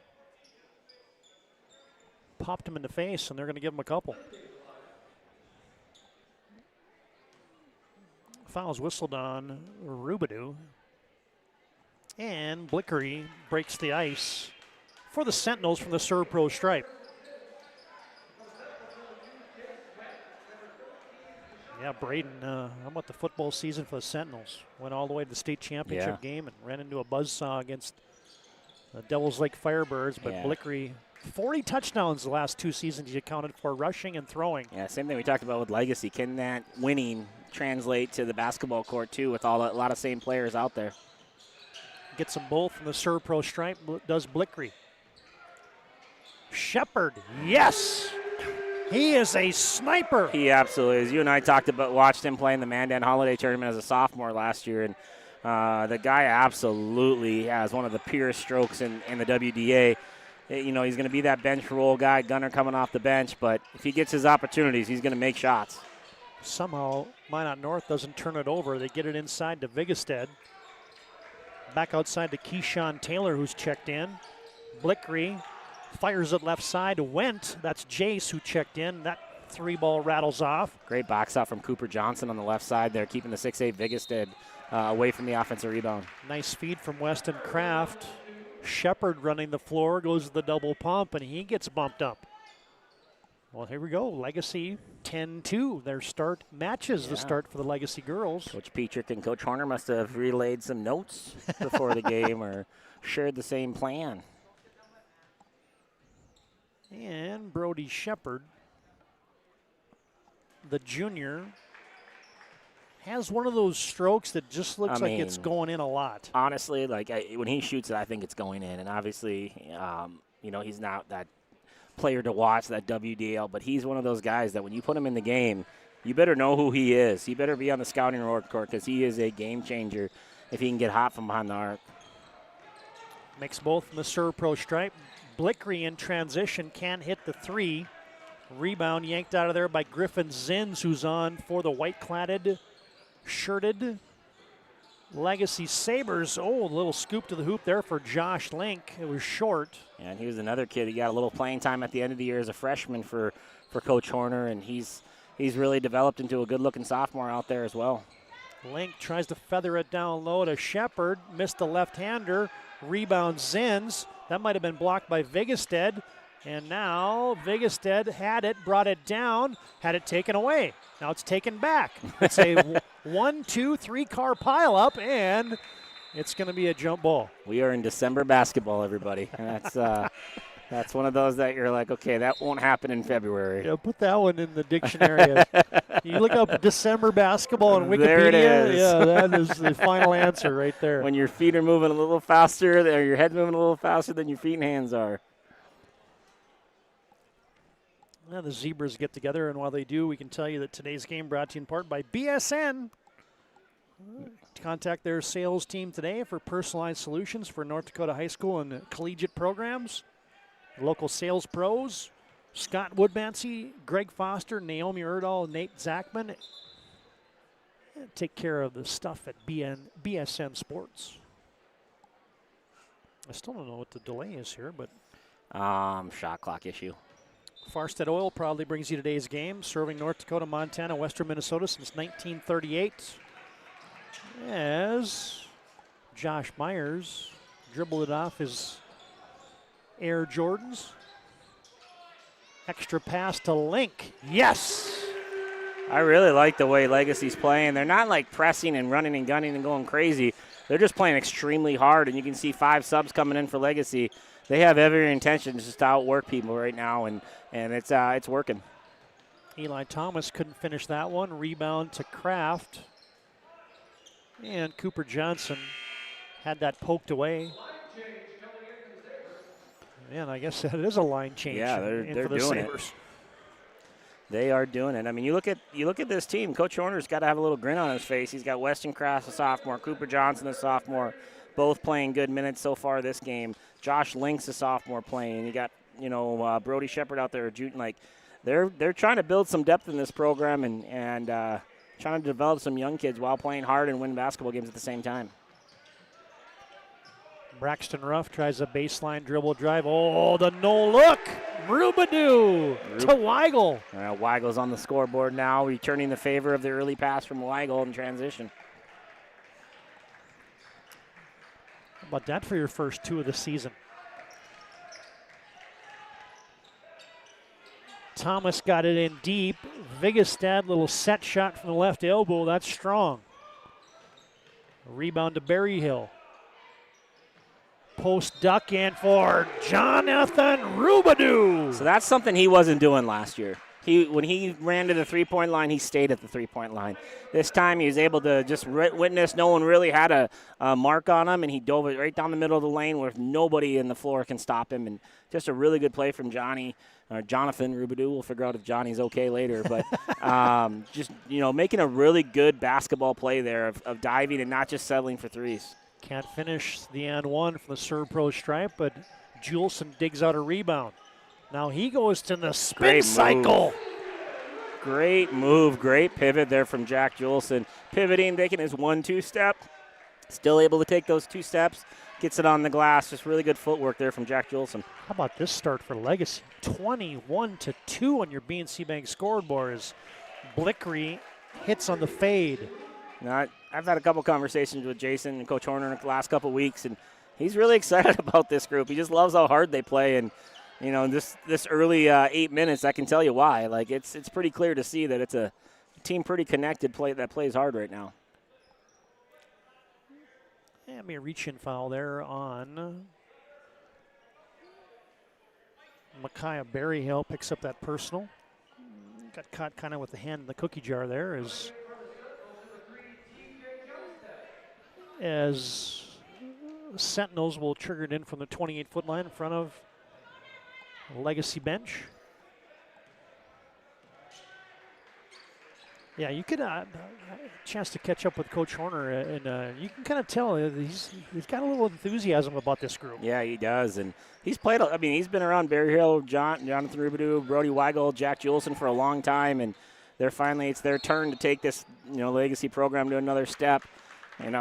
Popped him in the face, and they're going to give him a couple. Foul's whistled on Rubidoux. And Blickery breaks the ice for the Sentinels from the Serve Pro stripe. Yeah, Braden, how about the football season for the Sentinels? Went all the way to the state championship game and ran into a buzzsaw against the Devils Lake Firebirds. But Blickery, 40 touchdowns the last 2 seasons he accounted for, rushing and throwing. Yeah, same thing we talked about with Legacy. Can that winning translate to the basketball court, too, with a lot of same players out there? Gets them both from the Serve Pro stripe, does Blickery. Shepard, yes! He is a sniper. He absolutely is. You and I watched him play in the Mandan Holiday Tournament as a sophomore last year, and the guy absolutely has one of the purest strokes in the WDA. You know, he's going to be that bench roll guy, gunner coming off the bench, but if he gets his opportunities, he's going to make shots. Somehow, Minot North doesn't turn it over. They get it inside to Vigestead. Back outside to Keyshawn Taylor, who's checked in. Blickery fires it left side to Wendt. That's Jace who checked in. That 3-ball rattles off. Great box out from Cooper Johnson on the left side there, keeping the 6'8 Vigestead away from the offensive rebound. Nice feed from Weston Kraft. Shepard running the floor, goes to the double pump, and he gets bumped up. Well, here we go. Legacy 10-2. Their start matches the start for the Legacy girls. Coach Petrick and Coach Horner must have relayed some notes before the game or shared the same plan. And Brody Shepard, the junior, has one of those strokes that just looks like it's going in a lot. Honestly, when he shoots it, I think it's going in. And obviously, he's not that player to watch, that WDL, but he's one of those guys that when you put him in the game, you better know who he is. He better be on the scouting report court because he is a game changer if he can get hot from behind the arc. Makes both from the Serve Pro stripe. Blickery in transition, can't hit the 3. Rebound yanked out of there by Griffin Zins, who's on for the white-cladded, shirted Legacy Sabres. Oh, a little scoop to the hoop there for Josh Link. It was short. And he was another kid. He got a little playing time at the end of the year as a freshman for Coach Horner, and he's really developed into a good-looking sophomore out there as well. Link tries to feather it down low to Shepard. Missed the left-hander. Rebound Zins. That might have been blocked by Vigestead. And now Vigestead had it, brought it down, had it taken away. Now it's taken back. It's a 1, 2, 3 car pileup, and it's going to be a jump ball. We are in December basketball, everybody. And that's one of those that you're like, okay, that won't happen in February. Yeah, put that one in the dictionary. You look up December basketball on Wikipedia. There it is. Yeah, that is the final answer right there. When your feet are moving a little faster, or your head's moving a little faster than your feet and hands are. The Zebras get together, and while they do, we can tell you that today's game brought to you in part by BSN. Contact their sales team today for personalized solutions for North Dakota high school and collegiate programs. Local sales pros, Scott Woodmansey, Greg Foster, Naomi Erdahl, Nate Zachman. Take care of the stuff at BSN Sports. I still don't know what the delay is here, but... shot clock issue. Farstead Oil proudly brings you today's game, serving North Dakota, Montana, western Minnesota since 1938. As Josh Myers dribbled it off his Air Jordans. Extra pass to Link. Yes! I really like the way Legacy's playing. They're not like pressing and running and gunning and going crazy. They're just playing extremely hard, and you can see 5 subs coming in for Legacy. They have every intention just to outwork people right now, and it's working. Eli Thomas couldn't finish that one. Rebound to Kraft. And Cooper Johnson had that poked away. Man, I guess that is a line change. Yeah, they're doing it. They are doing it. I mean, you look at this team. Coach Horner's got to have a little grin on his face. He's got Weston Kraft, a sophomore, Cooper Johnson, a sophomore, both playing good minutes so far this game. Josh Link's a sophomore playing. You got Brody Shepard out there, like they're trying to build some depth in this program and trying to develop some young kids while playing hard and win basketball games at the same time. Braxton Ruff tries a baseline dribble drive. Oh, the no look. Rubadoo to Weigel. Weigel's on the scoreboard now, returning the favor of the early pass from Weigel in transition. How about that for your first 2 of the season? Thomas got it in deep. Vigestad, little set shot from the left elbow. That's strong. Rebound to Berryhill. Post duck in for Jonathan Rubadoo. So that's something he wasn't doing last year. When he ran to the three-point line, he stayed at the three-point line. This time he was able to just witness no one really had a mark on him, and he dove it right down the middle of the lane where nobody in the floor can stop him. And just a really good play from Jonathan Rubadoo. We'll figure out if Johnny's okay later. But making a really good basketball play there of diving and not just settling for threes. Can't finish the and one from the serve pro stripe, but Juleson digs out a rebound. Now he goes to the spin cycle. Great move, great pivot there from Jack Juleson. Pivoting, taking his 1-2 step. Still able to take those 2 steps. Gets it on the glass. Just really good footwork there from Jack Juleson. How about this start for Legacy? 21-2 on your BNC Bank scoreboard as Blickery hits on the fade. Now, I've had a couple conversations with Jason and Coach Horner in the last couple weeks, and he's really excited about this group. He just loves how hard they play, and this early 8 minutes, I can tell you why. Like it's pretty clear to see that it's a team pretty connected that plays hard right now. And a reach-in foul there on Micaiah Berryhill. Picks up that personal. Got caught kind of with the hand in the cookie jar there as Sentinels will trigger it in from the 28-foot line in front of Legacy bench. Yeah, you could a chance to catch up with Coach Horner, and you can kind of tell he's got a little enthusiasm about this group. Yeah, he does, and he's played. I mean, he's been around Berryhill, Jonathan Rubadoo, Brody Weigel, Jack Juleson for a long time, and it's their turn to take this Legacy program to another step.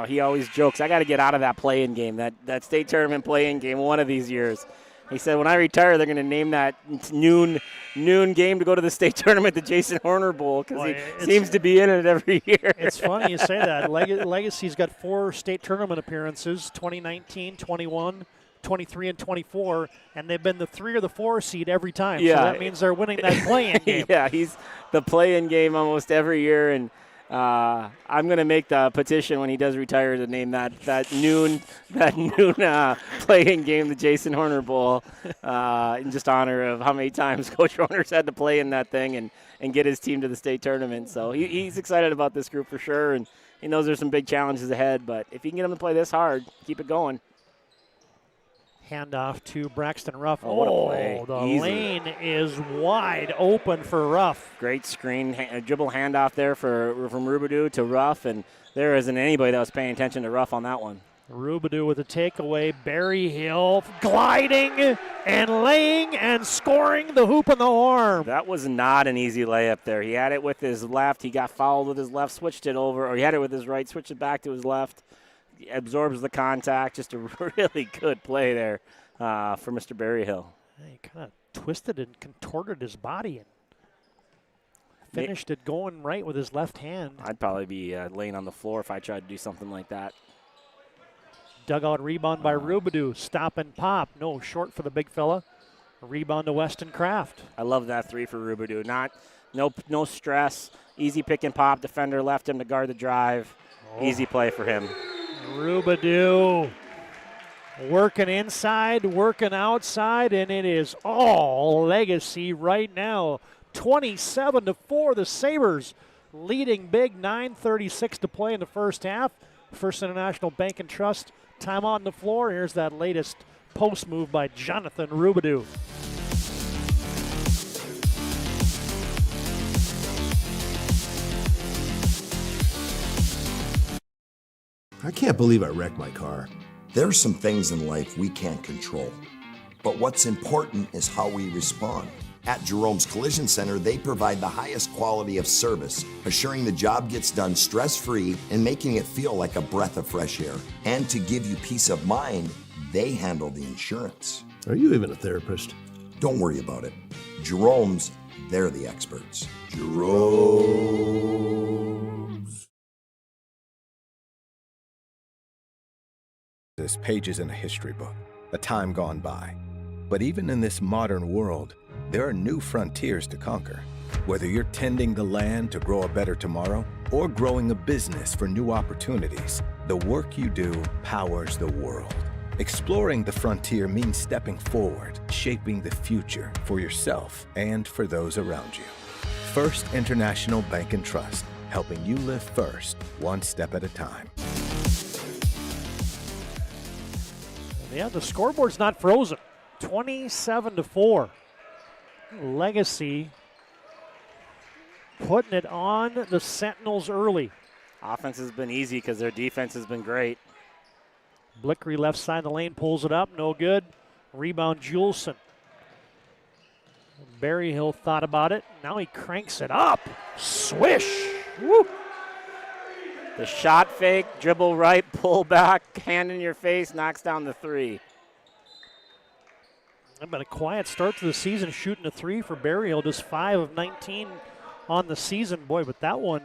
He always jokes, I got to get out of that play-in game, that state tournament play-in game one of these years. He said, when I retire, they're going to name that noon game to go to the state tournament, the Jason Horner Bowl, because he seems to be in it every year. It's funny you say that. Legacy's got 4 state tournament appearances, 2019, 21, 23, and 24, and they've been the 3 or the 4 seed every time. Yeah. So that means they're winning that play-in game. Yeah, he's the play-in game almost every year, and I'm going to make the petition when he does retire to name that noon play-in game the Jason Horner Bowl in just honor of how many times Coach Horner's had to play in that thing and get his team to the state tournament. So he's excited about this group for sure, and he knows there's some big challenges ahead. But if you can get him to play this hard, keep it going. Handoff to Braxton Ruff. Oh, what a play. The Easy. lane is wide open for Ruff. Great screen, dribble handoff there from Rubidoux to Ruff, and there isn't anybody that was paying attention to Ruff on that one. Rubidoux with a takeaway. Berryhill gliding and laying and scoring the hoop and the horn. That was not an easy layup there. He had it with his left. He got fouled with his left, switched it over, or he had it with his right, switched it back to his left. He absorbs the contact. Just a really good play there for Mr. Berryhill. He kind of twisted and contorted his body and finished it going right with his left hand. I'd probably be laying on the floor if I tried to do something like that. Dugout rebound by Rubidoux. Stop and pop. No, short for the big fella. A rebound to Weston Kraft. I love that three for Rubidoux. No stress. Easy pick and pop. Defender left him to guard the drive. Easy play for him. Rubidoux working inside, working outside, and it is all Legacy right now. 27-4, the Sabres leading big. 9:36 to play in the first half. First International Bank and Trust timeout on the floor. Here's that latest post move by Jonathan Rubidoux. I can't believe I wrecked my car. There's some things in life we can't control. But what's important is how we respond. At Jerome's Collision Center, they provide the highest quality of service, assuring the job gets done stress-free and making it feel like a breath of fresh air. And to give you peace of mind, they handle the insurance. Are you even a therapist? Don't worry about it. Jerome's, they're the experts. Jerome's. This page isn't a history book, a time gone by. But even in this modern world, there are new frontiers to conquer. Whether you're tending the land to grow a better tomorrow or growing a business for new opportunities, the work you do powers the world. Exploring the frontier means stepping forward, shaping the future for yourself and for those around you. First International Bank and Trust, helping you live first, one step at a time. Yeah, the scoreboard's not frozen. 27-4. Legacy putting it on the Sentinels early. Offense has been easy because their defense has been great. Blickery left side of the lane pulls it up, no good. Rebound Juleson. Berryhill thought about it. Now he cranks it up. Swish. Woo. The shot fake, dribble right, pull back, hand in your face, knocks down the three. It's been a quiet start to the season, shooting a three for Berryhill, just 5 of 19 on the season. Boy, but that one,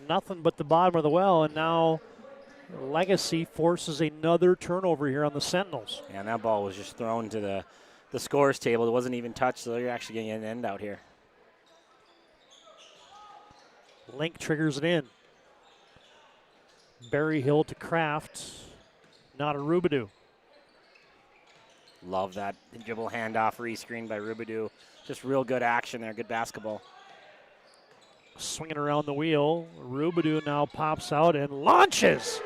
nothing but the bottom of the well, and now Legacy forces another turnover here on the Sentinels. Yeah, and that ball was just thrown to the scores table. It wasn't even touched, so you're actually getting an end out here. Link triggers it in. Berryhill to Kraft, not a Rubidoux. Love that dribble handoff re-screen by Rubidoux. Just real good action there, good basketball. Swinging around the wheel, Rubidoux now pops out and launches.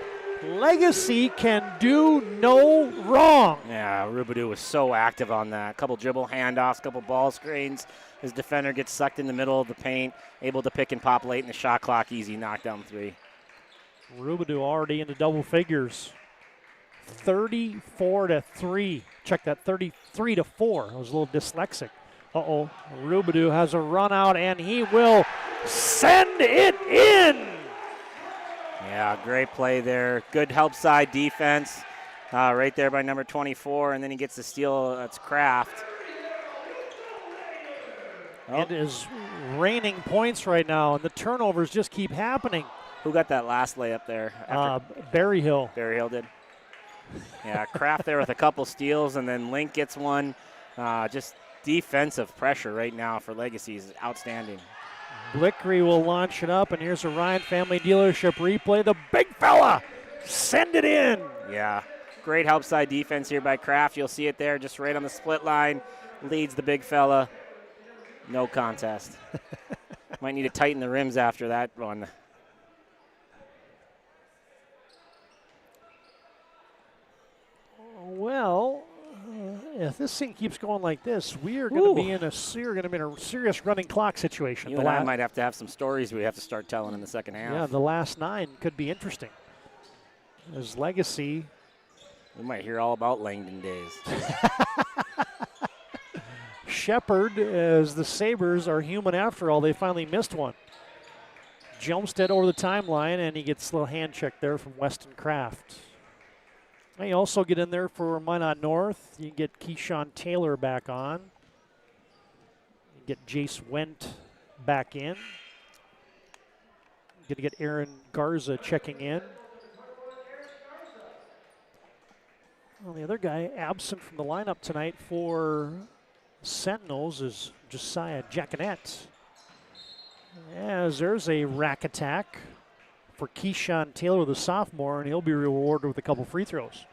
Legacy can do no wrong. Yeah, Rubidoux was so active on that. Couple dribble handoffs, couple ball screens. His defender gets sucked in the middle of the paint, able to pick and pop late in the shot clock, easy knockdown three. Rubidoux already into double figures. 34-3. Check that, 33-4. I was a little dyslexic. Uh-oh, Rubidoux has a run out, and he will send it in. Yeah, great play there. Good help side defense right there by number 24, and then he gets the steal. That's Kraft. It is raining points right now, and the turnovers just keep happening. Who got that last layup there? Berryhill. Berryhill did. Yeah, Kraft there with a couple steals, and then Link gets one. Just defensive pressure right now for Legacy is outstanding. Blickery will launch it up, and here's a Ryan Family Dealership replay. The big fella, send it in. Yeah, great help side defense here by Kraft. You'll see it there just right on the split line. Leads the big fella. No contest. Might need to tighten the rims after that one. Well, If this thing keeps going like this, we are going to be in a serious running clock situation. You and I might have to have some stories we have to start telling in the second half. Yeah, the last 9 could be interesting. As Legacy. We might hear all about Langdon days. Shepard, as the Sabres are human after all, they finally missed one. Jumstead over the timeline, and he gets a little hand check there from Weston Kraft. And you also get in there for Minot North. You get Keyshawn Taylor back on. You get Jace Wendt back in. You're going to get Aaron Garza checking in. Well, the other guy absent from the lineup tonight for Sentinels is Josiah Jacquinette. As there's a rack attack for Keyshawn Taylor, the sophomore, and he'll be rewarded with a couple free throws.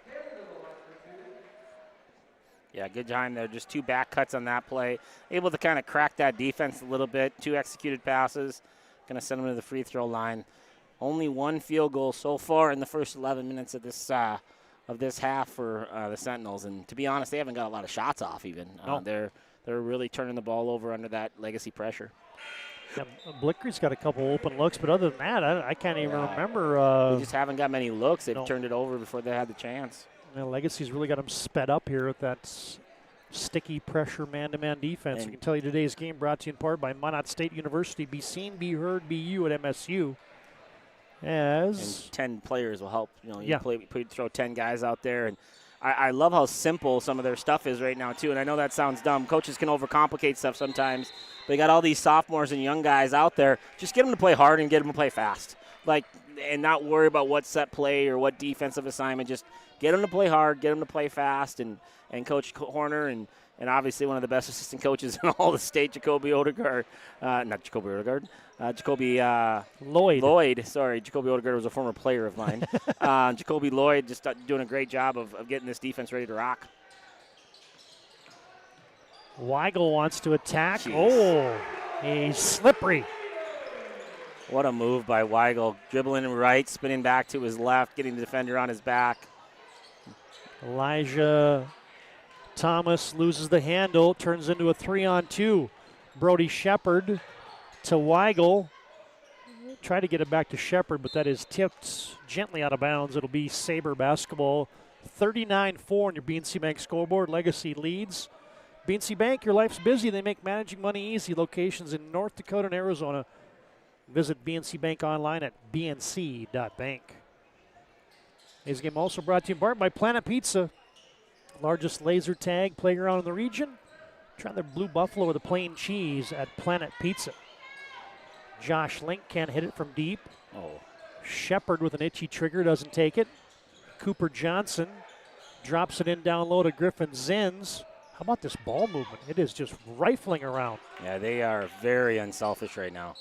Yeah, good time there. Just 2 back cuts on that play. Able to kind of crack that defense a little bit. 2 executed passes. Going to send them to the free throw line. Only 1 field goal so far in the first 11 minutes of this half for the Sentinels. And to be honest, they haven't got a lot of shots off even. They're really turning the ball over under that Legacy pressure. Yeah, Blickery's got a couple open looks, but other than that, I can't even remember. They just haven't got many looks. They've turned it over before they had the chance. Legacy's really got them sped up here with that sticky pressure man-to-man defense. We can tell you today's game brought to you in part by Minot State University. Be seen, be heard, be you at MSU. And 10 players will help. Throw 10 guys out there. And I love how simple some of their stuff is right now, too. And I know that sounds dumb. Coaches can overcomplicate stuff sometimes. But they got all these sophomores and young guys out there. Just get them to play hard and get them to play fast. And not worry about what set play or what defensive assignment. Just get them to play hard, get them to play fast. And Coach Horner and obviously one of the best assistant coaches in all the state, Jacoby Odegaard. Not Jacoby Odegaard. Jacoby Lloyd. Sorry, Jacoby Odegaard was a former player of mine. Jacoby Lloyd just doing a great job of getting this defense ready to rock. Weigel wants to attack. Jeez. Oh, he's slippery. What a move by Weigel. Dribbling right, spinning back to his left, getting the defender on his back. Elijah Thomas loses the handle, turns into a 3-on-2. Brody Shepard to Weigel. Try to get it back to Shepard, but that is tipped gently out of bounds. It'll be Sabre basketball. 39-4 on your BNC Bank scoreboard. Legacy leads. BNC Bank, your life's busy. They make managing money easy. Locations in North Dakota and Arizona. Visit BNC Bank online at bnc.bank. Today's game also brought to you in part by Planet Pizza. Largest laser tag playground in the region. Try their Blue Buffalo with a plain cheese at Planet Pizza. Josh Link can't hit it from deep. Shepard with an itchy trigger doesn't take it. Cooper Johnson drops it in down low to Griffin Zins. How about this ball movement? It is just rifling around. Yeah, they are very unselfish right now.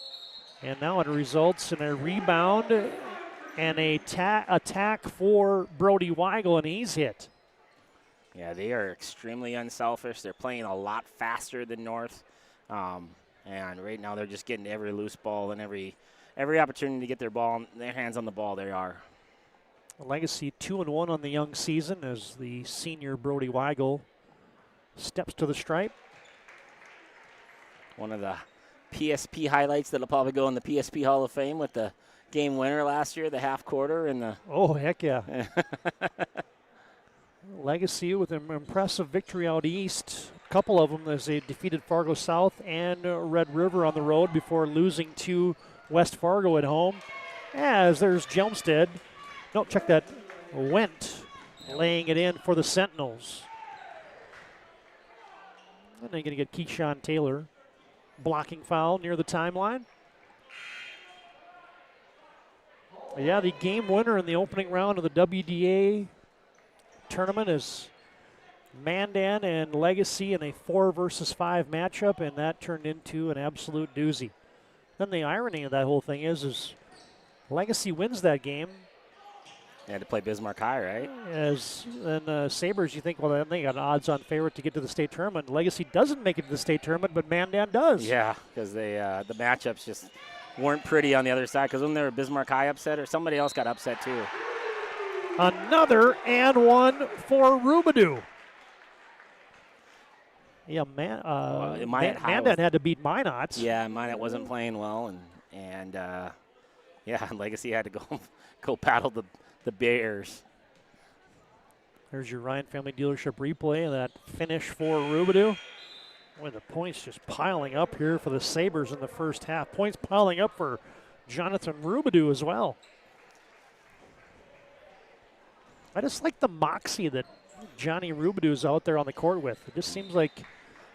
And now it results in a rebound and a attack for Brody Weigel, and he's hit. Yeah, they are extremely unselfish. They're playing a lot faster than North. And right now they're just getting every loose ball and every opportunity to get their hands on the ball, they are. Legacy 2-1 on the young season as the senior Brody Weigel steps to the stripe. One of the PSP highlights that'll probably go in the PSP Hall of Fame with the game winner last year, the half quarter. Oh, heck yeah. Legacy with an impressive victory out east. A couple of them as they defeated Fargo South and Red River on the road before losing to West Fargo at home. As there's Jelmstead. No, check that. Wendt laying it in for the Sentinels. And they're going to get Keyshawn Taylor. Blocking foul near the timeline. Yeah, the game winner in the opening round of the WDA tournament is Mandan and Legacy in a 4-versus-5 matchup, and that turned into an absolute doozy. Then the irony of that whole thing is Legacy wins that game. They had to play Bismarck High, right? As then Sabres, you think, well, then they got an odds-on favorite to get to the state tournament. Legacy doesn't make it to the state tournament, but Mandan does. Yeah, because the matchups just weren't pretty on the other side. Because when they were Bismarck High upset, or somebody else got upset too. Another and one for Roubidou. Yeah, Minot Mandan had to beat Minot. Yeah, Minot wasn't playing well, and Legacy had to go paddle the Bears. There's your Ryan Family Dealership replay of that finish for Robidoux. Boy, the points just piling up here for the Sabres in the first half. Points piling up for Jonathan Robidoux as well. I just like the moxie that Johnny Robidoux is out there on the court with. It just seems like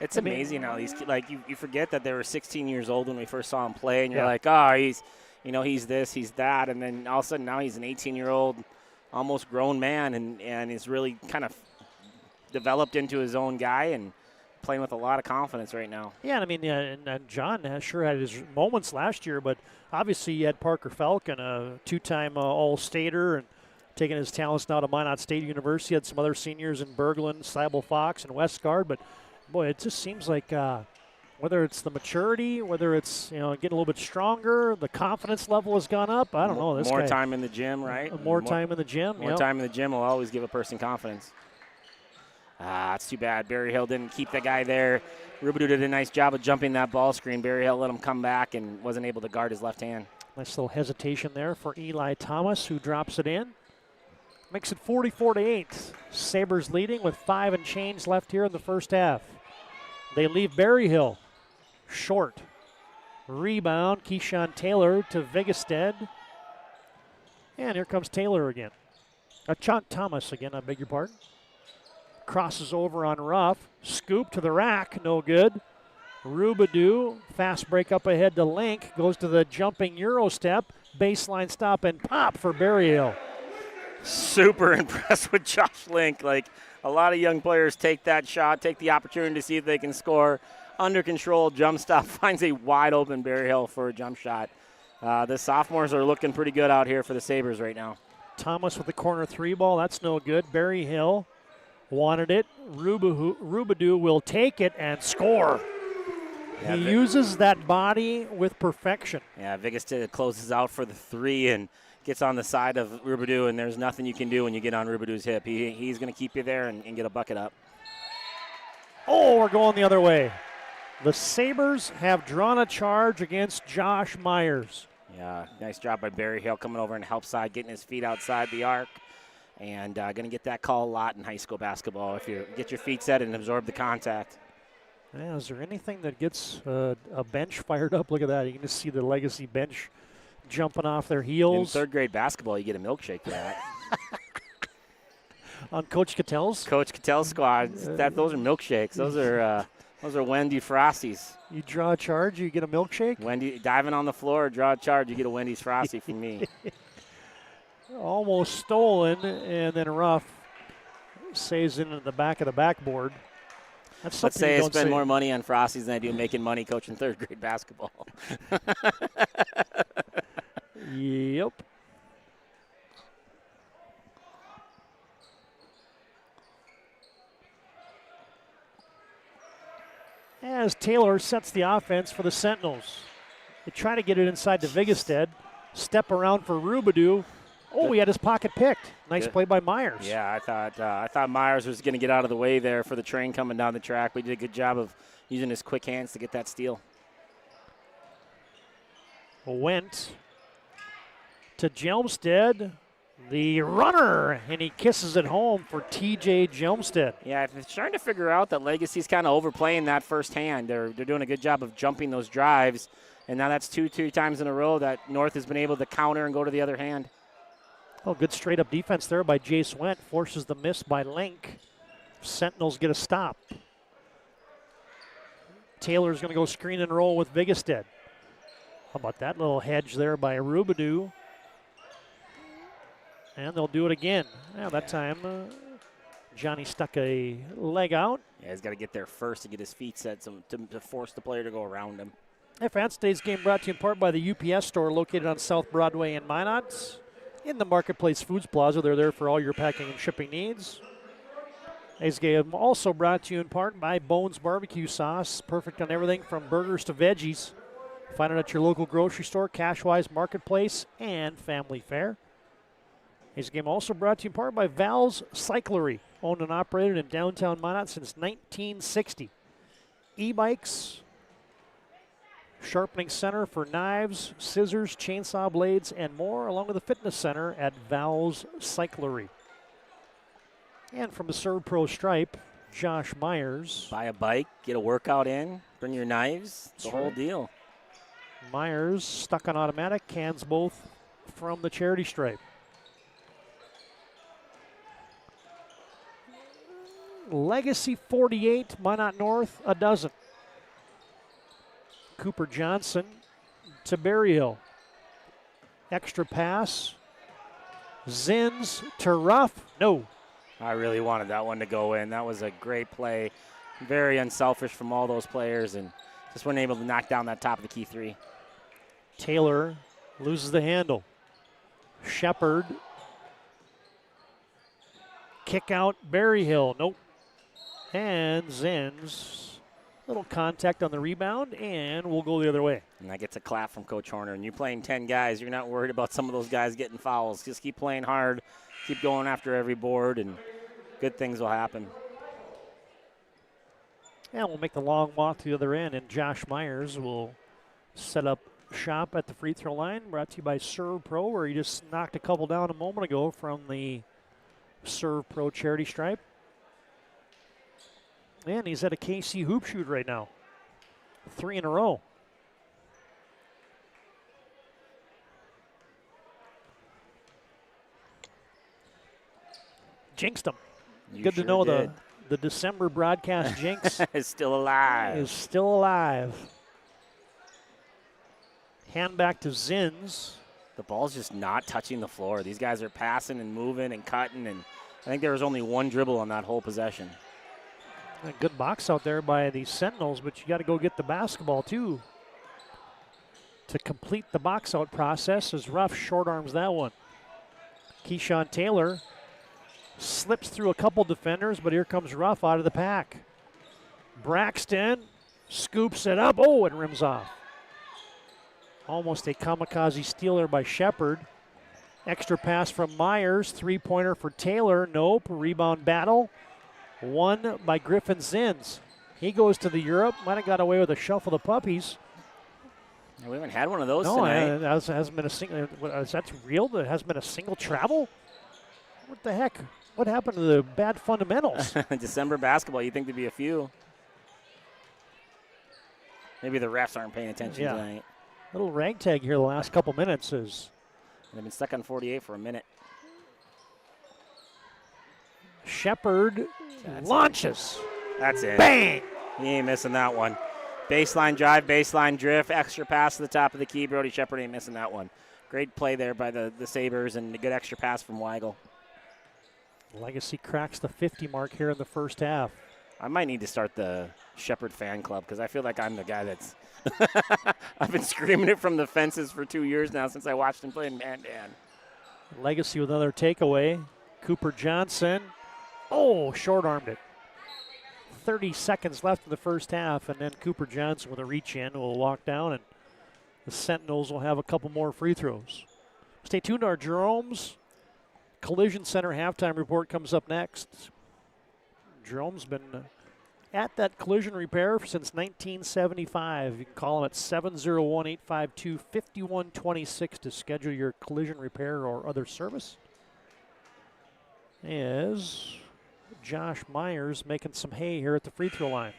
it's amazing how these kids, like you forget that they were 16 years old when we first saw him play, and you're Yeah. like, oh, he's this, he's that, and then all of a sudden now he's an 18-year-old, almost grown man, and is really kind of developed into his own guy and playing with a lot of confidence right now. Yeah, I mean, and John sure had his moments last year, but obviously you had Parker Falcon, a two-time All-Stater, and taking his talents now to Minot State University. Had some other seniors in Berglund, Seibel Fox, and Westgard, but boy, it just seems like whether it's the maturity, whether it's getting a little bit stronger, the confidence level has gone up. I don't know. This more guy, time in the gym, right? More time in the gym. More time in the gym will always give a person confidence. It's too bad Barry Hill didn't keep the guy there. Robidoux did a nice job of jumping that ball screen. Barry Hill let him come back and wasn't able to guard his left hand. Nice little hesitation there for Eli Thomas, who drops it in. Makes it 44-8. Sabres leading with 5 and change left here in the first half. They leave Barry Hill short. Rebound, Keyshawn Taylor to Vigestead. And here comes Taylor again. Thomas again, I beg your pardon. Crosses over on Ruff. Scoop to the rack, no good. Robidoux, fast break up ahead to Link. Goes to the jumping Euro step. Baseline stop and pop for Barry Hill. Super impressed with Josh Link. Like, a lot of young players take that shot, take the opportunity to see if they can score. Under control, jump stop, finds a wide open Barry Hill for a jump shot. The sophomores are looking pretty good out here for the Sabres right now. Thomas with the corner three ball, that's no good. Barry Hill wanted it. Robidoux will take it and score. Yeah, he uses that body with perfection. Yeah, Vigestead closes out for the three and gets on the side of Robidoux, and there's nothing you can do when you get on Rubidoux's hip. He's going to keep you there and get a bucket up. Oh, we're going the other way. The Sabres have drawn a charge against Josh Myers. Yeah, nice job by Barry Hill coming over and help side, getting his feet outside the arc. And going to get that call a lot in high school basketball if you get your feet set and absorb the contact. Yeah, is there anything that gets a bench fired up? Look at that. You can just see the Legacy bench jumping off their heels. In third grade basketball, you get a milkshake for that. On Coach Cattell's? Coach Cattell's squad, those are milkshakes. Those are Wendy Frosties. You draw a charge, you get a milkshake? Wendy diving on the floor, draw a charge, you get a Wendy's Frosty from me. Almost stolen, and then Ruff saves into the back of the backboard. That's Let's say I spend more money on Frosties than I do making money coaching third grade basketball. Yep. As Taylor sets the offense for the Sentinels. They try to get it inside to Vigestead. Step around for Robidoux. Oh, he had his pocket picked. Nice play by Myers. Yeah, I thought Myers was going to get out of the way there for the train coming down the track. But he did a good job of using his quick hands to get that steal. Went to Jelmstead, the runner, and he kisses it home for TJ Jelmstead. Yeah, it's trying to figure out that Legacy's kind of overplaying that first hand. They're doing a good job of jumping those drives, and now that's two times in a row that North has been able to counter and go to the other hand. Oh, good straight-up defense there by Jace Went. Forces the miss by Link. Sentinels get a stop. Taylor's going to go screen and roll with Vigestead. How about that little hedge there by Robidoux? And they'll do it again. Well, that time Johnny stuck a leg out. Yeah, he's got to get there first to get his feet set to force the player to go around him. Fans, today's game brought to you in part by the UPS store located on South Broadway in Minot. In the Marketplace Foods Plaza, they're there for all your packing and shipping needs. Today's game also brought to you in part by Bones Barbecue Sauce. Perfect on everything from burgers to veggies. Find it at your local grocery store, Cashwise Marketplace, and Family Fare. Today's game also brought to you in part by Val's Cyclery, owned and operated in downtown Minot since 1960. e-bikes, sharpening center for knives, scissors, chainsaw blades, and more, along with a fitness center at Val's Cyclery. And from the Serve Pro stripe, Josh Myers. Buy a bike, get a workout in, bring your knives, the whole deal. Myers stuck on automatic, cans both from the charity stripe. Legacy 48, Minot North, a dozen. Cooper Johnson to Berryhill. Extra pass. Zins to Ruff. No. I really wanted that one to go in. That was a great play. Very unselfish from all those players, and just weren't able to knock down that top of the key three. Taylor loses the handle. Shepard. Kick out Berryhill. Nope. And Zins. Little contact on the rebound, and we'll go the other way. And that gets a clap from Coach Horner. And you're playing 10 guys. You're not worried about some of those guys getting fouls. Just keep playing hard. Keep going after every board, and good things will happen. And we'll make the long walk to the other end, and Josh Myers will set up shop at the free throw line. Brought to you by Serve Pro, where he just knocked a couple down a moment ago from the Serve Pro charity stripe. And he's at a KC hoop shoot right now. 3 in a row. Jinxed him. Good to know the December broadcast jinx is still alive. Is still alive. Hand back to Zins. The ball's just not touching the floor. These guys are passing and moving and cutting, and I think there was only one dribble on that whole possession. A good box out there by the Sentinels, but you got to go get the basketball too to complete the box out process. As Ruff short arms that one. Keyshawn Taylor slips through a couple defenders, but here comes Ruff out of the pack. Braxton scoops it up. Oh, and rims off. Almost a kamikaze steal there by Shepard. Extra pass from Myers. Three-pointer for Taylor. Nope. Rebound battle. Won by Griffin Zins. He goes to the Europe. Might have got away with a shuffle of puppies. We haven't had one of those tonight. tonight. Hasn't been a single. That's real? There hasn't been a single travel? What the heck? What happened to the bad fundamentals? December basketball, you'd think there'd be a few. Maybe the refs aren't paying attention tonight. Little ragtag here the last couple minutes. They've been stuck on 48 for a minute. Shepard launches. That's it. Bang! He ain't missing that one. Baseline drive, baseline drift, extra pass to the top of the key. Brody Shepard ain't missing that one. Great play there by the Sabres, and a good extra pass from Weigel. Legacy cracks the 50 mark here in the first half. I might need to start the Shepard fan club because I feel like I'm the guy that's I've been screaming it from the fences for 2 years now since I watched him play in man-to-man. Legacy with another takeaway. Cooper Johnson. Oh, short-armed it. 30 seconds left in the first half, and then Cooper Johnson with a reach-in will walk down, and the Sentinels will have a couple more free throws. Stay tuned. Our Jerome's Collision Center halftime report comes up next. Jerome's been at that collision repair since 1975. You can call him at 701-852-5126 to schedule your collision repair or other service. Is Josh Myers making some hay here at the free throw line.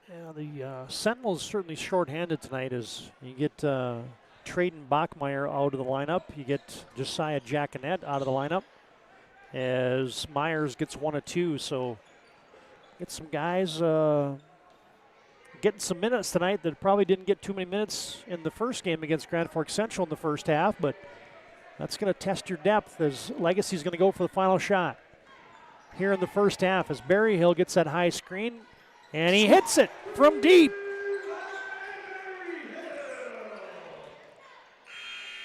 Yeah, the Sentinels certainly shorthanded tonight as you get Traden Bachmeyer out of the lineup. You get Josiah Jackinet out of the lineup as Myers gets 1 of 2. So get some guys getting some minutes tonight that probably didn't get too many minutes in the first game against Grand Forks Central in the first half, but that's going to test your depth as Legacy's going to go for the final shot here in the first half as Berryhill gets that high screen, and he hits it from deep.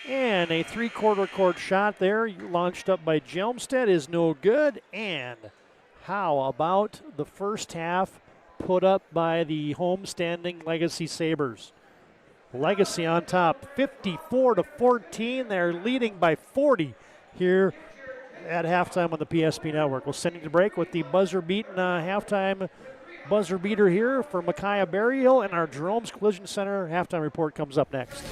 And a three-quarter court shot there, launched up by Jelmstead, is no good. And how about the first half put up by the home-standing Legacy Sabres? Legacy on top, 54-14. They're leading by 40 here at halftime on the PSP Network. We'll send you to break with the buzzer-beaten halftime buzzer beater here for Micaiah Berryhill, and our Jerome's Collision Center halftime report comes up next.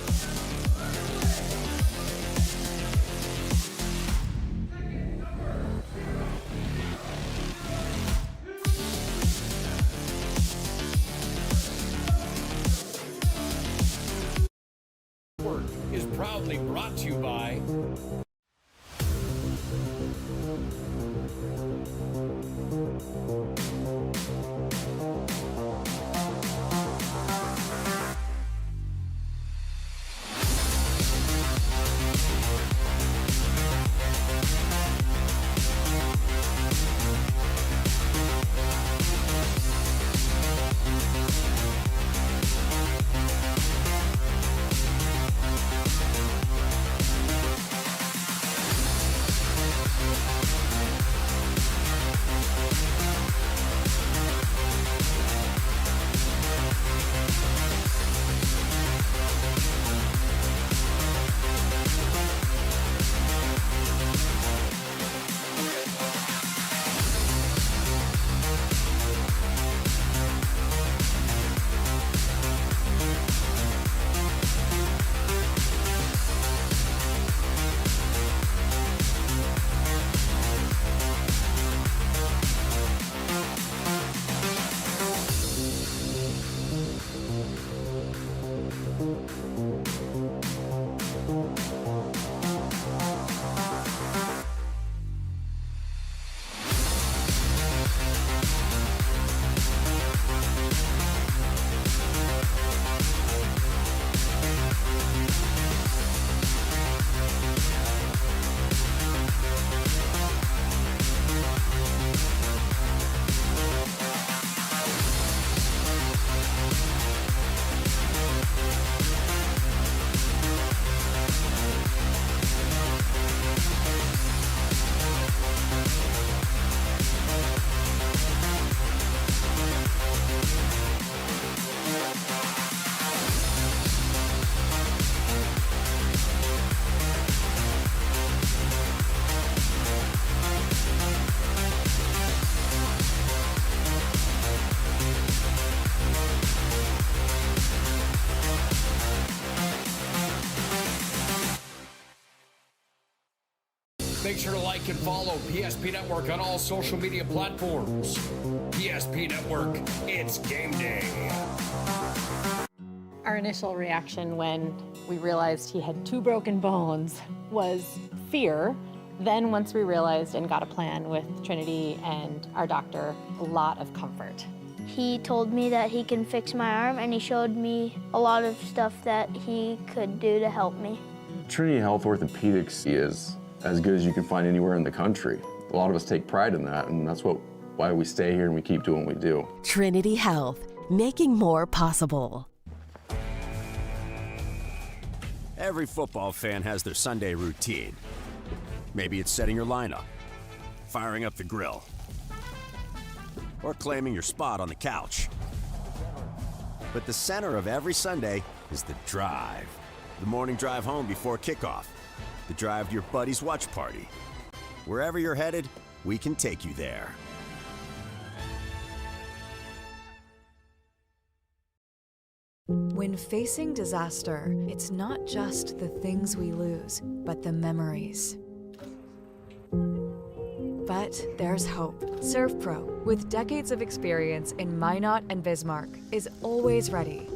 Is proudly brought to you by Make sure to like and follow PSP Network on all social media platforms. PSP Network, it's game day. Our initial reaction when we realized he had 2 broken bones was fear. Then once we realized and got a plan with Trinity and our doctor, a lot of comfort. He told me that he can fix my arm, and he showed me a lot of stuff that he could do to help me. Trinity Health Orthopedics is as good as you can find anywhere in the country. A lot of us take pride in that, and that's why we stay here and we keep doing what we do. Trinity Health, making more possible. Every football fan has their Sunday routine. Maybe it's setting your lineup, firing up the grill, or claiming your spot on the couch. But the center of every Sunday is the drive. The morning drive home before kickoff. The drive to your buddy's watch party. Wherever you're headed, we can take you there. When facing disaster, it's not just the things we lose, but the memories. But there's hope. ServPro, with decades of experience in Minot and Bismarck, is always ready.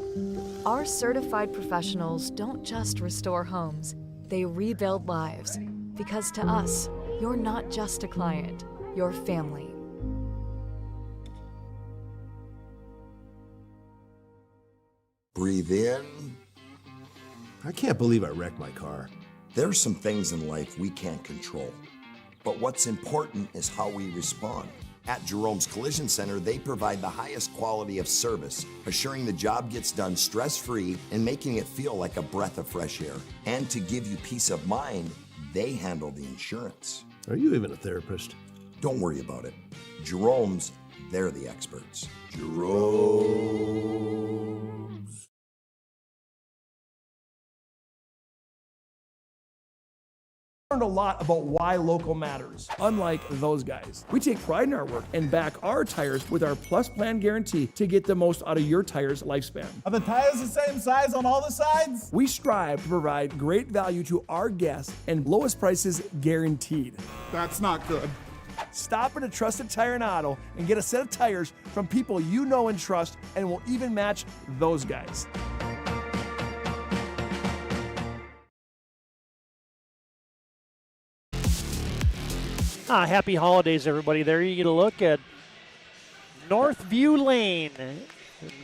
Our certified professionals don't just restore homes, they rebuild lives. Because to us, you're not just a client, you're family. Breathe in. I can't believe I wrecked my car. There's some things in life we can't control. But what's important is how we respond. At Jerome's Collision Center, they provide the highest quality of service, assuring the job gets done stress-free and making it feel like a breath of fresh air. And to give you peace of mind, they handle the insurance. Are you even a therapist? Don't worry about it. Jerome's, they're the experts. Jerome. Learned a lot about why local matters. Unlike those guys, we take pride in our work and back our tires with our Plus Plan guarantee to get the most out of your tire's lifespan. Are the tires the same size on all the sides? We strive to provide great value to our guests and lowest prices guaranteed. That's not good. Stop at a trusted tire and auto and get a set of tires from people you know and trust, and will even match those guys. Happy holidays, everybody. There you get a look at Northview Lane,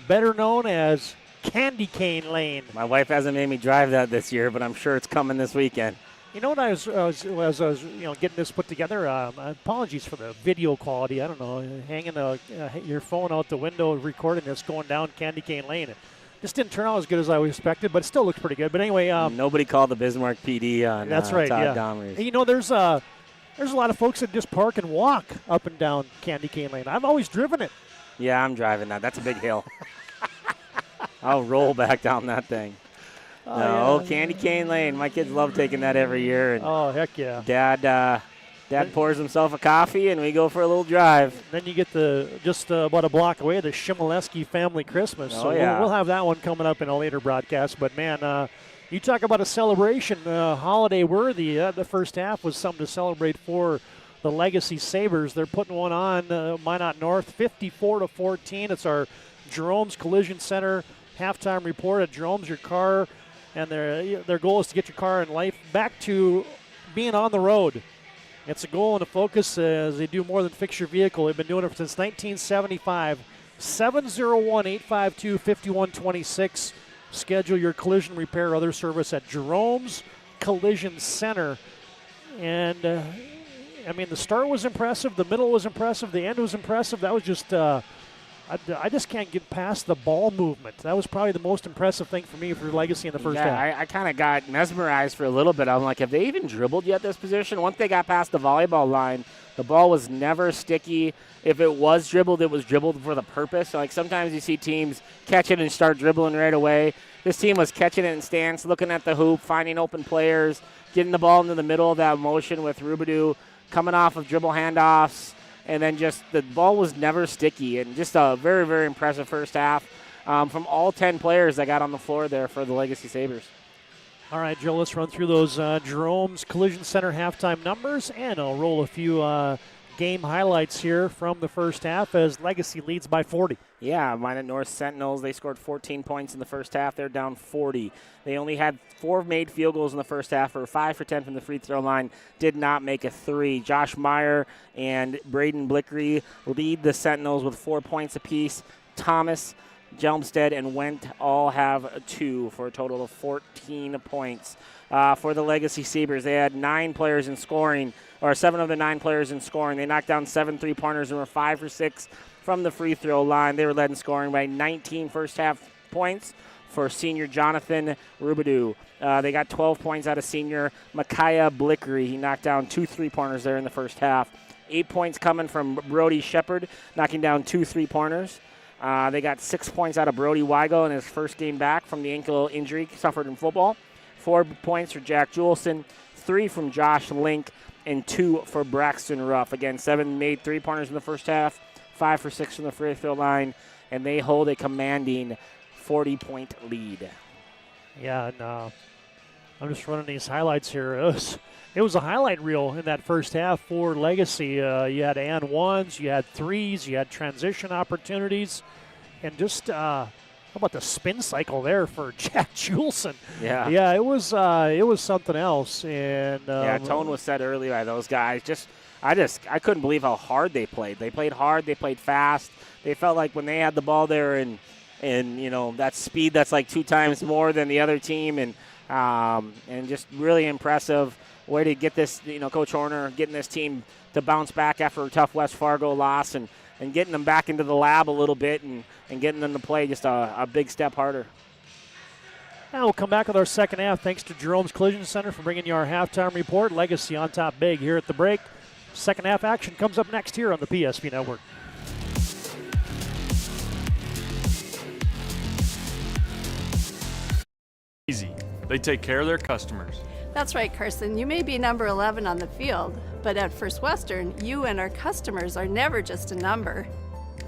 better known as Candy Cane Lane. My wife hasn't made me drive that this year, but I'm sure it's coming this weekend. You know what, I was getting this put together, apologies for the video quality. I don't know, hanging your phone out the window, recording this, going down Candy Cane Lane. It just didn't turn out as good as I expected, but it still looks pretty good. But anyway. Nobody called the Bismarck PD on that's right, Todd Domers. And, you know, there's a lot of folks that just park and walk up and down Candy Cane Lane. I've always driven it. Yeah, I'm driving that. That's a big hill. I'll roll back down that thing. Candy Cane Lane. My kids love taking that every year. And oh, heck yeah. Dad pours himself a coffee, and we go for a little drive. Then you get just about a block away, the Shimoleski Family Christmas. So yeah. we'll have that one coming up in a later broadcast. But, man, you talk about a celebration, holiday worthy. The first half was something to celebrate for the Legacy Sabres. They're putting one on Minot North, 54-14. It's our Jerome's Collision Center halftime report at Jerome's Your Car, and their goal is to get your car and life back to being on the road. It's a goal and a focus as they do more than fix your vehicle. They've been doing it since 1975. 701-852-5126. Schedule your collision repair or other service at Jerome's Collision Center. And, the start was impressive. The middle was impressive. The end was impressive. That was just, I just can't get past the ball movement. That was probably the most impressive thing for me for Legacy in the first half. I kind of got mesmerized for a little bit. I'm like, have they even dribbled yet this position? Once they got past the volleyball line, the ball was never sticky. If it was dribbled for the purpose. So, like, sometimes you see teams catch it and start dribbling right away. This team was catching it in stance, looking at the hoop, finding open players, getting the ball into the middle of that motion with Rubidoux, coming off of dribble handoffs, and then just the ball was never sticky. And just a very, very impressive first half from all 10 players that got on the floor there for the Legacy Sabres. All right, Joe, let's run through those Jerome's Collision Center halftime numbers, and I'll roll a few game highlights here from the first half as Legacy leads by 40. Yeah, Minot North Sentinels, they scored 14 points in the first half. They're down 40. They only had 4 made field goals in the first half, or 5 for 10 from the free throw line, did not make a 3. Josh Meyer and Braden Blickery lead the Sentinels with 4 points apiece. Thomas, Jelmstead, and Wendt all have 2 for a total of 14 points. For the Legacy Sabres, they had 9 players in scoring, or 7 of the 9 players in scoring. They knocked down 7 3-pointers and were 5 for 6 from the free throw line. They were led in scoring by 19 first half points for senior Jonathan Rubidoux. They got 12 points out of senior Micaiah Blickery. He knocked down 2 3-pointers there in the first half. 8 points coming from Brody Shepard, knocking down 2 3-pointers. They got 6 points out of Brody Weigel in his first game back from the ankle injury suffered in football. 4 points for Jack Juleson, 3 from Josh Link, and 2 for Braxton Ruff. Again, 7 made 3-pointers in the first half, 5 for 6 from the free throw line, and they hold a commanding 40-point lead. Yeah, and I'm just running these highlights here. It was a highlight reel in that first half for Legacy. You had and ones, you had threes, you had transition opportunities, and just how about the spin cycle there for Jack Juleson? Yeah, it was something else. And tone was set early by those guys. I couldn't believe how hard they played. They played hard. They played fast. They felt like when they had the ball there and that speed that's like 2 times more than the other team, and just really impressive way to get this, Coach Horner getting this team to bounce back after a tough West Fargo loss and getting them back into the lab a little bit and getting them to play just a big step harder. Now we'll come back with our second half. Thanks to Jerome's Collision Center for bringing you our halftime report. Legacy on top big here at the break. Second half action comes up next here on the PSP Network. Easy. They take care of their customers. That's right, Carson. You may be number 11 on the field, but at First Western, you and our customers are never just a number.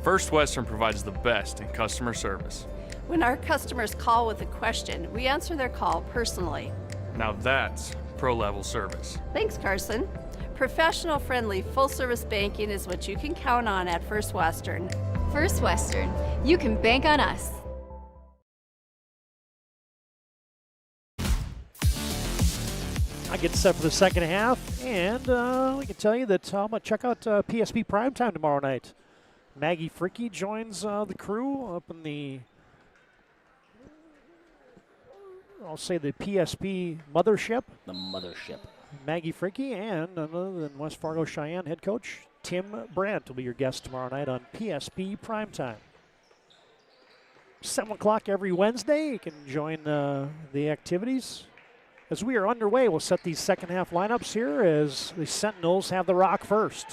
First Western provides the best in customer service. When our customers call with a question, we answer their call personally. Now that's pro-level service. Thanks, Carson. Professional, friendly, full-service banking is what you can count on at First Western. First Western, you can bank on us. I get set for the second half, and I can tell you that I'm going to check out PSP Primetime tomorrow night. Maggie Fricky joins the crew up in the, I'll say the PSP mothership. The mothership. Maggie Fricky and none other than West Fargo Cheyenne head coach Tim Brandt will be your guest tomorrow night on PSP Primetime. 7 o'clock every Wednesday. You can join the activities. As we are underway, we'll set these second half lineups here as the Sentinels have the rock first.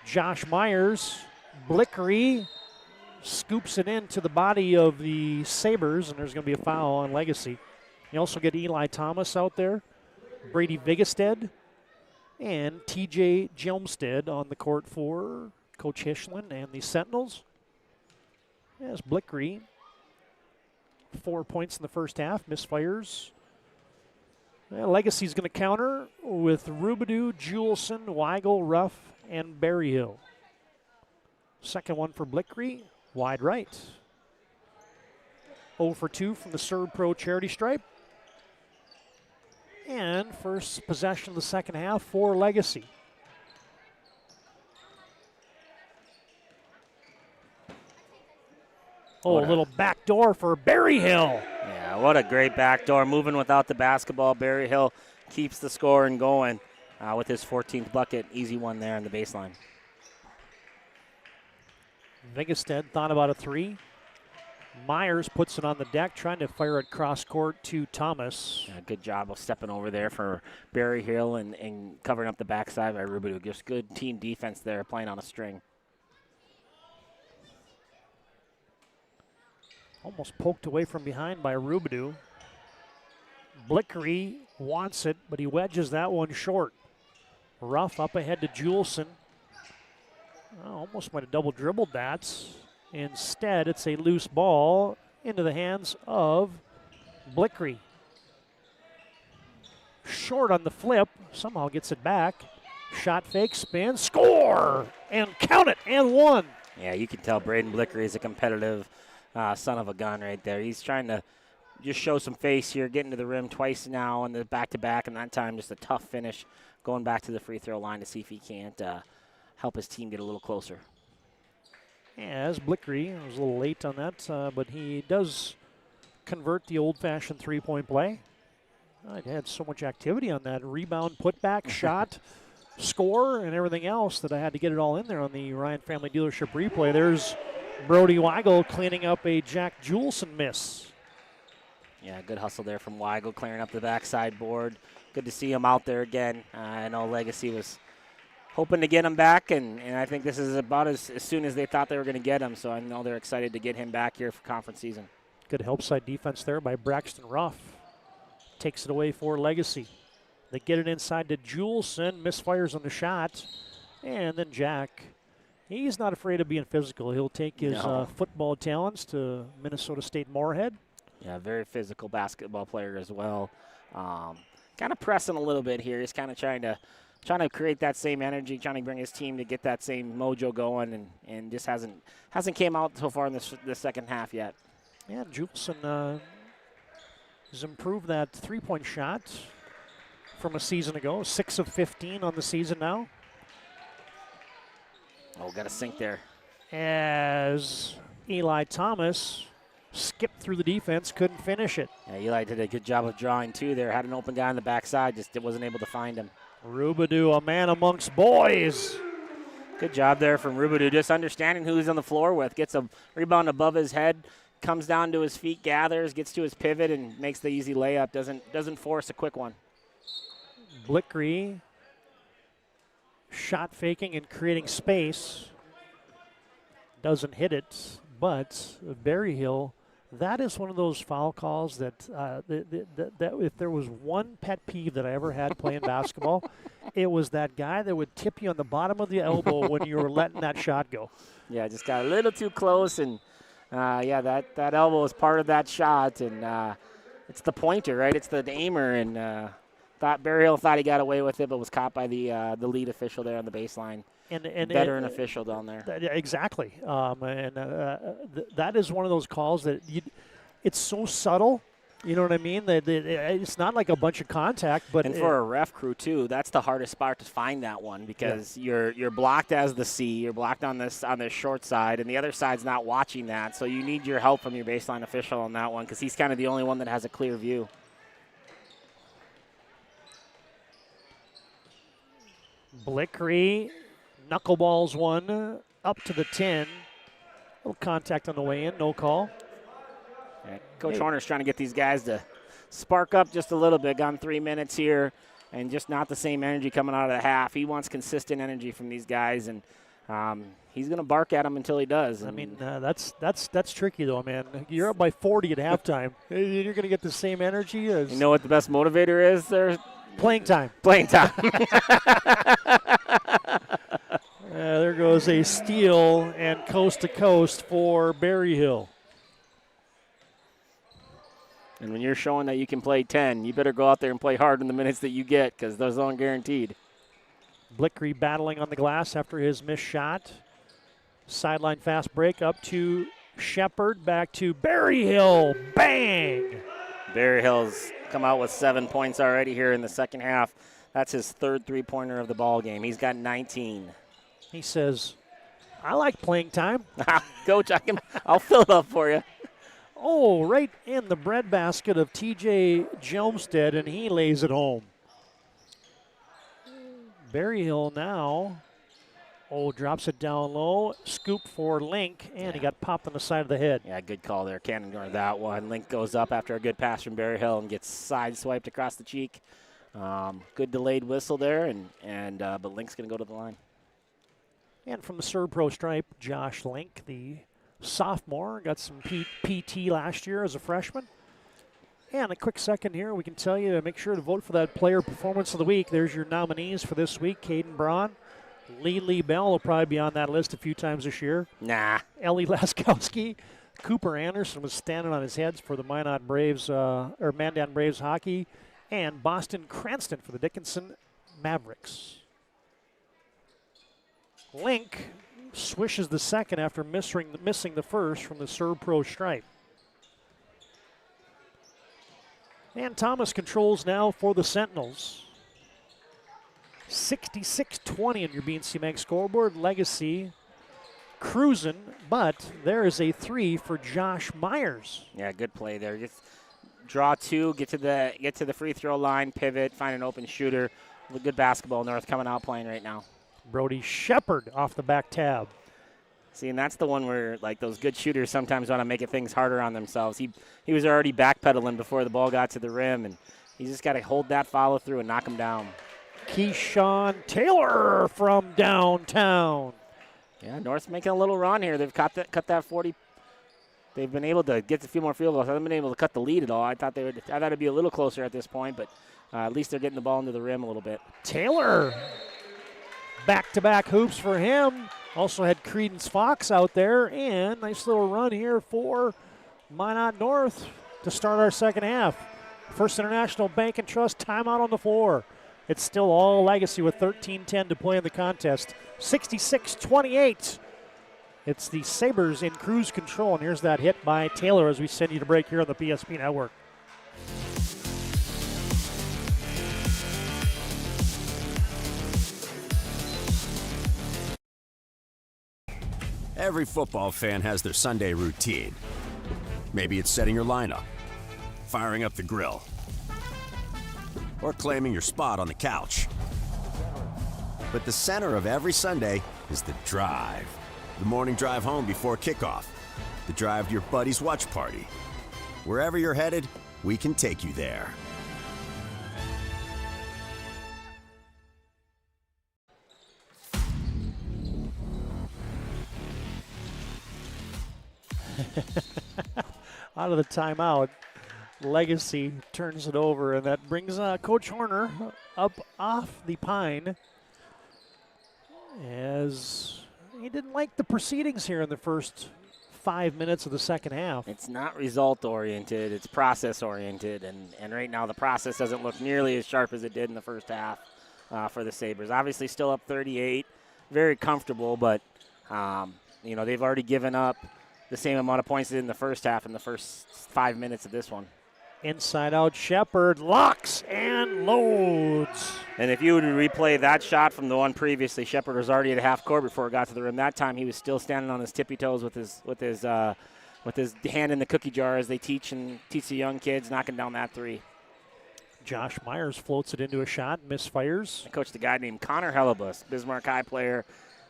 Josh Myers, Blickery, scoops it into the body of the Sabres, and there's going to be a foul on Legacy. You also get Eli Thomas out there, Brady Vigestead, and TJ Jelmstead on the court for Coach Hischlin and the Sentinels. As Blickery, 4 points in the first half, misfires. Legacy's going to counter with Rubidoux, Juleson, Weigel, Ruff, and Berryhill. Second one for Blickery, wide right. 0 for 2 from the Serve Pro charity stripe. And first possession of the second half for Legacy. Oh, a little backdoor for Berryhill. Yeah, what a great backdoor. Moving without the basketball. Berryhill keeps the scoring going with his 14th bucket. Easy one there on the baseline. Vigestead thought about a three. Myers puts it on the deck, trying to fire it cross court to Thomas. Yeah, good job of stepping over there for Berryhill and covering up the backside by Rubidoux. Just good team defense there, playing on a string. Almost poked away from behind by Rubidoux. Blickery wants it, but he wedges that one short. Ruff up ahead to Juleson. Almost might have double dribbled that. Instead, it's a loose ball into the hands of Blickery. Short on the flip, somehow gets it back. Shot fake, spin, score! And count it, and one. Yeah, you can tell Braden Blickery is a competitive son of a gun right there. He's trying to just show some face here, getting to the rim twice now in the back-to-back, and that time just a tough finish, going back to the free throw line to see if he can't help his team get a little closer. As Blickery was a little late on that, but he does convert the old-fashioned three-point play. It had so much activity on that rebound, putback, shot, score, and everything else that I had to get it all in there on the Ryan Family Dealership replay. There's Brody Weigel cleaning up a Jack Juleson miss. Yeah, good hustle there from Weigel, clearing up the backside board. Good to see him out there again. I know Legacy was hoping to get him back, and I think this is about as soon as they thought they were going to get him, so I know they're excited to get him back here for conference season. Good help side defense there by Braxton Ruff. Takes it away for Legacy. They get it inside to Juleson, misfires on the shot, and then Jack. He's not afraid of being physical. He'll take his football talents to Minnesota State Moorhead. Yeah, very physical basketball player as well. Kind of pressing a little bit here. He's kind of trying to create that same energy, trying to bring his team to get that same mojo going, and just hasn't came out so far in the second half yet. Yeah, Juleson has improved that three-point shot from a season ago. 6 of 15 on the season now. Oh, got a sink there. As Eli Thomas skipped through the defense, couldn't finish it. Yeah, Eli did a good job of drawing, too, there. Had an open guy on the backside, just wasn't able to find him. Rubidoux, a man amongst boys. Good job there from Rubidoux, just understanding who he's on the floor with. Gets a rebound above his head, comes down to his feet, gathers, gets to his pivot, and makes the easy layup. Doesn't force a quick one. Blickery shot faking and creating space. Doesn't hit it, but Berryhill That is one of those foul calls that if there was one pet peeve that I ever had playing basketball, it was that guy that would tip you on the bottom of the elbow when you were letting that shot go. Yeah, just got a little too close, and that elbow is part of that shot, and it's the pointer, right? It's the aimer, and Berryhill thought he got away with it, but was caught by the lead official there on the baseline. And veteran official down there. Exactly. That is one of those calls that it's so subtle. You know what I mean? That it's not like a bunch of contact, but and for a ref crew too, that's the hardest part to find that one because you're blocked as the C, you're blocked on this short side, and the other side's not watching that. So you need your help from your baseline official on that one because he's kind of the only one that has a clear view. Blickery knuckleballs one up to the 10. A little contact on the way in, no call. Yeah, Coach Horner's trying to get these guys to spark up just a little bit. Gone 3 minutes here, and just not the same energy coming out of the half. He wants consistent energy from these guys, and he's going to bark at them until he does. I mean, that's tricky though, man. You're up by 40 at halftime. You're going to get the same energy as. You know what the best motivator is? There. Playing time. Playing time. There goes a steal and coast to coast for Berryhill. And when you're showing that you can play 10, you better go out there and play hard in the minutes that you get because those aren't guaranteed. Blickery battling on the glass after his missed shot. Sideline fast break up to Shepard, back to Berryhill. Bang! Berryhill's come out with 7 points already here in the second half. That's his third three-pointer of the ball game. He's got 19. He says, I like playing time. Coach, I'll fill it up for you. Oh, right in the breadbasket of TJ Jelmstead, and he lays it home. Berryhill now, drops it down low. Scoop for Link, and he got popped on the side of the head. Yeah, good call there. Can't ignore that one. Link goes up after a good pass from Berryhill and gets side-swiped across the cheek. Good delayed whistle there, but Link's going to go to the line. And from the Serve Pro stripe, Josh Link, the sophomore, got some PT last year as a freshman. And a quick second here, we can tell you to make sure to vote for that player performance of the week. There's your nominees for this week. Caden Braun, Lee Bell will probably be on that list a few times this year. Nah. Ellie Laskowski. Cooper Anderson was standing on his heads for the Minot Braves, or Mandan Braves hockey. And Boston Cranston for the Dickinson Mavericks. Link swishes the second after missing the first from the Serve Pro stripe. And Thomas controls now for the Sentinels. 66-20 on your BNC Bank scoreboard. Legacy cruising, but there is a 3 for Josh Myers. Yeah, good play there. Just draw 2, get to the free throw line, pivot, find an open shooter. Good basketball. North coming out playing right now. Brody Shepard off the back tab. See, and that's the one where, like, those good shooters sometimes want to make things harder on themselves. He was already backpedaling before the ball got to the rim, and he just got to hold that follow through and knock him down. Keyshawn Taylor from downtown. Yeah, North's making a little run here. They've cut that 40. They've been able to get a few more field goals. They haven't been able to cut the lead at all. I thought it'd be a little closer at this point, but at least they're getting the ball into the rim a little bit. Taylor, back-to-back hoops for him. Also had Credence Fox out there, and nice little run here for Minot North to start our second half. First International Bank and Trust timeout on the floor. It's still all Legacy with 13-10 to play in the contest. 66-28. It's the Sabres in cruise control, and here's that hit by Taylor as we send you to break here on the PSP Network. Every football fan has their Sunday routine. Maybe it's setting your lineup, firing up the grill, or claiming your spot on the couch. But the center of every Sunday is the drive. The morning drive home before kickoff. The drive to your buddy's watch party. Wherever you're headed, we can take you there. out of the timeout. Legacy turns it over, and that brings Coach Horner up off the pine, as he didn't like the proceedings here in the first 5 minutes of the second half. It's not result-oriented, it's process-oriented, and right now the process doesn't look nearly as sharp as it did in the first half for the Sabres. Obviously still up 38, very comfortable, but they've already given up the same amount of points in the first half in the first 5 minutes of this one. Inside out, Shepard locks and loads. And if you would replay that shot from the one previously, Shepard was already at half court before it got to the rim. That time he was still standing on his tippy toes with his hand in the cookie jar, as they teach the young kids, knocking down that three. Josh Myers floats it into a shot, misfires. I coached a guy named Connor Hellebus, Bismarck High player,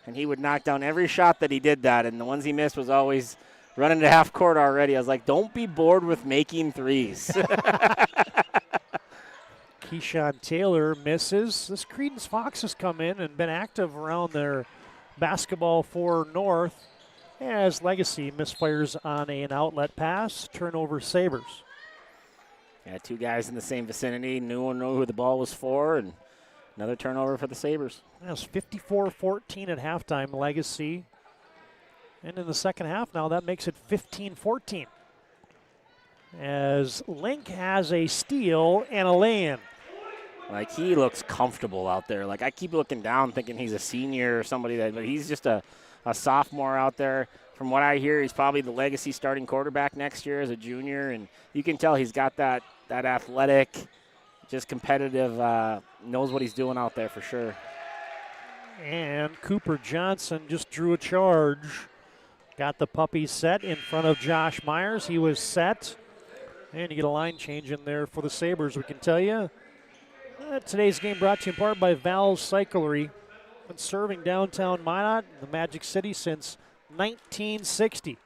and he would knock down every shot that he did that, and the ones he missed was always running to half court already. I was like, don't be bored with making threes. Keyshawn Taylor misses. This Credence Fox has come in and been active around their basketball for North, as Legacy misfires on an outlet pass. Turnover Sabres. Yeah, two guys in the same vicinity. No one knew who the ball was for, and another turnover for the Sabres. That was 54-14 at halftime, Legacy. And in the second half now, that makes it 15-14. As Link has a steal and a lay-in. Like, he looks comfortable out there. Like, I keep looking down thinking he's a senior or somebody, but he's just a sophomore out there. From what I hear, he's probably the Legacy starting quarterback next year as a junior, and you can tell he's got that athletic, just competitive, knows what he's doing out there for sure. And Cooper Johnson just drew a charge. Got the puppy set in front of Josh Myers. He was set. And you get a line change in there for the Sabres. We can tell you today's game brought to you in part by Val's Cyclery. Been serving downtown Minot, the Magic City, since 1960.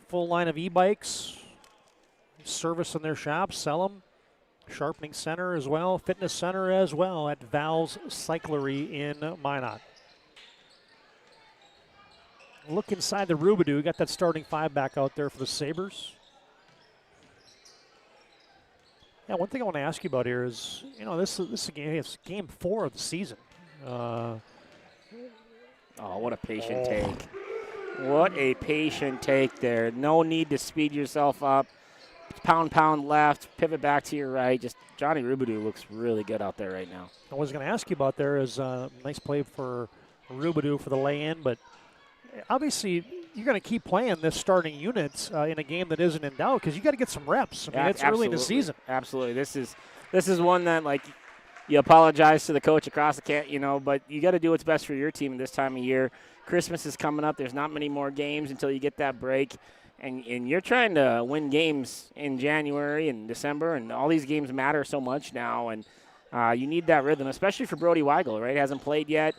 Full line of e-bikes. Service in their shop, sell them. Sharpening center as well, fitness center as well at Val's Cyclery in Minot. Look inside the Rubidoux. Got that starting five back out there for the Sabres. Yeah, one thing I want to ask you about here is, this is a game. It's game 4 of the season. Oh, what a patient take! What a patient take there. No need to speed yourself up. Pound left, pivot back to your right. Just Johnny Rubidoux looks really good out there right now. I was going to ask you about there is a nice play for Rubidoux for the lay-in, but obviously you're going to keep playing this starting unit in a game that isn't in doubt because you got to get some reps. I mean, it's early in the season. Absolutely. This is one that, like, you apologize to the coach across the camp, but you got to do what's best for your team this time of year. Christmas is coming up. There's not many more games until you get that break. And you're trying to win games in January and December, and all these games matter so much now. And you need that rhythm, especially for Brody Weigel, right? He hasn't played yet.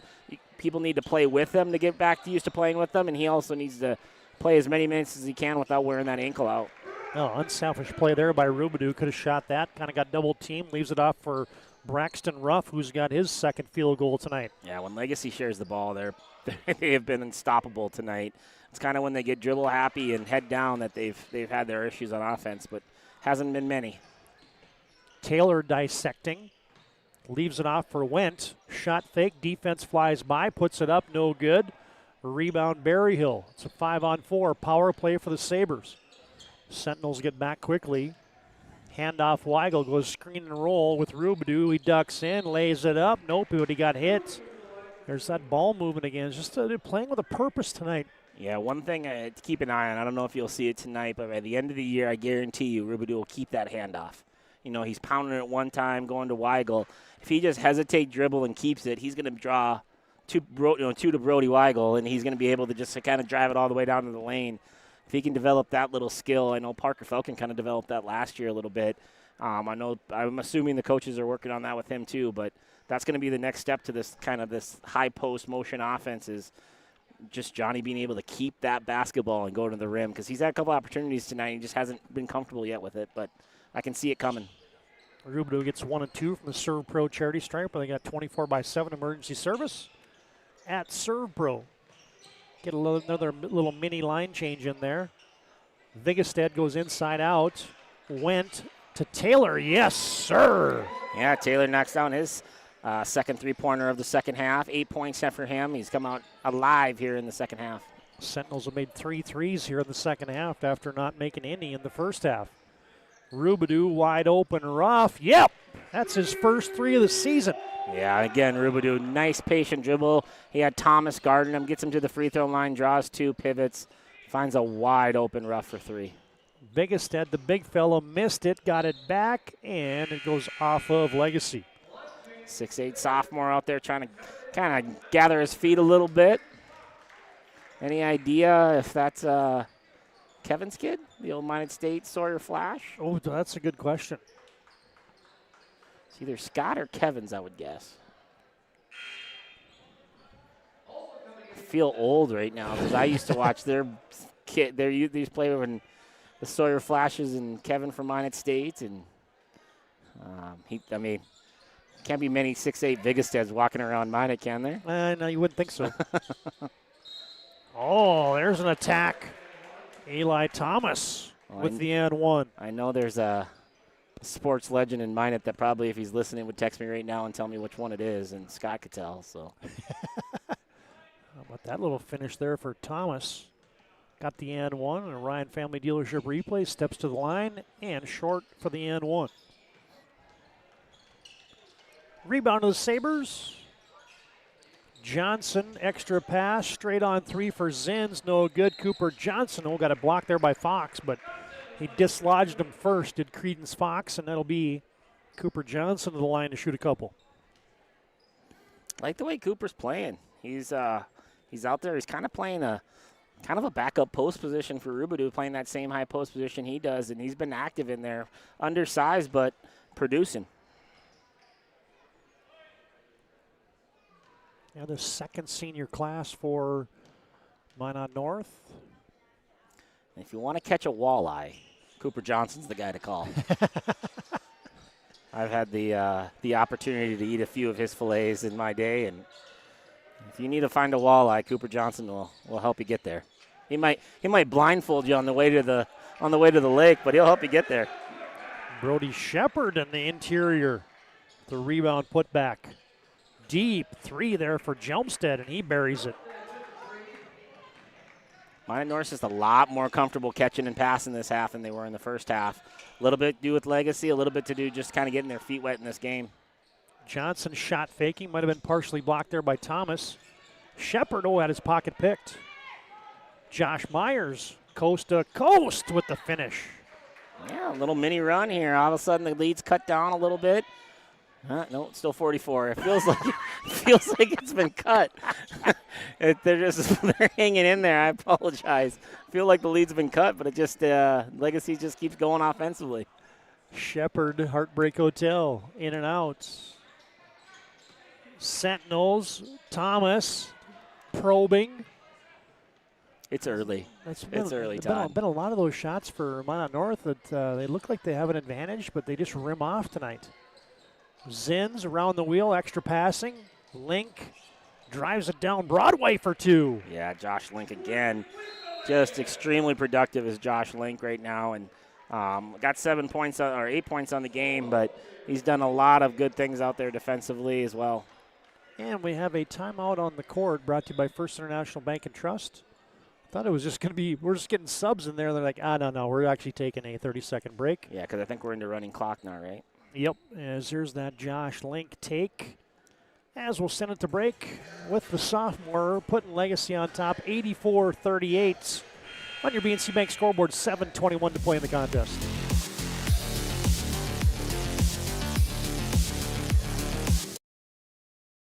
People need to play with him to get back used to playing with them, and he also needs to play as many minutes as he can without wearing that ankle out. Oh, unselfish play there by Rubidoux. Could have shot that. Kind of got double teamed. Leaves it off for Braxton Ruff, who's got his second field goal tonight. Yeah, when Legacy shares the ball, they have been unstoppable tonight. It's kind of when they get dribble happy and head down that they've had their issues on offense, but hasn't been many. Taylor dissecting. Leaves it off for Wendt. Shot fake. Defense flies by. Puts it up. No good. Rebound Berryhill. It's a 5-on-4 power play for the Sabres. Sentinels get back quickly. Handoff Weigel goes screen and roll with Rubidoux. He ducks in. Lays it up. Nope, but he got hit. There's that ball movement again. It's just they're playing with a purpose tonight. Yeah, one thing to keep an eye on, I don't know if you'll see it tonight, but by the end of the year, I guarantee you Rubidoux will keep that handoff. He's pounding it one time, going to Weigel. If he just hesitate, dribble, and keeps it, he's going to draw two to Brody Weigel, and he's going to be able to just kind of drive it all the way down to the lane. If he can develop that little skill, I know Parker Falcon kind of developed that last year a little bit. I'm assuming the coaches are working on that with him too, but that's going to be the next step to this high post motion offense is just Johnny being able to keep that basketball and go to the rim because he's had a couple opportunities tonight. He just hasn't been comfortable yet with it, but I can see it coming. Rubidoux gets 1 and 2 from the Serve Pro charity stripe, but they got 24/7 emergency service at Serve Pro. Get another little mini line change in there. Vigestad goes inside out. Went to Taylor. Yes, sir. Yeah, Taylor knocks down his second three-pointer of the second half. 8 points set for him. He's come out alive here in the second half. Sentinels have made 3 threes here in the second half after not making any in the first half. Rubidoux wide open rough. Yep, that's his first 3 of the season. Yeah, again, Rubidoux, nice patient dribble. He had Thomas guarding him, gets him to the free throw line, draws 2, pivots, finds a wide open rough for 3. Vigestad, the big fellow, missed it, got it back, and it goes off of Legacy. 6'8" sophomore out there trying to kind of gather his feet a little bit. Any idea if that's Kevin's kid, the old Minot State Sawyer Flash? Oh, that's a good question. It's either Scott or Kevin's, I would guess. I feel old right now because I used to watch their kid. They used to play when the Sawyer Flashes and Kevin from Minot State, and can't be many 6'8" Vigestads walking around Minot, can there? No, you wouldn't think so. Oh, there's an attack. Eli Thomas with the and one. I know there's a sports legend in Minot that probably, if he's listening, would text me right now and tell me which one it is, and Scott could tell. So, how about that little finish there for Thomas? Got the and one, and a Ryan Family Dealership replay, steps to the line, and short for the and one. Rebound to the Sabres. Johnson, extra pass, straight on 3 for Zins, no good. Cooper Johnson, got a block there by Fox, but he dislodged him first, did Credence Fox, and that'll be Cooper Johnson to the line to shoot a couple. I like the way Cooper's playing. He's out there. He's kind of playing a backup post position for Rubidoux, playing that same high post position he does, and he's been active in there, undersized but producing. Yeah, the second senior class for Minot North. If you want to catch a walleye, Cooper Johnson's the guy to call. I've had the opportunity to eat a few of his fillets in my day, and if you need to find a walleye, Cooper Johnson will help you get there. He might blindfold you on the way to the lake, but he'll help you get there. Brody Shepard in the interior, the rebound put back. Deep 3 there for Jelmstead, and he buries it. Minot North is just a lot more comfortable catching and passing this half than they were in the first half. A little bit to do with legacy, a little bit to do just kind of getting their feet wet in this game. Johnson shot faking, might have been partially blocked there by Thomas. Shepard, had his pocket picked. Josh Myers, coast to coast with the finish. Yeah, a little mini run here. All of a sudden the lead's cut down a little bit. No, it's still 44. It feels like it's been cut. They're hanging in there. I apologize. I feel like the lead's been cut, but it just Legacy just keeps going offensively. Shepard, Heartbreak Hotel, in and out. Sentinels, Thomas, probing. It's early. It's early, Todd. Been a lot of those shots for Minot North that they look like they have an advantage, but they just rim off tonight. Zins around the wheel, extra passing. Link drives it down Broadway for 2. Yeah, Josh Link again. Just extremely productive is Josh Link right now. And got 8 points on the game, but he's done a lot of good things out there defensively as well. And we have a timeout on the court brought to you by First International Bank and Trust. Thought it was just going to be, we're just getting subs in there. They're like, no, we're actually taking a 30-second break. Yeah, because I think we're into running clock now, right? Yep, as here's that Josh Link take. As we'll send it to break with the sophomore putting Legacy on top, 84-38. On your BNC Bank scoreboard, 7:21 to play in the contest.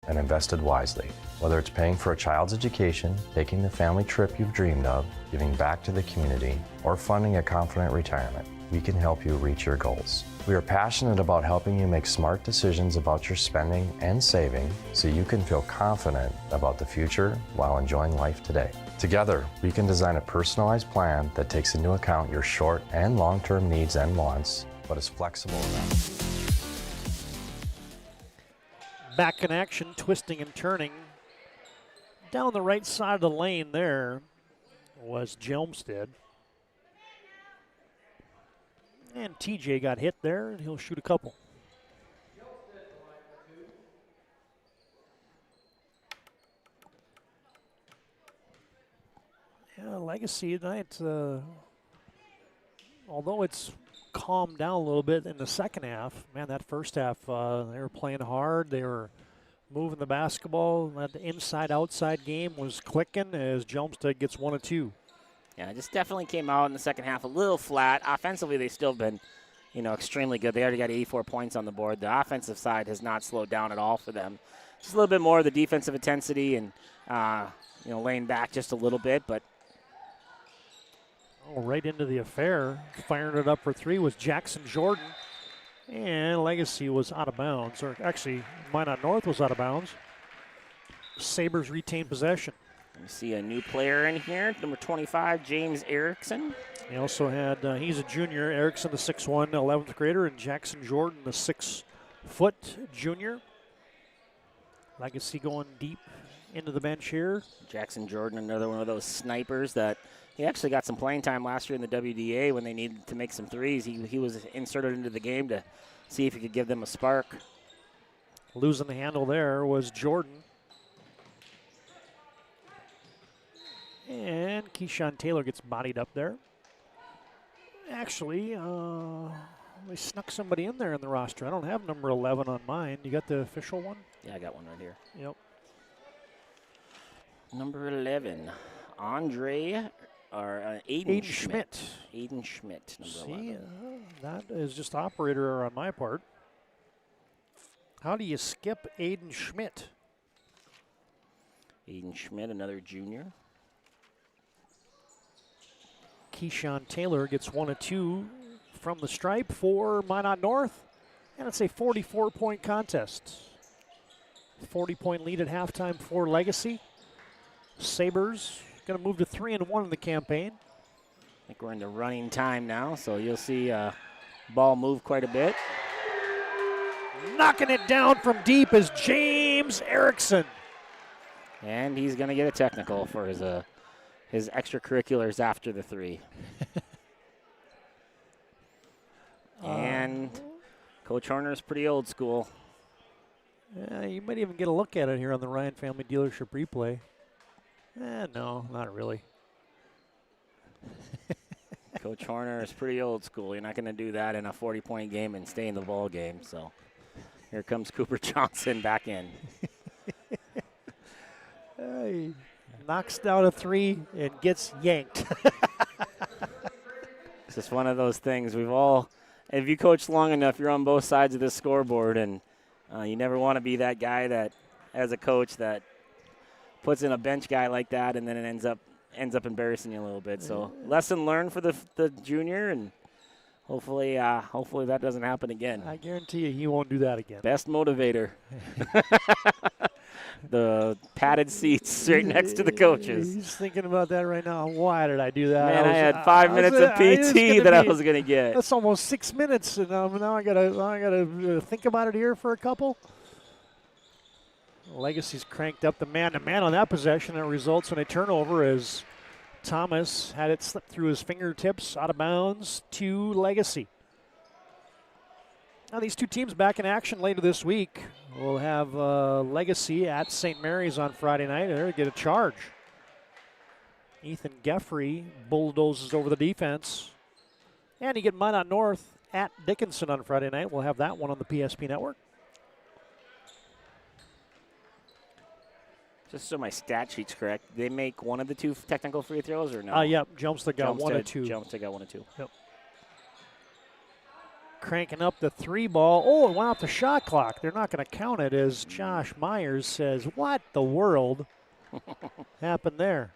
And invested wisely. Whether it's paying for a child's education, taking the family trip you've dreamed of, giving back to the community, or funding a confident retirement, we can help you reach your goals. We are passionate about helping you make smart decisions about your spending and saving so you can feel confident about the future while enjoying life today. Together, we can design a personalized plan that takes into account your short and long-term needs and wants, but is flexible enough. Back in action, twisting and turning. Down the right side of the lane there was Jelmstead. And TJ got hit there, and he'll shoot a couple. Yeah, Legacy tonight, although it's calmed down a little bit in the second half, man, that first half, they were playing hard. They were moving the basketball. That inside-outside game was clicking as Jelmstad gets 1 of 2. Yeah, it just definitely came out in the second half a little flat. Offensively, they've still been, extremely good. They already got 84 points on the board. The offensive side has not slowed down at all for them. Just a little bit more of the defensive intensity and, laying back just a little bit, but right into the affair. Firing it up for 3 was Jackson Jordan. And Legacy was out of bounds. Or actually, Minot North was out of bounds. Sabres retain possession. You see a new player in here, number 25, James Erickson. He also had, he's a junior, Erickson, the 6'1", 11th grader, and Jackson Jordan, the 6-foot junior. Legacy going deep into the bench here. Jackson Jordan, another one of those snipers that he actually got some playing time last year in the WDA when they needed to make some threes. He was inserted into the game to see if he could give them a spark. Losing the handle there was Jordan. And Keyshawn Taylor gets bodied up there. Actually, they snuck somebody in there in the roster. I don't have number 11 on mine. You got the official one? Yeah, I got one right here. Yep. Number 11, Aiden Schmidt. Aiden Schmidt, number 11. That is just operator on my part. How do you skip Aiden Schmidt? Aiden Schmidt, another junior. Keyshawn Taylor gets 1 of 2 from the stripe for Minot North. And it's a 44-point contest. 40-point lead at halftime for Legacy. Sabres going to move to 3-1 in the campaign. I think we're into running time now, so you'll see ball move quite a bit. Knocking it down from deep is James Erickson. And he's going to get a technical for his extracurriculars after the 3. And Coach Horner's pretty old school. You might even get a look at it here on the Ryan Family Dealership replay. No, not really. Coach Horner is pretty old school. You're not going to do that in a 40-point game and stay in the ball game. So here comes Cooper Johnson back in. He knocks down a 3 and gets yanked. It's just one of those things. If you coach long enough, you're on both sides of the scoreboard, and you never want to be that guy that, as a coach, that puts in a bench guy like that, and then it ends up embarrassing you a little bit. So lesson learned for the junior, and hopefully that doesn't happen again. I guarantee you he won't do that again. Best motivator. The padded seats right next to the coaches. He's thinking about that right now. Why did I do that? Man, I had 5 minutes of PT that I was going to get. That's almost 6 minutes, and now I gotta think about it here for a couple. Legacy's cranked up the man-to-man on that possession. It results in a turnover as Thomas had it slip through his fingertips out of bounds to Legacy. Now these two teams back in action later this week. We'll have Legacy at St. Mary's on Friday night. They're going to get a charge. Ethan Geffrey bulldozes over the defense. And you get Minot North at Dickinson on Friday night. We'll have that one on the PSP network. Just so my stat sheet's correct, they make one of the 2 technical free throws or no? Yep, Jelmstad got 1 of 2. Jelmstad got 1 of 2. Yep. Cranking up the 3 ball. Oh, it went off the shot clock. They're not going to count it, as Josh Myers says, what the world happened there?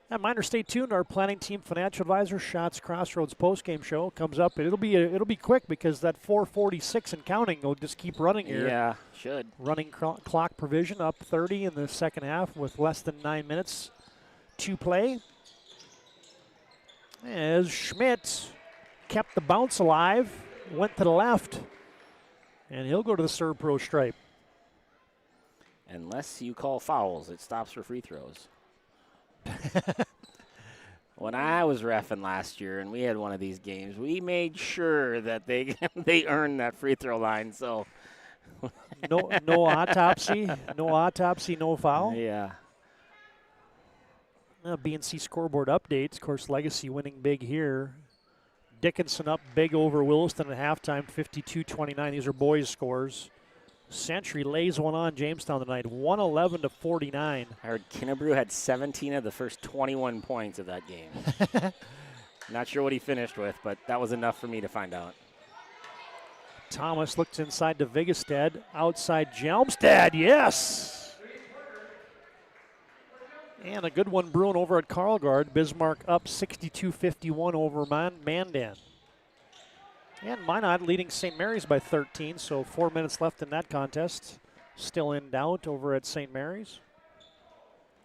And Minor, stay tuned. Our planning team financial advisor, Shots Crossroads postgame show comes up. It'll be quick because that 4:46 and counting will just keep running here. Yeah, should. Running clock provision up 30 in the second half with less than 9 minutes to play. As Schmidt kept the bounce alive, went to the left, and he'll go to the Serve Pro stripe. Unless you call fouls, it stops for free throws. When I was reffing last year and we had one of these games, we made sure that they they earned that free throw line. So no autopsy, no foul. Yeah. BNC scoreboard updates. Of course, Legacy winning big here. Dickinson up big over Williston at halftime, 52-29. These are boys' scores. Century lays one on Jamestown tonight, 111-49. I heard Kinnebrew had 17 of the first 21 points of that game. Not sure what he finished with, but that was enough for me to find out. Thomas looks inside to Vigestead, outside Jelmstad, yes! And a good one brewing over at Karlgaard. Bismarck up 62-51 over Mandan. And Minot leading St. Mary's by 13, so 4 minutes left in that contest. Still in doubt over at St. Mary's.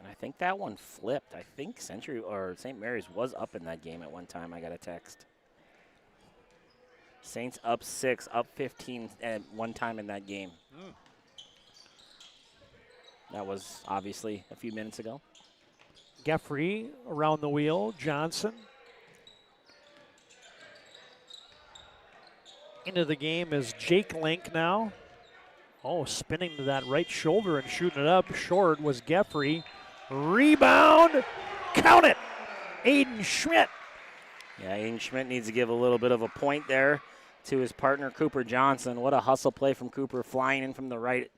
And I think that one flipped. I think Century or St. Mary's was up in that game at one time. I got a text. Saints up 6, up 15 at one time in that game. That was obviously a few minutes ago. Geffrey around the wheel. Johnson. Into the game is Jake Link now. Oh, spinning to that right shoulder and shooting it up. Short was Geffrey. Rebound. Count it. Aiden Schmidt. Yeah, Aiden Schmidt needs to give a little bit of a point there to his partner, Cooper Johnson. What a hustle play from Cooper, flying in from the right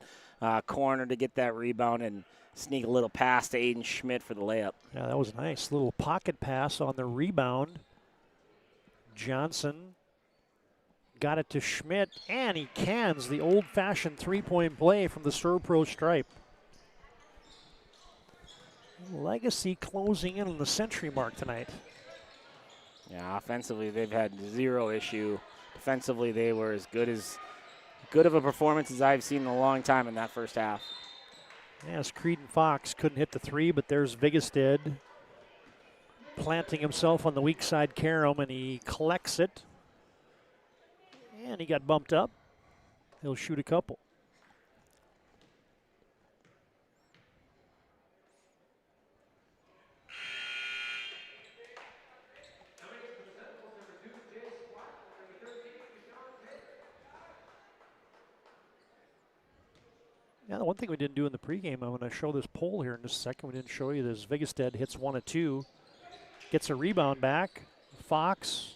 corner to get that rebound and sneak a little pass to Aiden Schmidt for the layup. Yeah, that was a nice little pocket pass on the rebound. Johnson got it to Schmidt, and he cans the old-fashioned three-point play from the ServPro stripe. Legacy closing in on the century mark tonight. Yeah, offensively they've had zero issue. Defensively they were as good of a performance as I've seen in a long time in that first half. Yes, Creedon Fox couldn't hit the three, but there's Vigestead planting himself on the weak side carom, and he collects it. And he got bumped up. He'll shoot a couple. Yeah, the one thing we didn't do in the pregame, I'm going to show this poll here in just a second. We didn't show you this. Vigestead hits 1 of 2, gets a rebound back. Fox,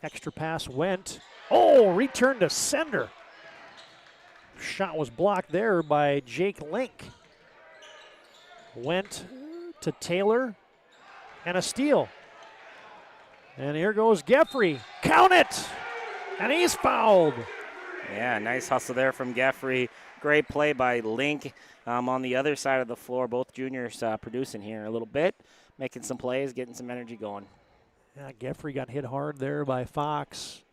extra pass went. Oh, return to sender. Shot was blocked there by Jake Link. Went to Taylor and a steal. And here goes Geffrey. Count it! And he's fouled. Yeah, nice hustle there from Geffrey. Great play by Link on the other side of the floor. Both juniors producing here a little bit, making some plays, getting some energy going. Yeah, Geffrey got hit hard there by Fox.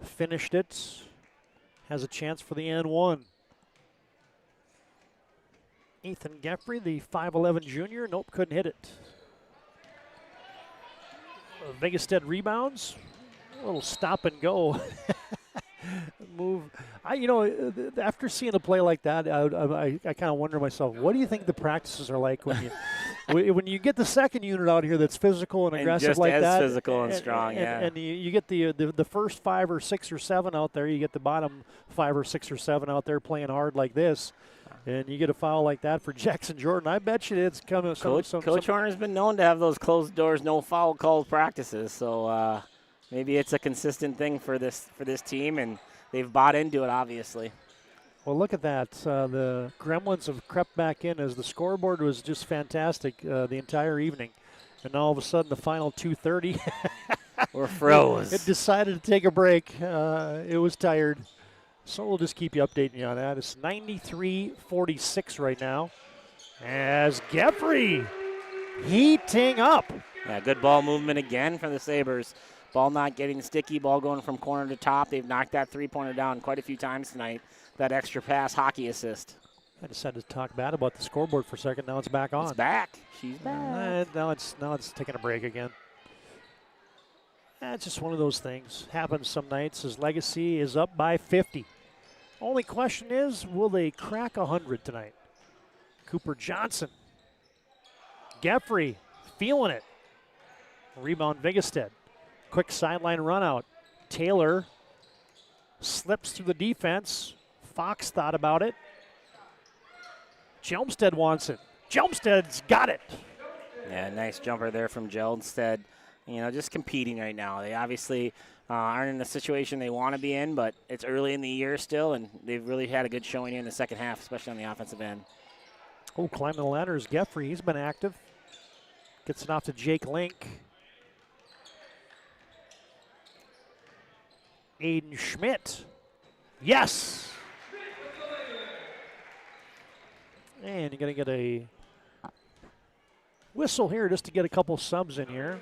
Finished it. Has a chance for the N1. Ethan Geffrey, the 5'11 junior. Nope, couldn't hit it. Vigestead rebounds. A little stop and go. Move. After seeing a play like that, I kind of wonder myself, what do you think the practices are like when you when you get the second unit out here that's physical and aggressive just like as that? Physical and strong, yeah. And you get the first 5 or 6 or 7 out there. You get the bottom 5 or 6 or 7 out there playing hard like this. And you get a foul like that for Jackson Jordan. I bet you it's coming. Coach Horner's been known to have those closed doors, no foul called practices. So maybe it's a consistent thing for this team, and they've bought into it, obviously. Well, look at that. The Gremlins have crept back in as the scoreboard was just fantastic the entire evening. And all of a sudden, the final 2:30. We're froze. It decided to take a break. It was tired. So we'll just keep you updating you on that. It's 93-46 right now as Geffrey heating up. Yeah, good ball movement again for the Sabres. Ball not getting sticky, ball going from corner to top. They've knocked that three-pointer down quite a few times tonight. That extra pass hockey assist. I decided to talk bad about the scoreboard for a second. Now it's back on. It's back. She's back. Now it's taking a break again. It's just one of those things. Happens some nights as Legacy is up by 50. Only question is, will they crack 100 tonight? Cooper Johnson. Geffrey feeling it. Rebound Vigestead. Quick sideline run out. Taylor slips through the defense. Fox thought about it. Jelmstead wants it. Jelmstead's got it. Yeah, nice jumper there from Jelmstead. Just competing right now. They obviously aren't in the situation they want to be in, but it's early in the year still, and they've really had a good showing in the second half, especially on the offensive end. Oh, climbing the ladder is Geffrey. He's been active. Gets it off to Jake Link. Aiden Schmidt. Yes! And you're going to get a whistle here just to get a couple subs in here.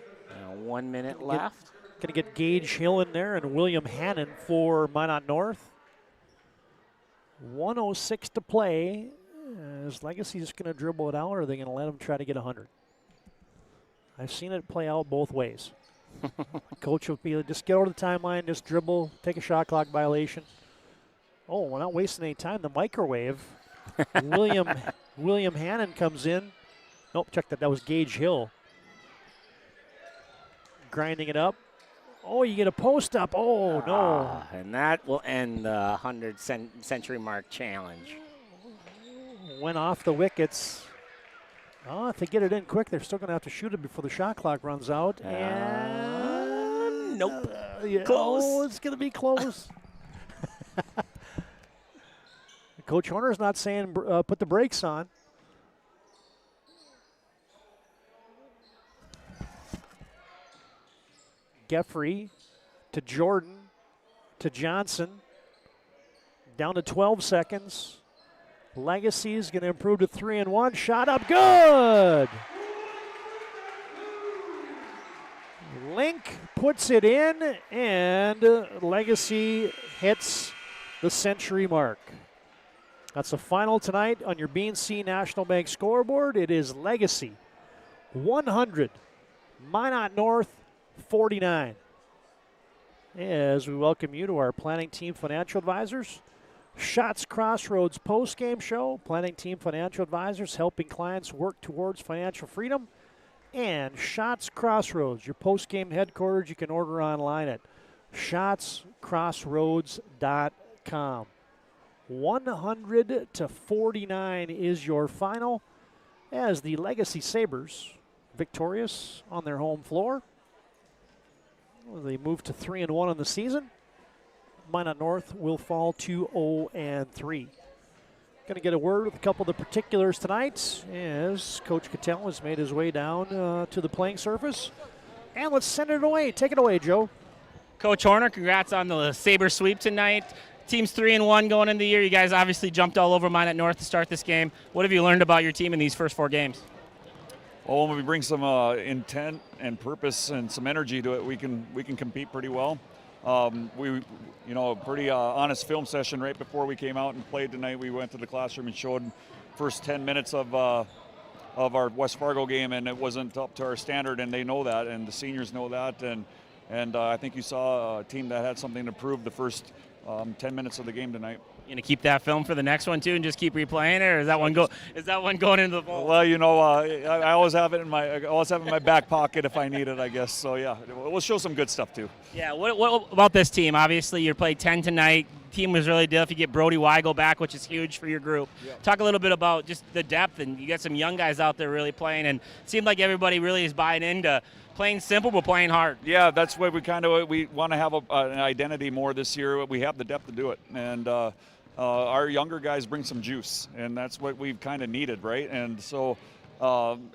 1 minute left. Going to get Gage Hill in there and William Hannon for Minot North. 1:06 to play. Is Legacy just going to dribble it out, or are they going to let him try to get 100? I've seen it play out both ways. Coach will be just get over the timeline, just dribble, take a shot clock violation. Oh, we're not wasting any time. The microwave. William Hannon comes in. Nope, check that. That was Gage Hill. Grinding it up. Oh, you get a post up. Oh, no. And that will end the 100 century mark challenge. Went off the wickets. Oh, if they get it in quick, they're still going to have to shoot it before the shot clock runs out. And nope. Yeah, Close. Oh, it's going to be close. Coach Horner's not saying put the brakes on. Geffrey to Jordan to Johnson. Down to 12 seconds. Legacy is going to improve to 3-1. Shot up good. Link puts it in, and Legacy hits the century mark. That's the final tonight on your B&C National Bank scoreboard. It is Legacy 100, Minot North 49. As we welcome you to our planning team financial advisors, Shots Crossroads post-game show, planning team financial advisors helping clients work towards financial freedom, and Shots Crossroads, your post-game headquarters. You can order online at shotscrossroads.com. 100-49 is your final as the Legacy Sabres victorious on their home floor. They move to 3-1 on the season. Minot North will fall to 0-3. Going to get a word with a couple of the particulars tonight as Coach Cattell has made his way down to the playing surface. And let's send it away. Take it away, Joe. Coach Horner, congrats on the Sabre sweep tonight. Team's 3-1 going into the year. You guys obviously jumped all over Minot North to start this game. What have you learned about your team in these first 4 games? Well, when we bring some intent and purpose and some energy to it, we can compete pretty well. We, pretty honest film session right before we came out and played tonight. We went to the classroom and showed first 10 minutes of our West Fargo game, and it wasn't up to our standard, and they know that, and the seniors know that, and I think you saw a team that had something to prove the first 10 minutes of the game tonight. You gonna keep that film for the next one too, and just keep replaying it, or is that one going into the vault? Well, I always have it in my back pocket if I need it, I guess. So yeah, we'll show some good stuff too. Yeah. What about this team? Obviously, you played 10 tonight. Team was really tough. You get Brody Weigel back, which is huge for your group. Yeah. Talk a little bit about just the depth, and you got some young guys out there really playing, and it seemed like everybody really is buying into playing simple but playing hard. Yeah, that's what we want to have an identity more this year. We have the depth to do it, and our younger guys bring some juice, and that's what we've kind of needed, right? And so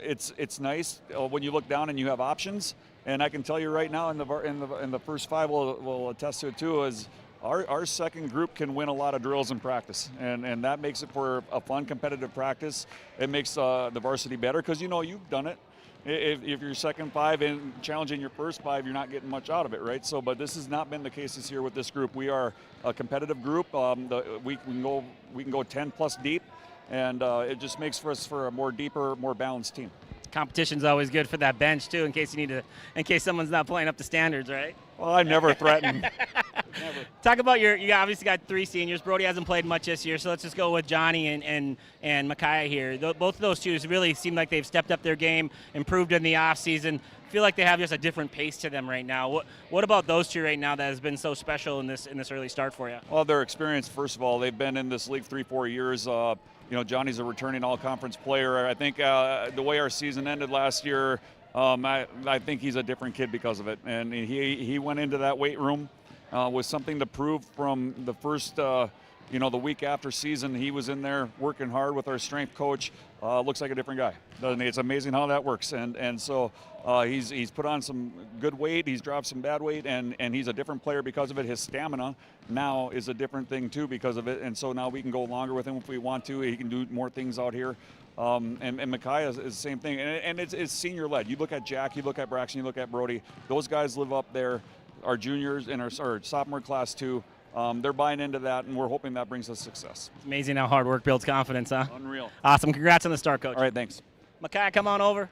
it's nice when you look down and you have options. And I can tell you right now, in the first 5 will attest to it too, is our second group can win a lot of drills in practice, and that makes it for a fun, competitive practice. It makes the varsity better because you've done it. If you're second 5 and challenging your first 5, you're not getting much out of it, right? So, but this has not been the case this year with this group. We are a competitive group. We can go 10 plus deep, and it just makes for a more deeper, more balanced team. Competition's always good for that bench too, in case someone's not playing up to standards, right? Well, I never threaten. Never. Talk about you obviously got 3 seniors. Brody hasn't played much this year, so let's just go with Johnny and Micaiah here. Both of those two really seem like they've stepped up their game, improved in the offseason. Feel like they have just a different pace to them right now. What about those two right now that has been so special in this early start for you? Well, their experience, first of all, they've been in this league 3-4 years. Johnny's a returning all-conference player. I think the way our season ended last year, I think he's a different kid because of it. And he went into that weight room with something to prove from the first, the week after season. He was in there working hard with our strength coach. Looks like a different guy, doesn't he? It's amazing how that works. And so he's put on some good weight. He's dropped some bad weight, and he's a different player because of it. His stamina now is a different thing too because of it. And so now we can go longer with him if we want to. He can do more things out here. And Micaiah is the same thing. And it's senior led. You look at Jack, you look at Braxton, you look at Brody. Those guys live up there. Our juniors and our sophomore class too. They're buying into that, and we're hoping that brings us success. Amazing how hard work builds confidence, huh? Unreal. Awesome. Congrats on the start, Coach. All right, thanks. Micaiah, come on over.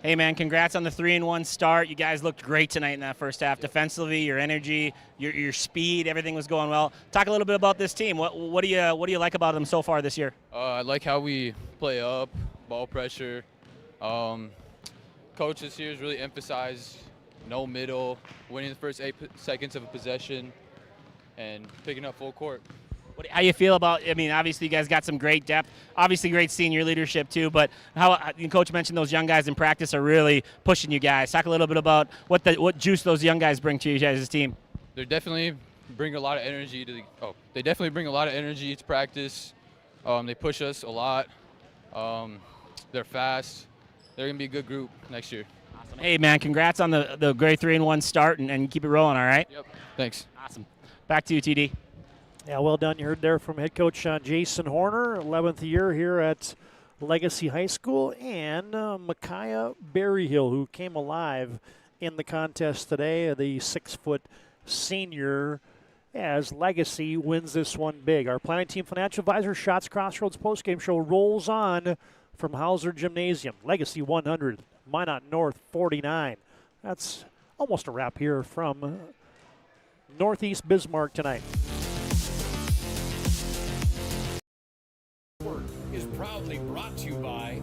Hey, man, congrats on the 3-1 start. You guys looked great tonight in that first half. Defensively, your energy, your speed, everything was going well. Talk a little bit about this team. What do you like about them so far this year? I like how we play up, ball pressure. Coach this year has really emphasized no middle, winning the first 8 seconds of a possession, and picking up full court. How you feel about, obviously you guys got some great depth, obviously great senior leadership too, but how Coach mentioned those young guys in practice are really pushing you guys. Talk a little bit about what juice those young guys bring to you guys' team. They definitely bring a lot of energy to practice. They push us a lot. They're fast. They're going to be a good group next year. Awesome. Hey, man, congrats on the great 3-1 start, and keep it rolling, all right? Yep. Thanks. Awesome. Back to you, TD. Yeah, well done. You heard there from head coach Jason Horner, 11th year here at Legacy High School, and Micaiah Berryhill, who came alive in the contest today, the 6-foot senior, as Legacy wins this one big. Our Planning Team Financial Advisor Shots Crossroads postgame show rolls on from Hauser Gymnasium. Legacy 100, Minot North 49. That's almost a wrap here from Northeast Bismarck tonight. Is proudly brought to you by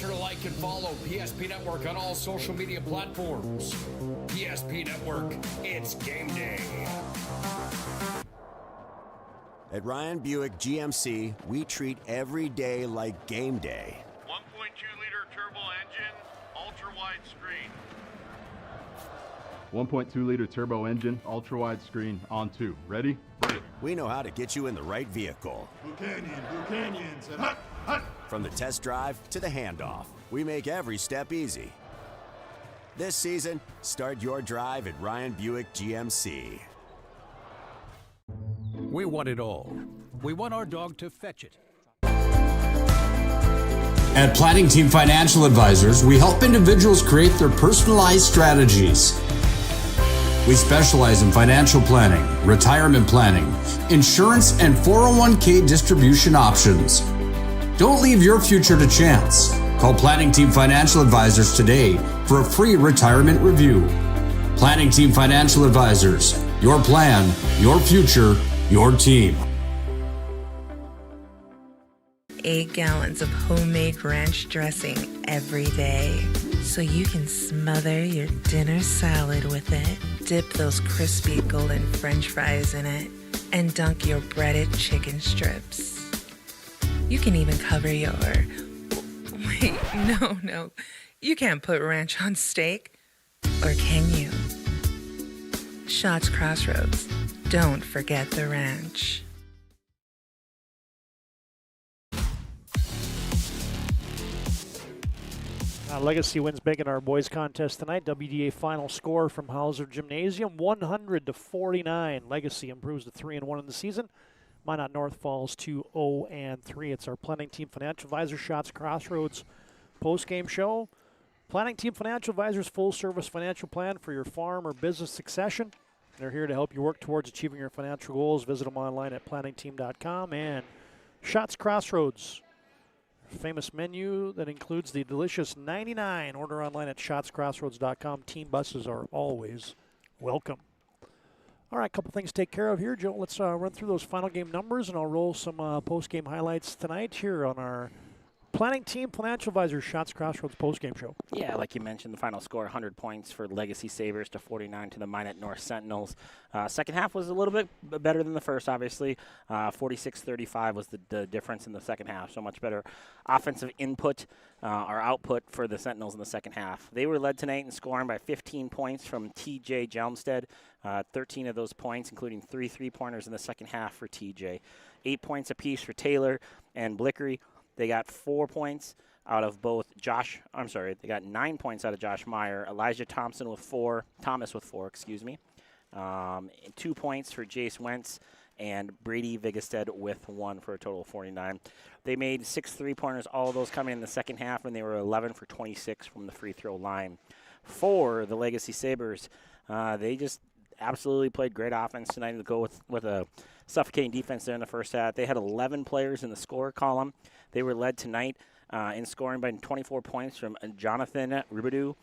sure to like and follow PSP Network on all social media platforms. PSP Network, it's game day. At Ryan Buick GMC, we treat every day like game day. 1.2-liter turbo engine, ultra-wide screen. 1.2-liter turbo engine, ultra-wide screen, on 2. Ready? We know how to get you in the right vehicle. Blue Canyons, and hut, hut. From the test drive to the handoff, we make every step easy. This season, start your drive at Ryan Buick GMC. We want it all. We want our dog to fetch it. At Planning Team Financial Advisors, we help individuals create their personalized strategies. We specialize in financial planning, retirement planning, insurance, and 401k distribution options. Don't leave your future to chance. Call Planning Team Financial Advisors today for a free retirement review. Planning Team Financial Advisors. Your plan, your future, your team. 8 gallons of homemade ranch dressing every day, so you can smother your dinner salad with it, dip those crispy golden French fries in it, and dunk your breaded chicken strips. You can even cover your... Wait, no. You can't put ranch on steak. Or can you? Shots Crossroads. Don't forget the ranch. Legacy wins big in our boys contest tonight. WDA final score from Hauser Gymnasium, 100-49. Legacy improves to 3-1 in the season. Minot North falls to 0-3. It's our Planning Team Financial Advisor Shots Crossroads post-game show. Planning Team Financial Advisors, full-service financial plan for your farm or business succession. They're here to help you work towards achieving your financial goals. Visit them online at planningteam.com. And Shots Crossroads, famous menu that includes the delicious 99. Order online at shotscrossroads.com. Team buses are always welcome. All right, a couple things to take care of here, Joe. Let's run through those final game numbers, and I'll roll some post-game highlights tonight here on our Planning Team Financial Advisors Shots Crossroads post-game show. Yeah, like you mentioned, the final score, 100 points for Legacy Sabres to 49 to the Minot North Sentinels. Second half was a little bit better than the first, obviously. 46-35 was the difference in the second half, so much better offensive input or output for the Sentinels in the second half. They were led tonight in scoring by 15 points from TJ Jelmstead, 13 of those points, including 3 3-pointers in the second half for TJ. 8 points apiece for Taylor and Blickery. They got 4 points out of both they got 9 points out of Josh Meyer, Elijah Thomas with 4, 2 points for Jace Wentz, and Brady Vigestead with 1 for a total of 49. They made 6 3-pointers, all of those coming in the second half, and they were 11 for 26 from the free throw line. For the Legacy Sabres, they just absolutely played great offense tonight to go with a suffocating defense there in the first half. They had 11 players in the score column. They were led tonight in scoring by 24 points from Jonathan Rubidoux.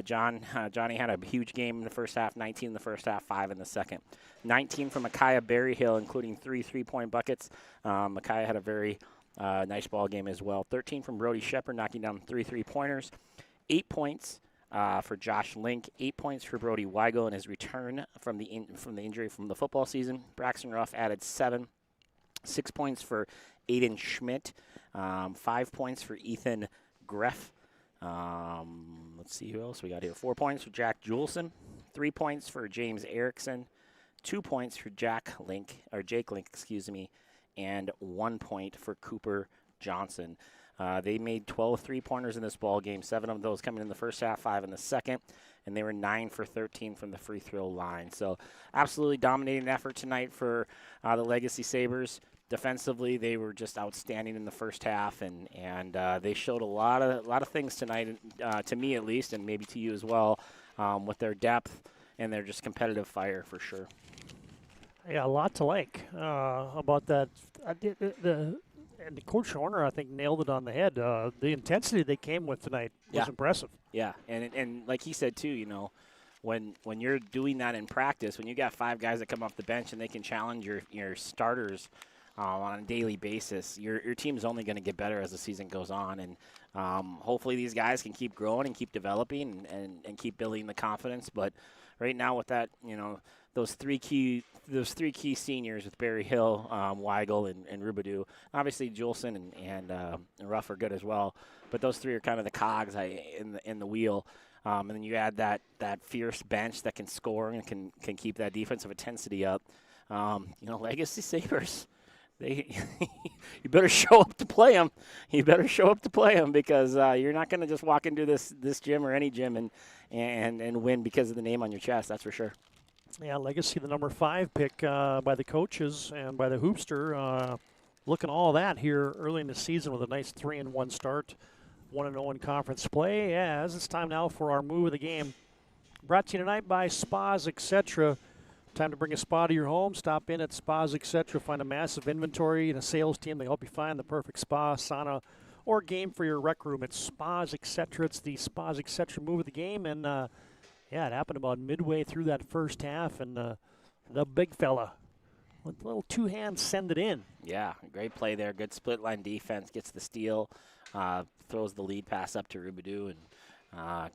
Johnny had a huge game in the first half, 19 in the first half, 5 in the second. 19 from Micaiah Berryhill, including 3 3-point buckets. Micaiah had a very nice ball game as well. 13 from Brody Shepard, knocking down 3 3-pointers. 8 points for Josh Link, 8 points for Brody Weigel in his return from the injury from the football season. Braxton Ruff added 7. 6 points for Aiden Schmidt. 5 points for Ethan Greff. Let's see who else we got here. 4 points for Jack Juleson. 3 points for James Erickson. 2 points for Jake Link, and 1 point for Cooper Johnson. They made 12 3-pointers in this ball game, 7 of those coming in the first half, 5 in the second, and they were 9 for 13 from the free throw line. So absolutely dominating effort tonight for the Legacy Sabres. Defensively, they were just outstanding in the first half, and they showed a lot of things tonight, to me at least, and maybe to you as well, with their depth and their just competitive fire for sure. Yeah, a lot to like about that. And Coach Horner, I think, nailed it on the head. The intensity they came with tonight was impressive. Yeah, and like he said too, when you're doing that in practice, when you got 5 guys that come off the bench and they can challenge your starters on a daily basis, your team's only going to get better as the season goes on. And hopefully these guys can keep growing and keep developing and keep building the confidence. But right now with that, those three key seniors with Barry Hill, Weigel, and Rubidoux. Obviously, Juleson and Ruff are good as well, but those three are kind of the cogs in the wheel. And then you add that fierce bench that can score and can keep that defensive intensity up. Legacy Sabres. You better show up to play them. You better show up to play them because you're not going to just walk into this gym or any gym and win because of the name on your chest. That's for sure. Yeah, Legacy, the number 5 pick by the coaches and by the Hoopster. Looking all that here early in the season with a nice 3-1 start, 1-0 in conference play. As it's time now for our move of the game. Brought to you tonight by Spas, etc. Time to bring a spa to your home. Stop in at Spas, etc. Find a massive inventory and a sales team. They help you find the perfect spa, sauna, or game for your rec room. It's Spas, etc. It's the Spas, etc. move of the game. And, it happened about midway through that first half. And the big fella, with a little two-hand, send it in. Yeah, great play there. Good split-line defense. Gets the steal. Throws the lead pass up to Rubidoux. And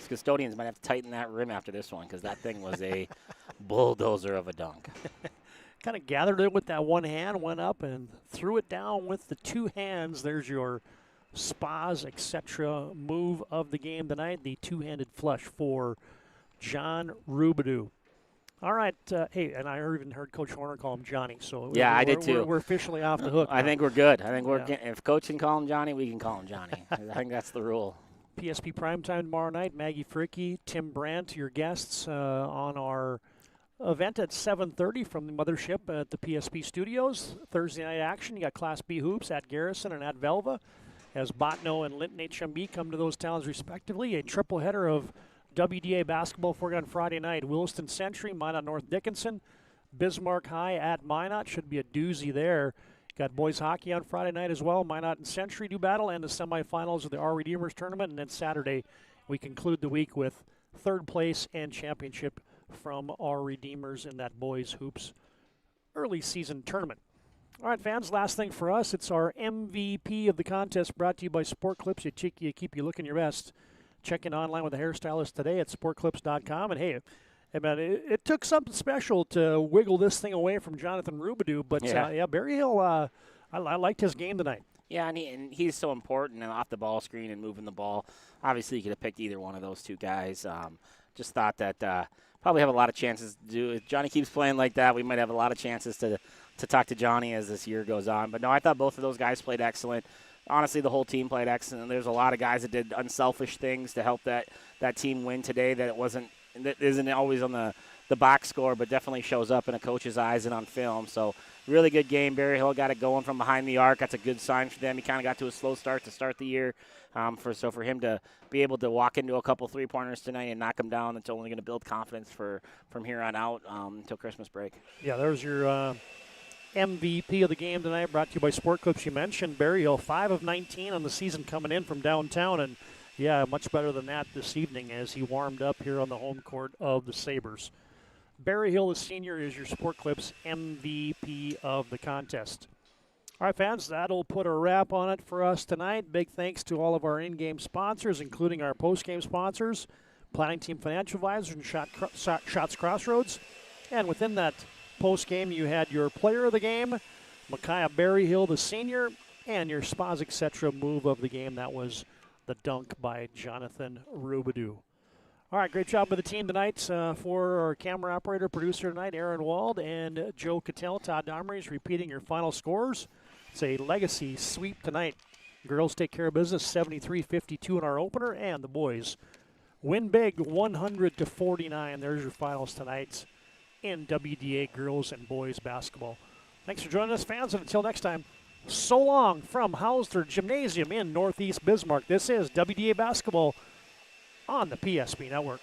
custodians might have to tighten that rim after this one because that thing was a bulldozer of a dunk. Kind of gathered it with that one hand, went up and threw it down with the two hands. There's your Spas, etc. move of the game tonight, the two-handed flush for John Rubidoux. All right, hey, and I even heard Coach Horner call him Johnny. So yeah, I did too. We're officially off the hook. I think we're good. I think we're if Coach can call him Johnny, we can call him Johnny. I think that's the rule. PSP Primetime tomorrow night. Maggie Fricky, Tim Brandt, your guests on our event at 7:30 from the mothership at the PSP Studios. Thursday night action. You got Class B hoops at Garrison and at Velva as Botno and Linton HMB come to those towns respectively. A triple header of WDA basketball for you on Friday night. Williston Century, Minot North Dickinson, Bismarck High at Minot. Should be a doozy there. Got boys hockey on Friday night as well. Minot and Century do battle, and the semifinals of the Our Redeemers tournament. And then Saturday, we conclude the week with third place and championship from Our Redeemers in that boys hoops early season tournament. All right, fans, last thing for us. It's our MVP of the contest brought to you by Sport Clips. You keep you looking your best. Check in online with a hairstylist today at sportclips.com. And hey, man, it took something special to wiggle this thing away from Jonathan Rubidoux. But, Barry Hill, I liked his game tonight. Yeah, and he's so important and off the ball screen and moving the ball. Obviously, you could have picked either one of those two guys. Just thought that probably have a lot of chances to do. If Johnny keeps playing like that, we might have a lot of chances to talk to Johnny as this year goes on. But, no, I thought both of those guys played excellent. Honestly, the whole team played excellent. There's a lot of guys that did unselfish things to help that team win today that isn't always on the box score, but definitely shows up in a coach's eyes and on film. So really good game. Barry Hill got it going from behind the arc. That's a good sign for them. He kind of got to a slow start to start the year. For him to be able to walk into a couple three-pointers tonight and knock them down, it's only going to build confidence from here on out until Christmas break. Yeah, there's your MVP of the game tonight, brought to you by Sport Clips. You mentioned Barry Hill, 5 of 19 on the season coming in from downtown, and yeah, much better than that this evening as he warmed up here on the home court of the Sabres. Barry Hill, the senior, is your Sport Clips MVP of the contest. All right, fans, that'll put a wrap on it for us tonight. Big thanks to all of our in-game sponsors, including our post-game sponsors, Planning Team Financial Advisors and Shots Crossroads. And within that post-game, you had your player of the game, Micaiah Barry Hill, the senior, and your Spas, etc. move of the game. That was the dunk by Jonathan Rubidoux. All right, great job with the team tonight. For our camera operator, producer tonight, Aaron Wald and Joe Cattell. Todd Domrey's repeating your final scores. It's a legacy sweep tonight. Girls take care of business, 73-52 in our opener, and the boys win big, 100-49. There's your finals tonight in WDA girls and boys basketball. Thanks for joining us, fans, and until next time, so long from Hausler Gymnasium in Northeast Bismarck. This is WDA Basketball on the PSP Network.